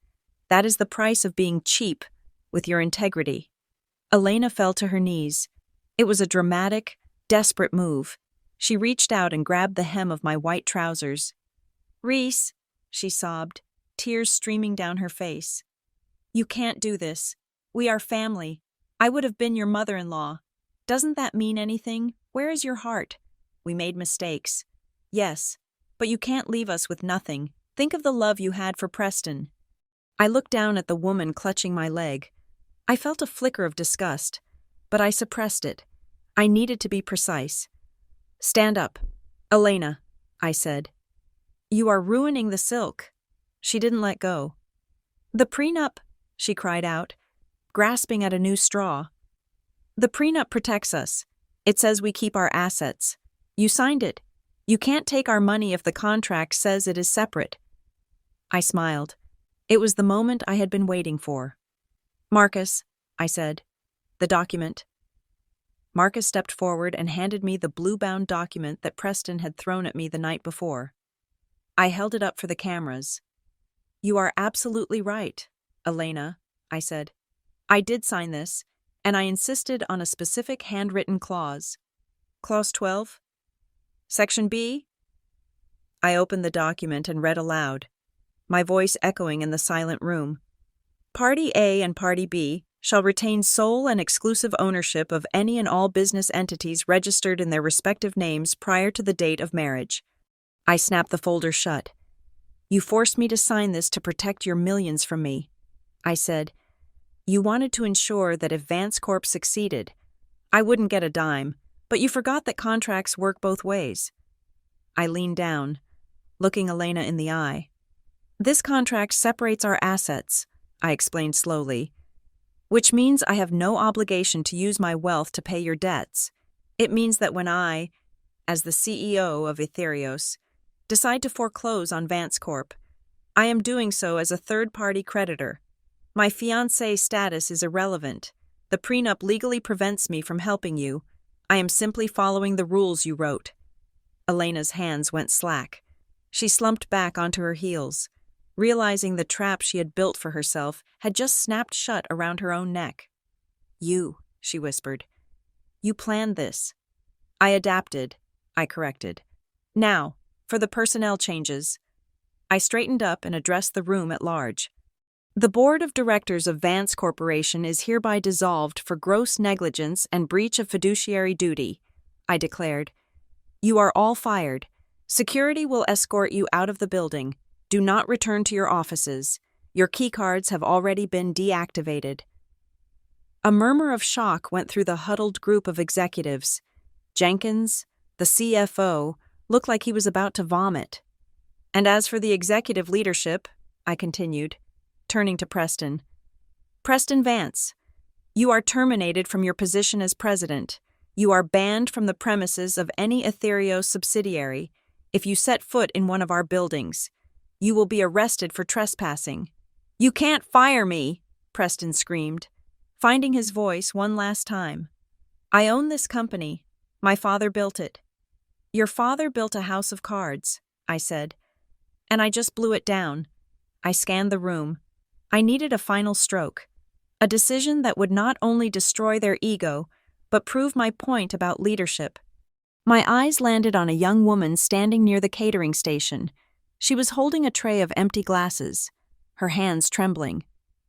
That is the price of being cheap with your integrity. Elena fell to her knees. It was a dramatic, desperate move. She reached out and grabbed the hem of my white trousers. "Reese," she sobbed, tears streaming down her face. "You can't do this. We are family. I would have been your mother-in-law. Doesn't that mean anything? Where is your heart? We made mistakes. Yes, but you can't leave us with nothing. Think of the love you had for Preston." I looked down at the woman clutching my leg. I felt a flicker of disgust, but I suppressed it. I needed to be precise. "Stand up. Elena," I said. "You are ruining the silk." She didn't let go. "The prenup," she cried out, grasping at a new straw. "The prenup protects us. It says we keep our assets. You signed it. You can't take our money if the contract says it is separate." I smiled. It was the moment I had been waiting for. "Marcus," I said, "the document." Marcus stepped forward and handed me the blue-bound document that Preston had thrown at me the night before. I held it up for the cameras. "You are absolutely right, Elena," I said. "I did sign this, and I insisted on a specific handwritten clause. Clause 12? Section B?" I opened the document and read aloud, my voice echoing in the silent room. "Party A and Party B shall retain sole and exclusive ownership of any and all business entities registered in their respective names prior to the date of marriage." I snapped the folder shut. "You forced me to sign this to protect your millions from me," I said. "You wanted to ensure that if Vance Corp succeeded, I wouldn't get a dime, but you forgot that contracts work both ways." I leaned down, looking Elena in the eye. "This contract separates our assets," I explained slowly, "which means I have no obligation to use my wealth to pay your debts. It means that when I, as the CEO of Etherios, decide to foreclose on Vance Corp, I am doing so as a third-party creditor. My fiancé status is irrelevant. The prenup legally prevents me from helping you. I am simply following the rules you wrote." Elena's hands went slack. She slumped back onto her heels, realizing the trap she had built for herself had just snapped shut around her own neck. "You," she whispered. "You planned this." "I adapted," I corrected. "Now, for the personnel changes." I straightened up and addressed the room at large. "The board of directors of Vance Corporation is hereby dissolved for gross negligence and breach of fiduciary duty," I declared. "You are all fired. Security will escort you out of the building. Do not return to your offices. Your keycards have already been deactivated." A murmur of shock went through the huddled group of executives. Jenkins, the CFO, looked like he was about to vomit. "And as for the executive leadership," I continued, turning to Preston. "Preston Vance, you are terminated from your position as president. You are banned from the premises of any Etherios subsidiary. If you set foot in one of our buildings, you will be arrested for trespassing." "You can't fire me!" Preston screamed, finding his voice one last time. "I own this company. My father built it." "Your father built a house of cards," I said, "and I just blew it down." I scanned the room. I needed a final stroke, a decision that would not only destroy their ego, but prove my point about leadership. My eyes landed on a young woman standing near the catering station. She was holding a tray of empty glasses, her hands trembling.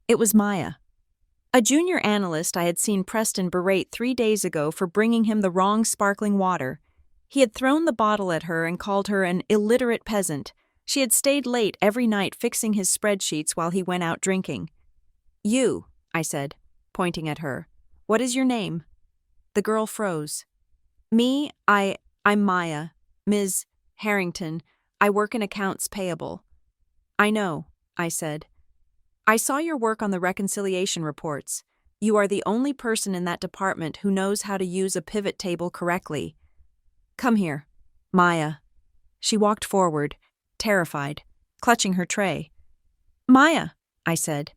It was Maya. A junior analyst I had seen Preston berate 3 days ago for bringing him the wrong sparkling water. He had thrown the bottle at her and called her an illiterate peasant. She had stayed late every night fixing his spreadsheets while he went out drinking. "You," I said, pointing at her. "What is your name?" The girl froze. "Me, I'm Maya, Ms. Harrington. I work in accounts payable." "I know," I said. "I saw your work on the reconciliation reports. You are the only person in that department who knows how to use a pivot table correctly. Come here, Maya." She walked forward, terrified, clutching her tray. "Maya," I said,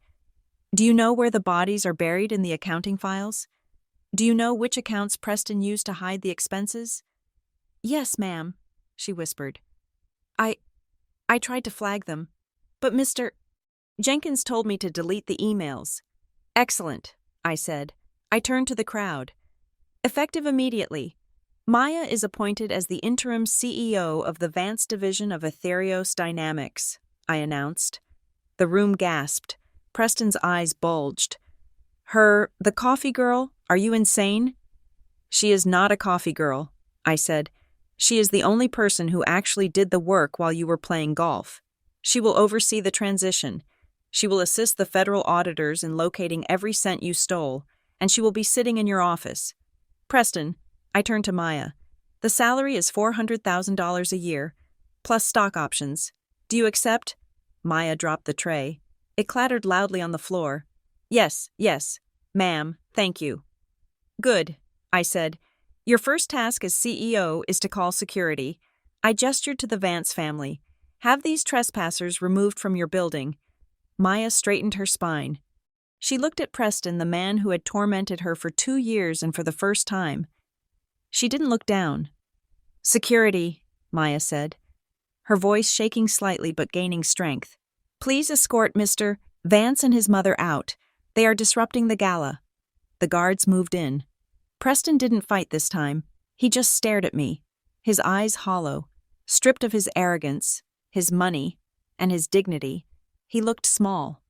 "do you know where the bodies are buried in the accounting files? Do you know which accounts Preston used to hide the expenses?" "Yes, ma'am," she whispered. I tried to flag them, but Mr. Jenkins told me to delete the emails." "Excellent," I said. I turned to the crowd. "Effective immediately, Maya is appointed as the interim CEO of the Vance division of Ethereos Dynamics," I announced. The room gasped. Preston's eyes bulged. The coffee girl? Are you insane?" "She is not a coffee girl," I said. "She is the only person who actually did the work while you were playing golf. She will oversee the transition. She will assist the federal auditors in locating every cent you stole, and she will be sitting in your office. Preston," I turned to Maya, "the salary is $400,000 a year, plus stock options. Do you accept?" Maya dropped the tray. It clattered loudly on the floor. Yes, ma'am, thank you." "Good," I said. "Your first task as CEO is to call security." I gestured to the Vance family. "Have these trespassers removed from your building." Maya straightened her spine. She looked at Preston, the man who had tormented her for 2 years and for the first time. She didn't look down. "Security," Maya said, her voice shaking slightly but gaining strength. "Please escort Mr. Vance and his mother out. They are disrupting the gala." The guards moved in. Preston didn't fight this time. He just stared at me, his eyes hollow, stripped of his arrogance, his money, and his dignity. He looked small.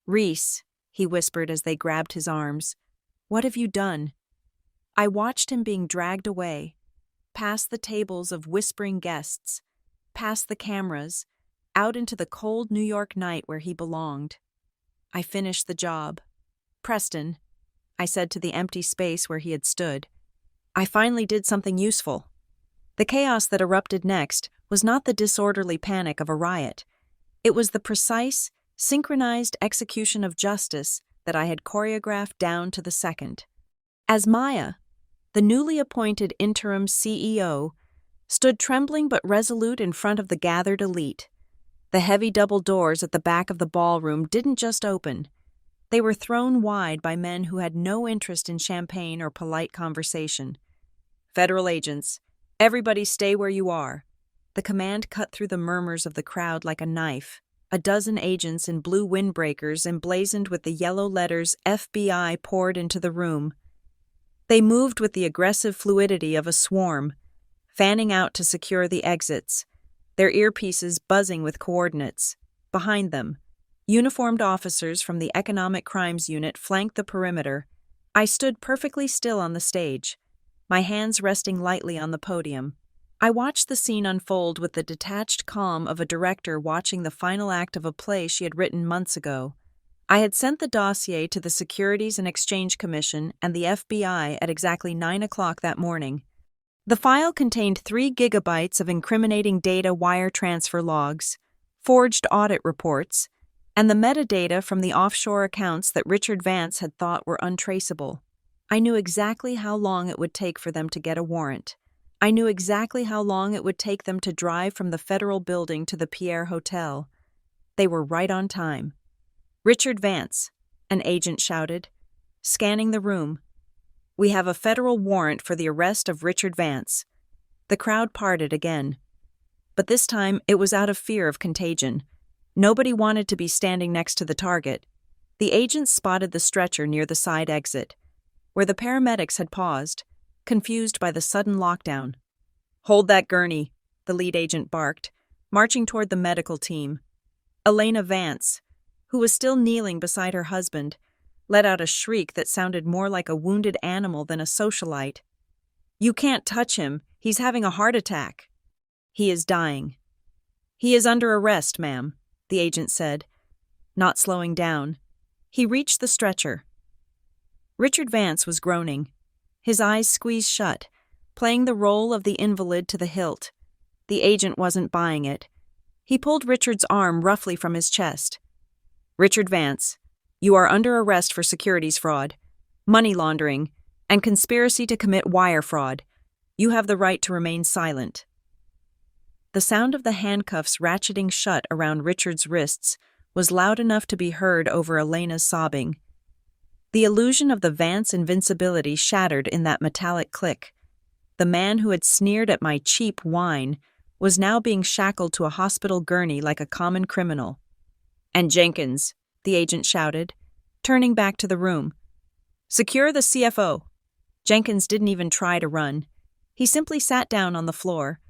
"Reese," he whispered as they grabbed his arms, "what have you done?" I watched him being dragged away, past the tables of whispering guests, past the cameras, out into the cold New York night where he belonged. I finished the job. "Preston," I said to the empty space where he had stood, "I finally did something useful." The chaos that erupted next was not the disorderly panic of a riot. It was the precise, synchronized execution of justice that I had choreographed down to the second. As Maya, the newly appointed interim CEO, stood trembling but resolute in front of the gathered elite, the heavy double doors at the back of the ballroom didn't just open. They were thrown wide by men who had no interest in champagne or polite conversation. "Federal agents, everybody stay where you are." The command cut through the murmurs of the crowd like a knife. A dozen agents in blue windbreakers emblazoned with the yellow letters FBI poured into the room. They moved with the aggressive fluidity of a swarm, fanning out to secure the exits, their earpieces buzzing with coordinates. Behind them, uniformed officers from the Economic Crimes Unit flanked the perimeter. I stood perfectly still on the stage, my hands resting lightly on the podium. I watched the scene unfold with the detached calm of a director watching the final act of a play she had written months ago. I had sent the dossier to the Securities and Exchange Commission and the FBI at exactly 9 o'clock that morning. The file contained 3 gigabytes of incriminating data wire transfer logs, forged audit reports, and the metadata from the offshore accounts that Richard Vance had thought were untraceable. I knew exactly how long it would take for them to get a warrant. I knew exactly how long it would take them to drive from the federal building to the Pierre Hotel. They were right on time. "Richard Vance," an agent shouted, scanning the room. "We have a federal warrant for the arrest of Richard Vance." The crowd parted again. But this time it was out of fear of contagion. Nobody wanted to be standing next to the target. The agents spotted the stretcher near the side exit, where the paramedics had paused, confused by the sudden lockdown. "Hold that gurney," the lead agent barked, marching toward the medical team. Elena Vance, who was still kneeling beside her husband, let out a shriek that sounded more like a wounded animal than a socialite. "You can't touch him. He's having a heart attack. He is dying. He is under arrest, ma'am, the agent said, not slowing down. He reached the stretcher. Richard Vance was groaning, his eyes squeezed shut, playing the role of the invalid to the hilt. The agent wasn't buying it. He pulled Richard's arm roughly from his chest. Richard Vance, you are under arrest for securities fraud, money laundering, and conspiracy to commit wire fraud. You have the right to remain silent. The sound of the handcuffs ratcheting shut around Richard's wrists was loud enough to be heard over Elena's sobbing. The illusion of the Vance invincibility shattered in that metallic click. The man who had sneered at my cheap wine was now being shackled to a hospital gurney like a common criminal. And Jenkins, the agent shouted, turning back to the room. Secure the CFO. Jenkins didn't even try to run. He simply sat down on the floor,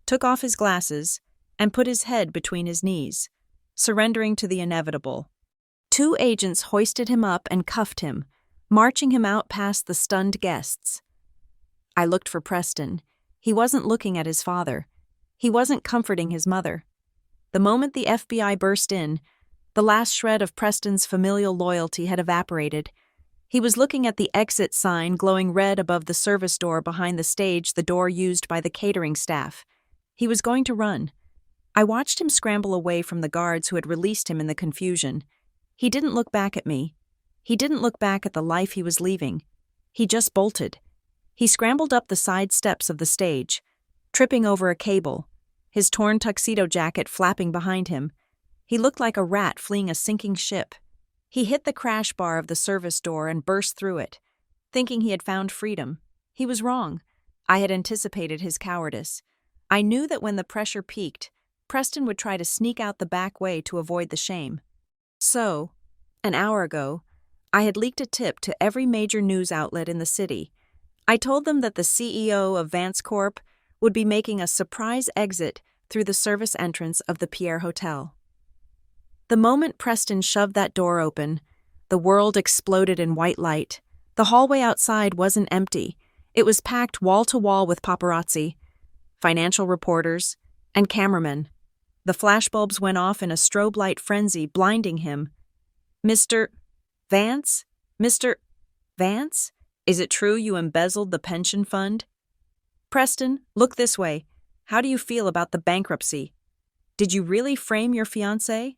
took off his glasses, and put his head between his knees, surrendering to the inevitable. 2 agents hoisted him up and cuffed him, marching him out past the stunned guests. I looked for Preston. He wasn't looking at his father. He wasn't comforting his mother. The moment the FBI burst in, the last shred of Preston's familial loyalty had evaporated. He was looking at the exit sign glowing red above the service door behind the stage, the door used by the catering staff. He was going to run. I watched him scramble away from the guards who had released him in the confusion. He didn't look back at me. He didn't look back at the life he was leaving. He just bolted. He scrambled up the side steps of the stage, tripping over a cable, his torn tuxedo jacket flapping behind him. He looked like a rat fleeing a sinking ship. He hit the crash bar of the service door and burst through it, thinking he had found freedom. He was wrong. I had anticipated his cowardice. I knew that when the pressure peaked, Preston would try to sneak out the back way to avoid the shame. So, an hour ago, I had leaked a tip to every major news outlet in the city. I told them that the CEO of Vance Corp would be making a surprise exit through the service entrance of the Pierre Hotel. The moment Preston shoved that door open, the world exploded in white light. The hallway outside wasn't empty. It was packed wall to wall with paparazzi, financial reporters, and cameramen. The flashbulbs went off in a strobe light frenzy, blinding him. Mr. Vance? Mr. Vance? Is it true you embezzled the pension fund? Preston, look this way. How do you feel about the bankruptcy? Did you really frame your fiancé?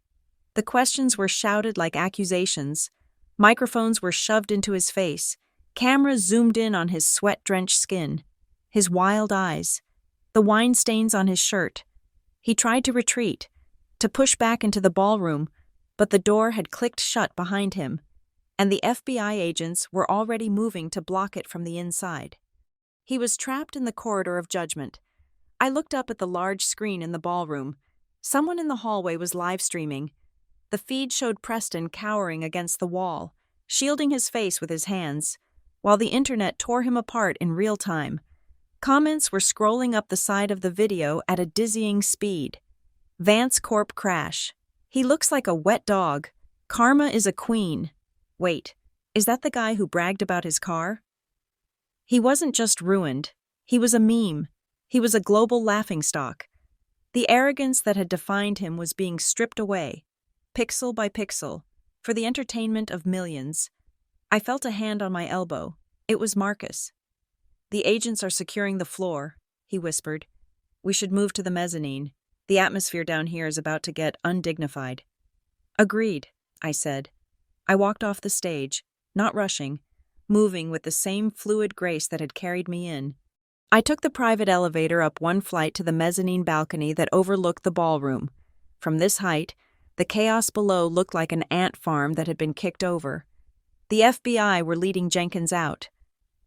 The questions were shouted like accusations. Microphones were shoved into his face. Cameras zoomed in on his sweat-drenched skin, his wild eyes, the wine stains on his shirt. He tried to retreat, to push back into the ballroom, but the door had clicked shut behind him, and the FBI agents were already moving to block it from the inside. He was trapped in the corridor of judgment. I looked up at the large screen in the ballroom. Someone in the hallway was live-streaming. The feed showed Preston cowering against the wall, shielding his face with his hands, while the internet tore him apart in real time. Comments were scrolling up the side of the video at a dizzying speed. Vance Corp crash. He looks like a wet dog. Karma is a queen. Wait, is that the guy who bragged about his car? He wasn't just ruined. He was a meme. He was a global laughingstock. The arrogance that had defined him was being stripped away, pixel by pixel, for the entertainment of millions. I felt a hand on my elbow. It was Marcus. The agents are securing the floor, he whispered. We should move to the mezzanine. The atmosphere down here is about to get undignified. Agreed, I said. I walked off the stage, not rushing, moving with the same fluid grace that had carried me in. I took the private elevator up one flight to the mezzanine balcony that overlooked the ballroom. From this height, the chaos below looked like an ant farm that had been kicked over. The FBI were leading Jenkins out.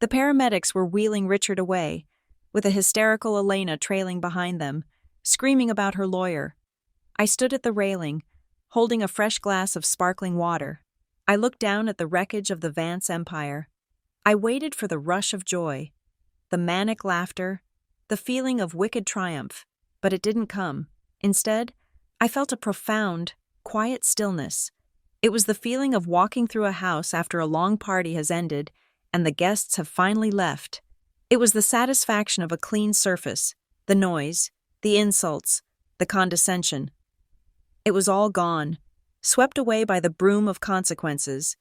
The paramedics were wheeling Richard away, with a hysterical Elena trailing behind them, screaming about her lawyer. I stood at the railing, holding a fresh glass of sparkling water. I looked down at the wreckage of the Vance empire. I waited for the rush of joy, the manic laughter, the feeling of wicked triumph, but it didn't come. Instead, I felt a profound, quiet stillness. It was the feeling of walking through a house after a long party has ended and the guests have finally left. It was the satisfaction of a clean surface, the noise, the insults, the condescension. It was all gone, swept away by the broom of consequences.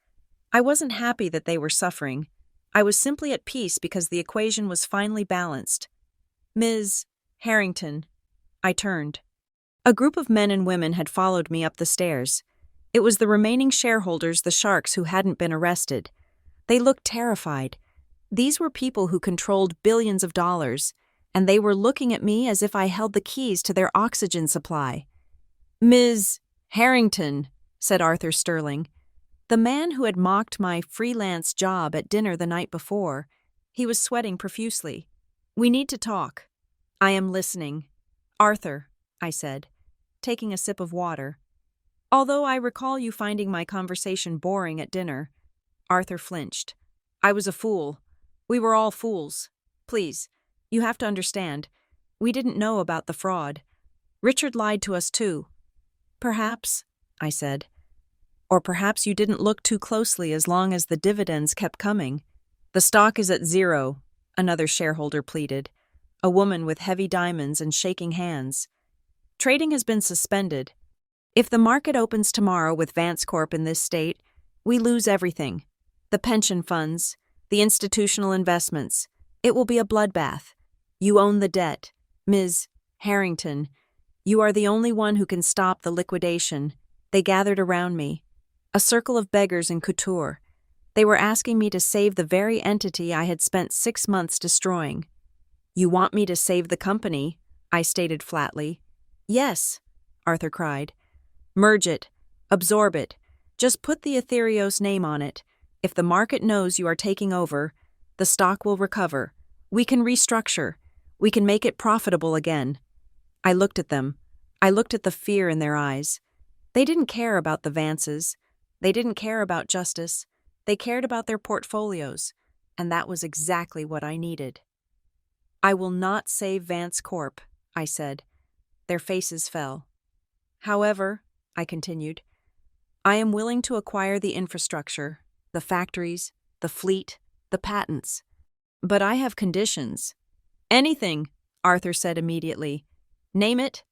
I wasn't happy that they were suffering. I was simply at peace because the equation was finally balanced. Ms. Harrington. I turned. A group of men and women had followed me up the stairs. It was the remaining shareholders, the sharks, who hadn't been arrested. They looked terrified. These were people who controlled billions of dollars, and they were looking at me as if I held the keys to their oxygen supply. Ms. Harrington, said Arthur Sterling. The man who had mocked my freelance job at dinner the night before. He was sweating profusely. We need to talk. I am listening. Arthur, I said, taking a sip of water. Although I recall you finding my conversation boring at dinner. Arthur flinched. I was a fool. We were all fools. Please, you have to understand. We didn't know about the fraud. Richard lied to us too. Perhaps, I said. Or perhaps you didn't look too closely as long as the dividends kept coming. The stock is at zero, another shareholder pleaded, a woman with heavy diamonds and shaking hands. Trading has been suspended. If the market opens tomorrow with Vance Corp in this state, we lose everything. The pension funds, the institutional investments. It will be a bloodbath. You own the debt. Ms. Harrington, you are the only one who can stop the liquidation. They gathered around me. A circle of beggars in couture. They were asking me to save the very entity I had spent 6 months destroying. You want me to save the company, I stated flatly. Yes, Arthur cried. Merge it. Absorb it. Just put the Ethereos name on it. If the market knows you are taking over, the stock will recover. We can restructure. We can make it profitable again. I looked at them. I looked at the fear in their eyes. They didn't care about the Vances. They didn't care about justice. They cared about their portfolios, and that was exactly what I needed. I will not save Vance Corp, I said. Their faces fell. However, I continued, I am willing to acquire the infrastructure, the factories, the fleet, the patents. But I have conditions. Anything, Arthur said immediately. Name it.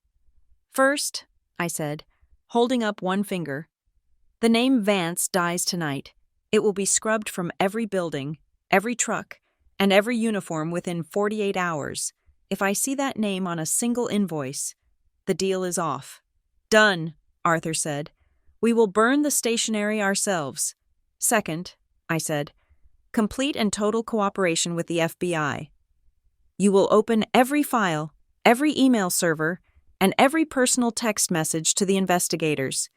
First, I said, holding up one finger. The name Vance dies tonight. It will be scrubbed from every building, every truck, and every uniform within 48 hours. If I see that name on a single invoice, the deal is off. Done, Arthur said. We will burn the stationery ourselves. Second, I said, complete and total cooperation with the FBI. You will open every file, every email server, and every personal text message to the investigators.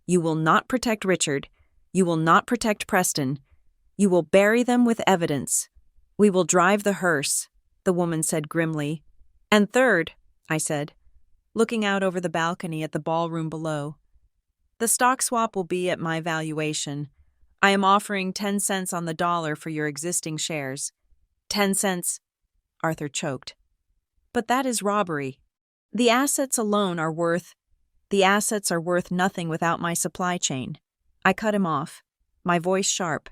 You will not protect Richard. You will not protect Preston. You will bury them with evidence. We will drive the hearse, the woman said grimly. And third, I said, looking out over the balcony at the ballroom below, the stock swap will be at my valuation. I am offering 10 cents on the dollar for your existing shares. 10 cents, Arthur choked. But that is robbery. The assets alone are worth nothing without my supply chain. I cut him off, my voice sharp.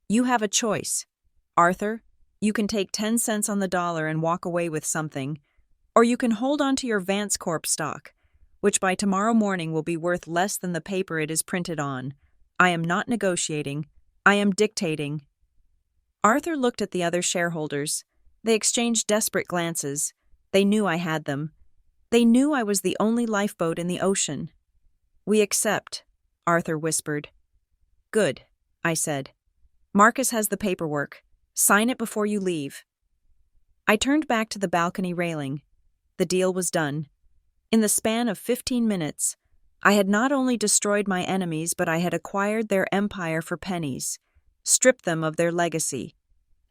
You have a choice. Arthur, you can take 10 cents on the dollar and walk away with something, or you can hold on to your Vance Corp stock, which by tomorrow morning will be worth less than the paper it is printed on. I am not negotiating. I am dictating. Arthur looked at the other shareholders. They exchanged desperate glances. They knew I had them. They knew I was the only lifeboat in the ocean. We accept, Arthur whispered. Good, I said. Marcus has the paperwork. Sign it before you leave. I turned back to the balcony railing. The deal was done. In the span of 15 minutes, I had not only destroyed my enemies, but I had acquired their empire for pennies, stripped them of their legacy,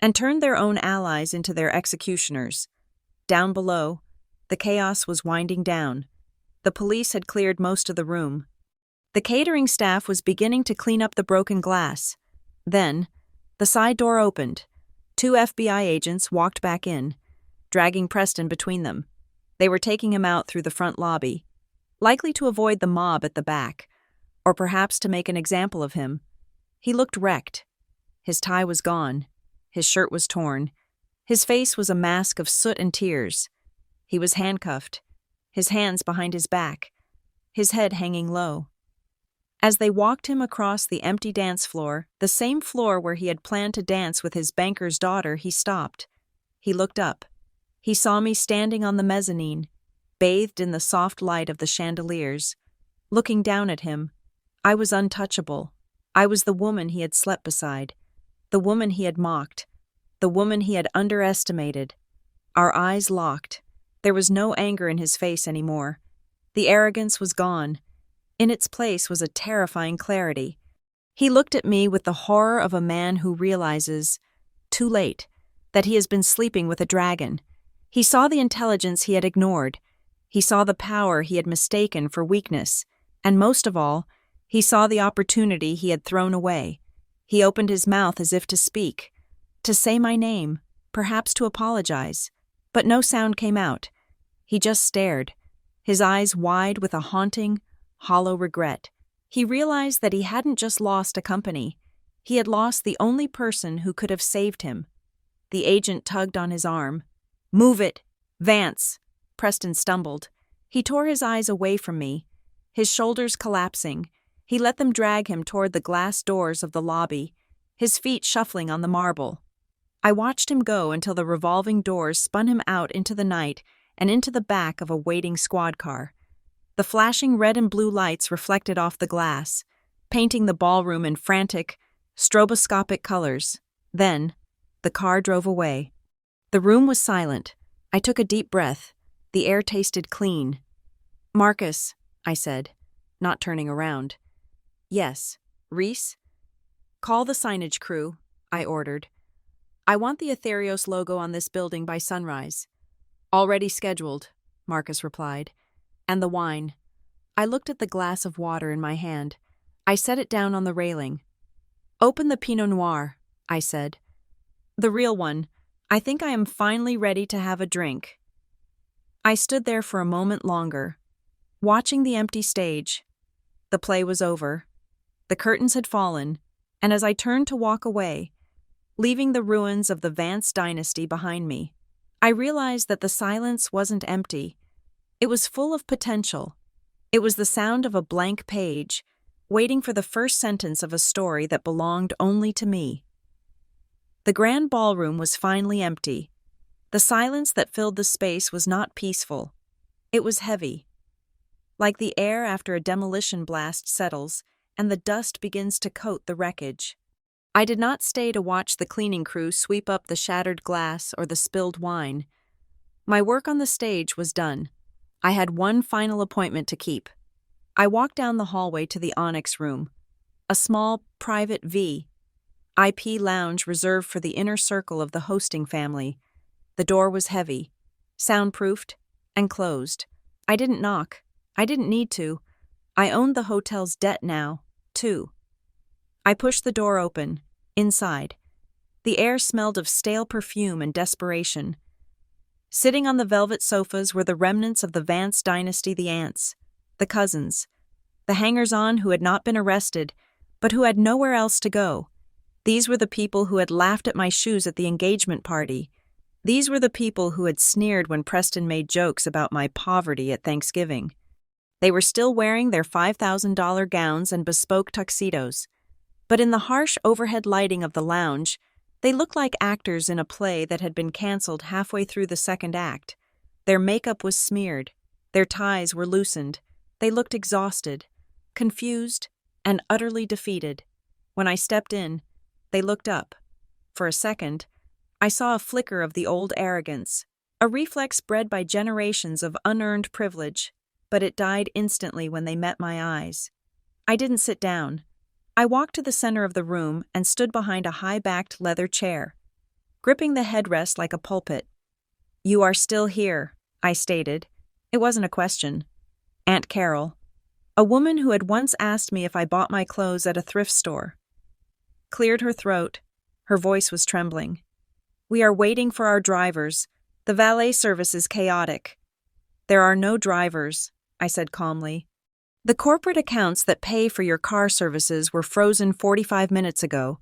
and turned their own allies into their executioners. Down below, the chaos was winding down. The police had cleared most of the room. The catering staff was beginning to clean up the broken glass. Then, the side door opened. 2 FBI agents walked back in, dragging Preston between them. They were taking him out through the front lobby, likely to avoid the mob at the back, or perhaps to make an example of him. He looked wrecked. His tie was gone. His shirt was torn. His face was a mask of soot and tears. He was handcuffed, his hands behind his back, his head hanging low. As they walked him across the empty dance floor, the same floor where he had planned to dance with his banker's daughter, he stopped. He looked up. He saw me standing on the mezzanine, bathed in the soft light of the chandeliers. Looking down at him, I was untouchable. I was the woman he had slept beside, the woman he had mocked, the woman he had underestimated. Our eyes locked. There was no anger in his face anymore. The arrogance was gone. In its place was a terrifying clarity. He looked at me with the horror of a man who realizes, too late, that he has been sleeping with a dragon. He saw the intelligence he had ignored. He saw the power he had mistaken for weakness. And most of all, he saw the opportunity he had thrown away. He opened his mouth as if to speak, to say my name, perhaps to apologize. But no sound came out. He just stared, his eyes wide with a haunting, hollow regret. He realized that he hadn't just lost a company. He had lost the only person who could have saved him. The agent tugged on his arm. "Move it! Vance!" Preston stumbled. He tore his eyes away from me, his shoulders collapsing. He let them drag him toward the glass doors of the lobby, his feet shuffling on the marble. I watched him go until the revolving doors spun him out into the night and into the back of a waiting squad car. The flashing red and blue lights reflected off the glass, painting the ballroom in frantic, stroboscopic colors. Then, the car drove away. The room was silent. I took a deep breath. The air tasted clean. "Marcus," I said, not turning around. "Yes, Reese?" "Call the signage crew," I ordered. "I want the Aetherios logo on this building by sunrise." "Already scheduled," Marcus replied. "And the wine." I looked at the glass of water in my hand. I set it down on the railing. "Open the Pinot Noir," I said. "The real one. I think I am finally ready to have a drink." I stood there for a moment longer, watching the empty stage. The play was over. The curtains had fallen, and as I turned to walk away, leaving the ruins of the Vance dynasty behind me, I realized that the silence wasn't empty. It was full of potential. It was the sound of a blank page, waiting for the first sentence of a story that belonged only to me. The grand ballroom was finally empty. The silence that filled the space was not peaceful. It was heavy. Like the air after a demolition blast settles and the dust begins to coat the wreckage. I did not stay to watch the cleaning crew sweep up the shattered glass or the spilled wine. My work on the stage was done. I had one final appointment to keep. I walked down the hallway to the Onyx room, a small, private VIP lounge reserved for the inner circle of the hosting family. The door was heavy, soundproofed, and closed. I didn't knock. I didn't need to. I owned the hotel's debt now, too. I pushed the door open, inside. The air smelled of stale perfume and desperation. Sitting on the velvet sofas were the remnants of the Vance dynasty, the aunts, the cousins, the hangers-on who had not been arrested, but who had nowhere else to go. These were the people who had laughed at my shoes at the engagement party. These were the people who had sneered when Preston made jokes about my poverty at Thanksgiving. They were still wearing their $5,000 gowns and bespoke tuxedos. But in the harsh overhead lighting of the lounge, they looked like actors in a play that had been canceled halfway through the second act. Their makeup was smeared. Their ties were loosened. They looked exhausted, confused, and utterly defeated. When I stepped in, they looked up. For a second, I saw a flicker of the old arrogance, a reflex bred by generations of unearned privilege, but it died instantly when they met my eyes. I didn't sit down. I walked to the center of the room and stood behind a high-backed leather chair, gripping the headrest like a pulpit. "You are still here," I stated. It wasn't a question. Aunt Carol, a woman who had once asked me if I bought my clothes at a thrift store, cleared her throat. Her voice was trembling. "We are waiting for our drivers. The valet service is chaotic." "There are no drivers," I said calmly. "The corporate accounts that pay for your car services were frozen 45 minutes ago.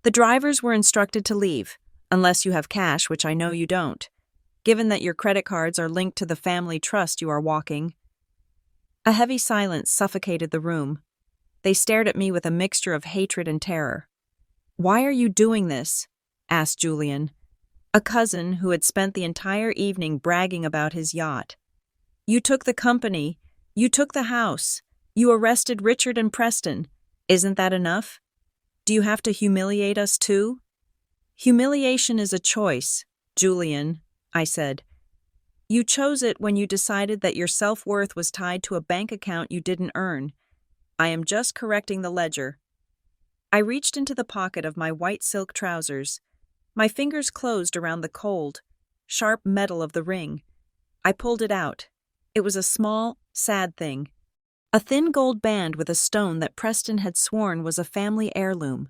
The drivers were instructed to leave. Unless you have cash, which I know you don't, given that your credit cards are linked to the family trust you are walking." A heavy silence suffocated the room. They stared at me with a mixture of hatred and terror. "Why are you doing this?" asked Julian, a cousin who had spent the entire evening bragging about his yacht. "You took the company. You took the house. You arrested Richard and Preston. Isn't that enough? Do you have to humiliate us too?" "Humiliation is a choice, Julian," I said. "You chose it when you decided that your self-worth was tied to a bank account you didn't earn. I am just correcting the ledger." I reached into the pocket of my white silk trousers. My fingers closed around the cold, sharp metal of the ring. I pulled it out. It was a small, sad thing. A thin gold band with a stone that Preston had sworn was a family heirloom.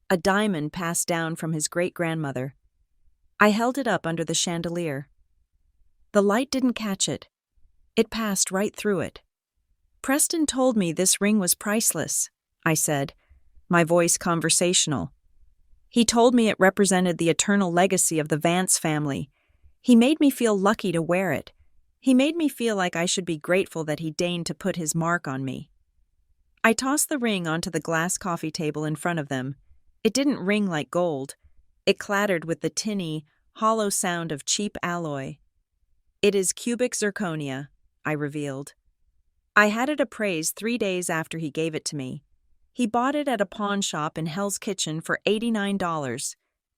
A diamond passed down from his great-grandmother. I held it up under the chandelier. The light didn't catch it. It passed right through it. "Preston told me this ring was priceless," I said, my voice conversational. "He told me it represented the eternal legacy of the Vance family. He made me feel lucky to wear it. He made me feel like I should be grateful that he deigned to put his mark on me." I tossed the ring onto the glass coffee table in front of them. It didn't ring like gold. It clattered with the tinny, hollow sound of cheap alloy. "It is cubic zirconia," I revealed. "I had it appraised 3 days after he gave it to me. He bought it at a pawn shop in Hell's Kitchen for $89.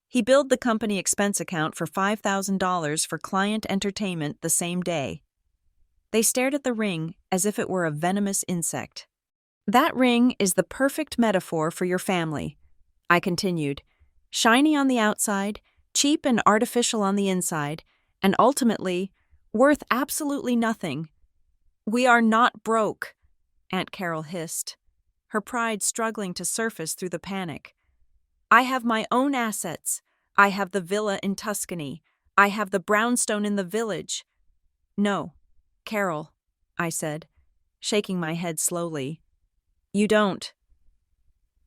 He billed the company expense account for $5,000 for client entertainment the same day." They stared at the ring as if it were a venomous insect. "That ring is the perfect metaphor for your family," I continued. "Shiny on the outside, cheap and artificial on the inside, and ultimately, worth absolutely nothing." "We are not broke," Aunt Carol hissed, her pride struggling to surface through the panic. "I have my own assets. I have the villa in Tuscany. I have the brownstone in the village." "No, Carol," I said, shaking my head slowly. "You don't."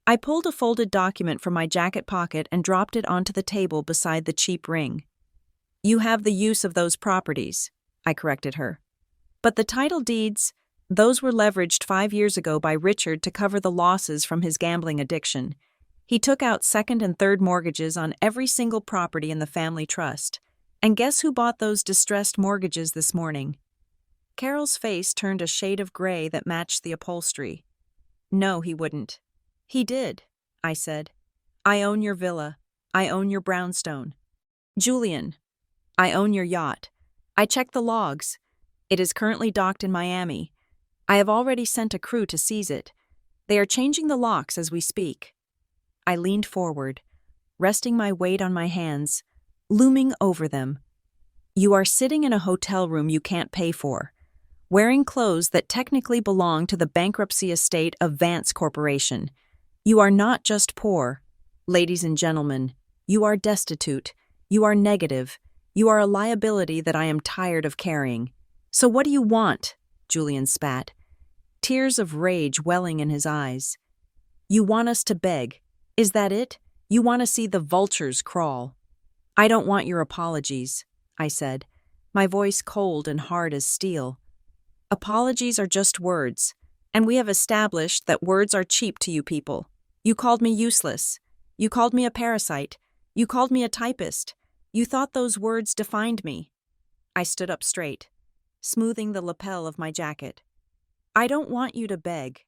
I pulled a folded document from my jacket pocket and dropped it onto the table beside the cheap ring. "You have the use of those properties," I corrected her. "But the title deeds, those were leveraged 5 years ago by Richard to cover the losses from his gambling addiction. He took out second and third mortgages on every single property in the family trust. And guess who bought those distressed mortgages this morning?" Carol's face turned a shade of gray that matched the upholstery. "No, he wouldn't." "He did," I said. "I own your villa. I own your brownstone. Julian, I own your yacht. I checked the logs. It is currently docked in Miami. I have already sent a crew to seize it. They are changing the locks as we speak." I leaned forward, resting my weight on my hands, looming over them. "You are sitting in a hotel room you can't pay for, wearing clothes that technically belong to the bankruptcy estate of Vance Corporation. You are not just poor. Ladies and gentlemen, you are destitute. You are negative. You are a liability that I am tired of carrying. So what do you want?" Julian spat, tears of rage welling in his eyes. "You want us to beg. Is that it? You want to see the vultures crawl?" "I don't want your apologies," I said, my voice cold and hard as steel. "Apologies are just words, and we have established that words are cheap to you people. You called me useless. You called me a parasite. You called me a typist. You thought those words defined me." I stood up straight, smoothing the lapel of my jacket. "I don't want you to beg.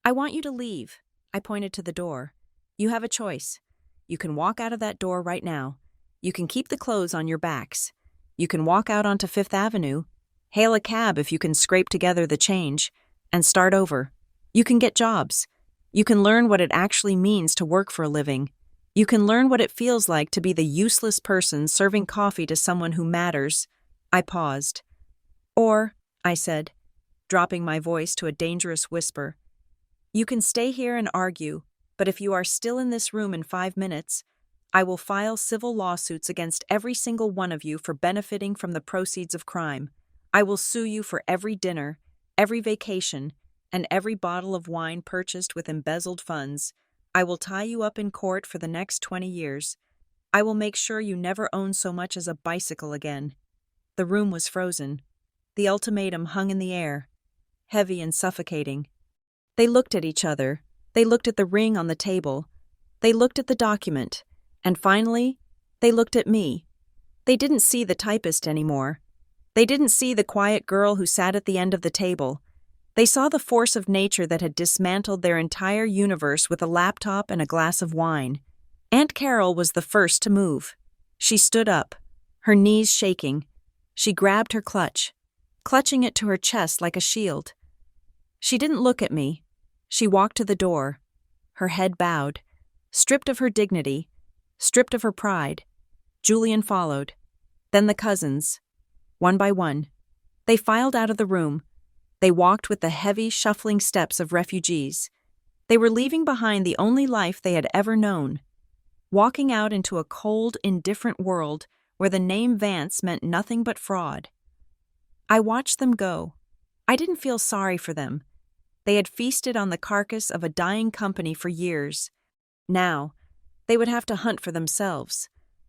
I want you to leave." I pointed to the door. "You have a choice. You can walk out of that door right now. You can keep the clothes on your backs. You can walk out onto Fifth Avenue, hail a cab if you can scrape together the change, and start over. You can get jobs. You can learn what it actually means to work for a living. You can learn what it feels like to be the useless person serving coffee to someone who matters." I paused. "Or," I said, dropping my voice to a dangerous whisper, "you can stay here and argue, but if you are still in this room in 5 minutes, I will file civil lawsuits against every single one of you for benefiting from the proceeds of crime. I will sue you for every dinner, every vacation, and every bottle of wine purchased with embezzled funds. I will tie you up in court for the next 20 years. I will make sure you never own so much as a bicycle again." The room was frozen. The ultimatum hung in the air, heavy and suffocating. They looked at each other. They looked at the ring on the table. They looked at the document. And finally, they looked at me. They didn't see the typist anymore. They didn't see the quiet girl who sat at the end of the table. They saw the force of nature that had dismantled their entire universe with a laptop and a glass of wine. Aunt Carol was the first to move. She stood up, her knees shaking. She grabbed her clutch, clutching it to her chest like a shield. She didn't look at me. She walked to the door, her head bowed, stripped of her dignity, stripped of her pride. Julian followed. Then the cousins, one by one. They filed out of the room. They walked with the heavy, shuffling steps of refugees. They were leaving behind the only life they had ever known, walking out into a cold, indifferent world where the name Vance meant nothing but fraud. I watched them go. I didn't feel sorry for them. They had feasted on the carcass of a dying company for years. Now, they would have to hunt for themselves.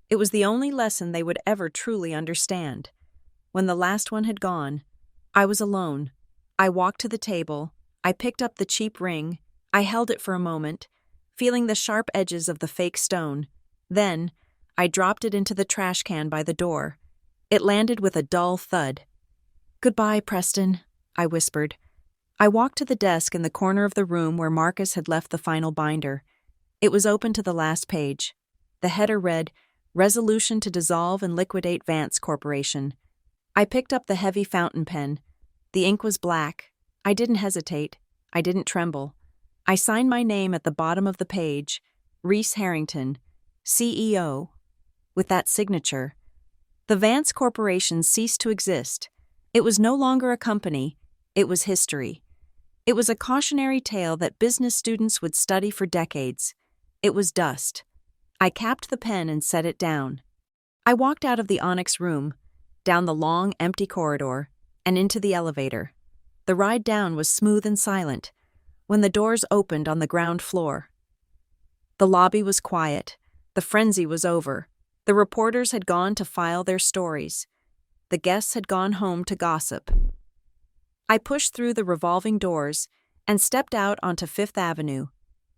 It was the only lesson they would ever truly understand. When the last one had gone, I was alone. I walked to the table. I picked up the cheap ring. I held it for a moment, feeling the sharp edges of the fake stone. Then, I dropped it into the trash can by the door. It landed with a dull thud. "Goodbye, Preston," I whispered. I walked to the desk in the corner of the room where Marcus had left the final binder. It was open to the last page. The header read, "Resolution to dissolve and liquidate Vance Corporation." I picked up the heavy fountain pen. The ink was black. I didn't hesitate. I didn't tremble. I signed my name at the bottom of the page, Reese Harrington, CEO. With that signature, the Vance Corporation ceased to exist. It was no longer a company. It was history. It was a cautionary tale that business students would study for decades. It was dust. I capped the pen and set it down. I walked out of the onyx room, down the long, empty corridor, and into the elevator. The ride down was smooth and silent when the doors opened on the ground floor. The lobby was quiet. The frenzy was over. The reporters had gone to file their stories. The guests had gone home to gossip. I pushed through the revolving doors and stepped out onto Fifth Avenue.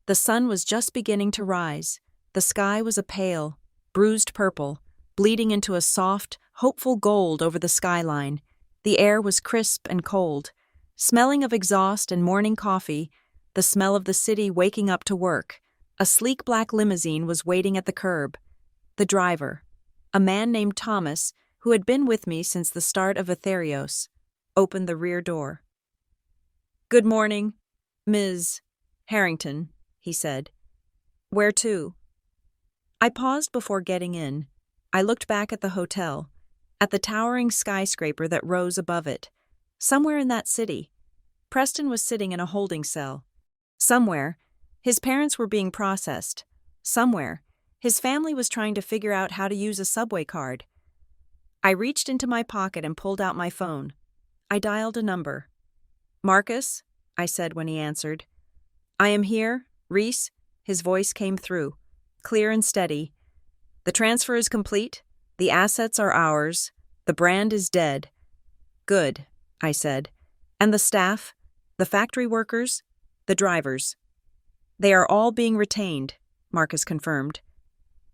The sun was just beginning to rise. The sky was a pale, bruised purple, bleeding into a soft, hopeful gold over the skyline. The air was crisp and cold, smelling of exhaust and morning coffee, the smell of the city waking up to work. A sleek black limousine was waiting at the curb. The driver, a man named Thomas, who had been with me since the start of Aetherios, opened the rear door. "Good morning, Ms. Harrington," he said. "Where to?" I paused before getting in. I looked back at the hotel, at the towering skyscraper that rose above it. Somewhere in that city, Preston was sitting in a holding cell. Somewhere, his parents were being processed. Somewhere, his family was trying to figure out how to use a subway card. I reached into my pocket and pulled out my phone. I dialed a number. "Marcus," I said when he answered. "I am here, Reese," his voice came through, clear and steady. "The transfer is complete. The assets are ours. The brand is dead." "Good," I said. "And the staff? The factory workers? The drivers?" "They are all being retained," Marcus confirmed.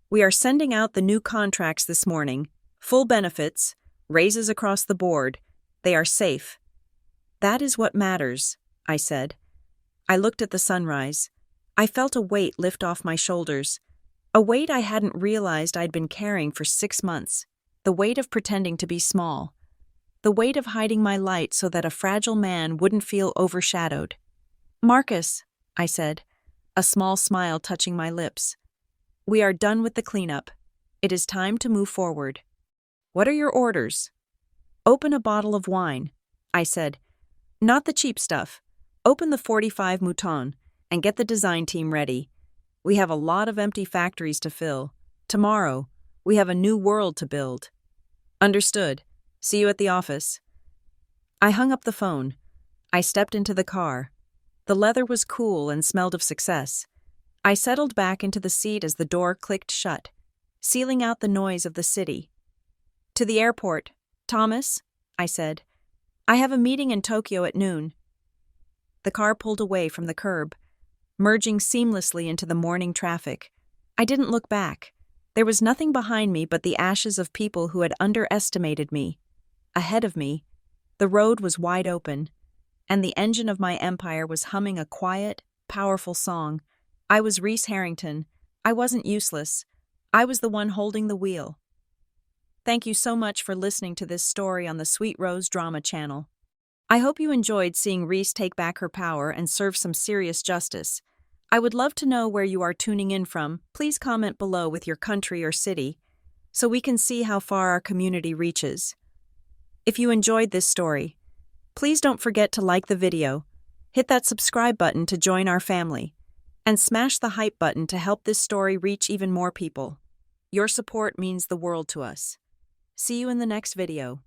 "We are sending out the new contracts this morning. Full benefits, raises across the board. They are safe." "That is what matters," I said. I looked at the sunrise. I felt a weight lift off my shoulders. A weight I hadn't realized I'd been carrying for 6 months. The weight of pretending to be small. The weight of hiding my light so that a fragile man wouldn't feel overshadowed. "Marcus," I said, a small smile touching my lips. "We are done with the cleanup. It is time to move forward." "What are your orders?" "Open a bottle of wine," I said. "Not the cheap stuff. Open the 45 Mouton and get the design team ready. We have a lot of empty factories to fill. Tomorrow, we have a new world to build." "Understood. See you at the office." I hung up the phone. I stepped into the car. The leather was cool and smelled of success. I settled back into the seat as the door clicked shut. sealing out the noise of the city. "To the airport. Thomas," I said. "I have a meeting in Tokyo at noon." The car pulled away from the curb, merging seamlessly into the morning traffic. I didn't look back. There was nothing behind me but the ashes of people who had underestimated me. Ahead of me, the road was wide open, and the engine of my empire was humming a quiet, powerful song. I was Reese Harrington. I wasn't useless. I was the one holding the wheel. Thank you so much for listening to this story on the Sweet Rose Drama channel. I hope you enjoyed seeing Reese take back her power and serve some serious justice. I would love to know where you are tuning in from. Please comment below with your country or city, so we can see how far our community reaches. If you enjoyed this story, please don't forget to like the video, hit that subscribe button to join our family, and smash the hype button to help this story reach even more people. Your support means the world to us. See you in the next video.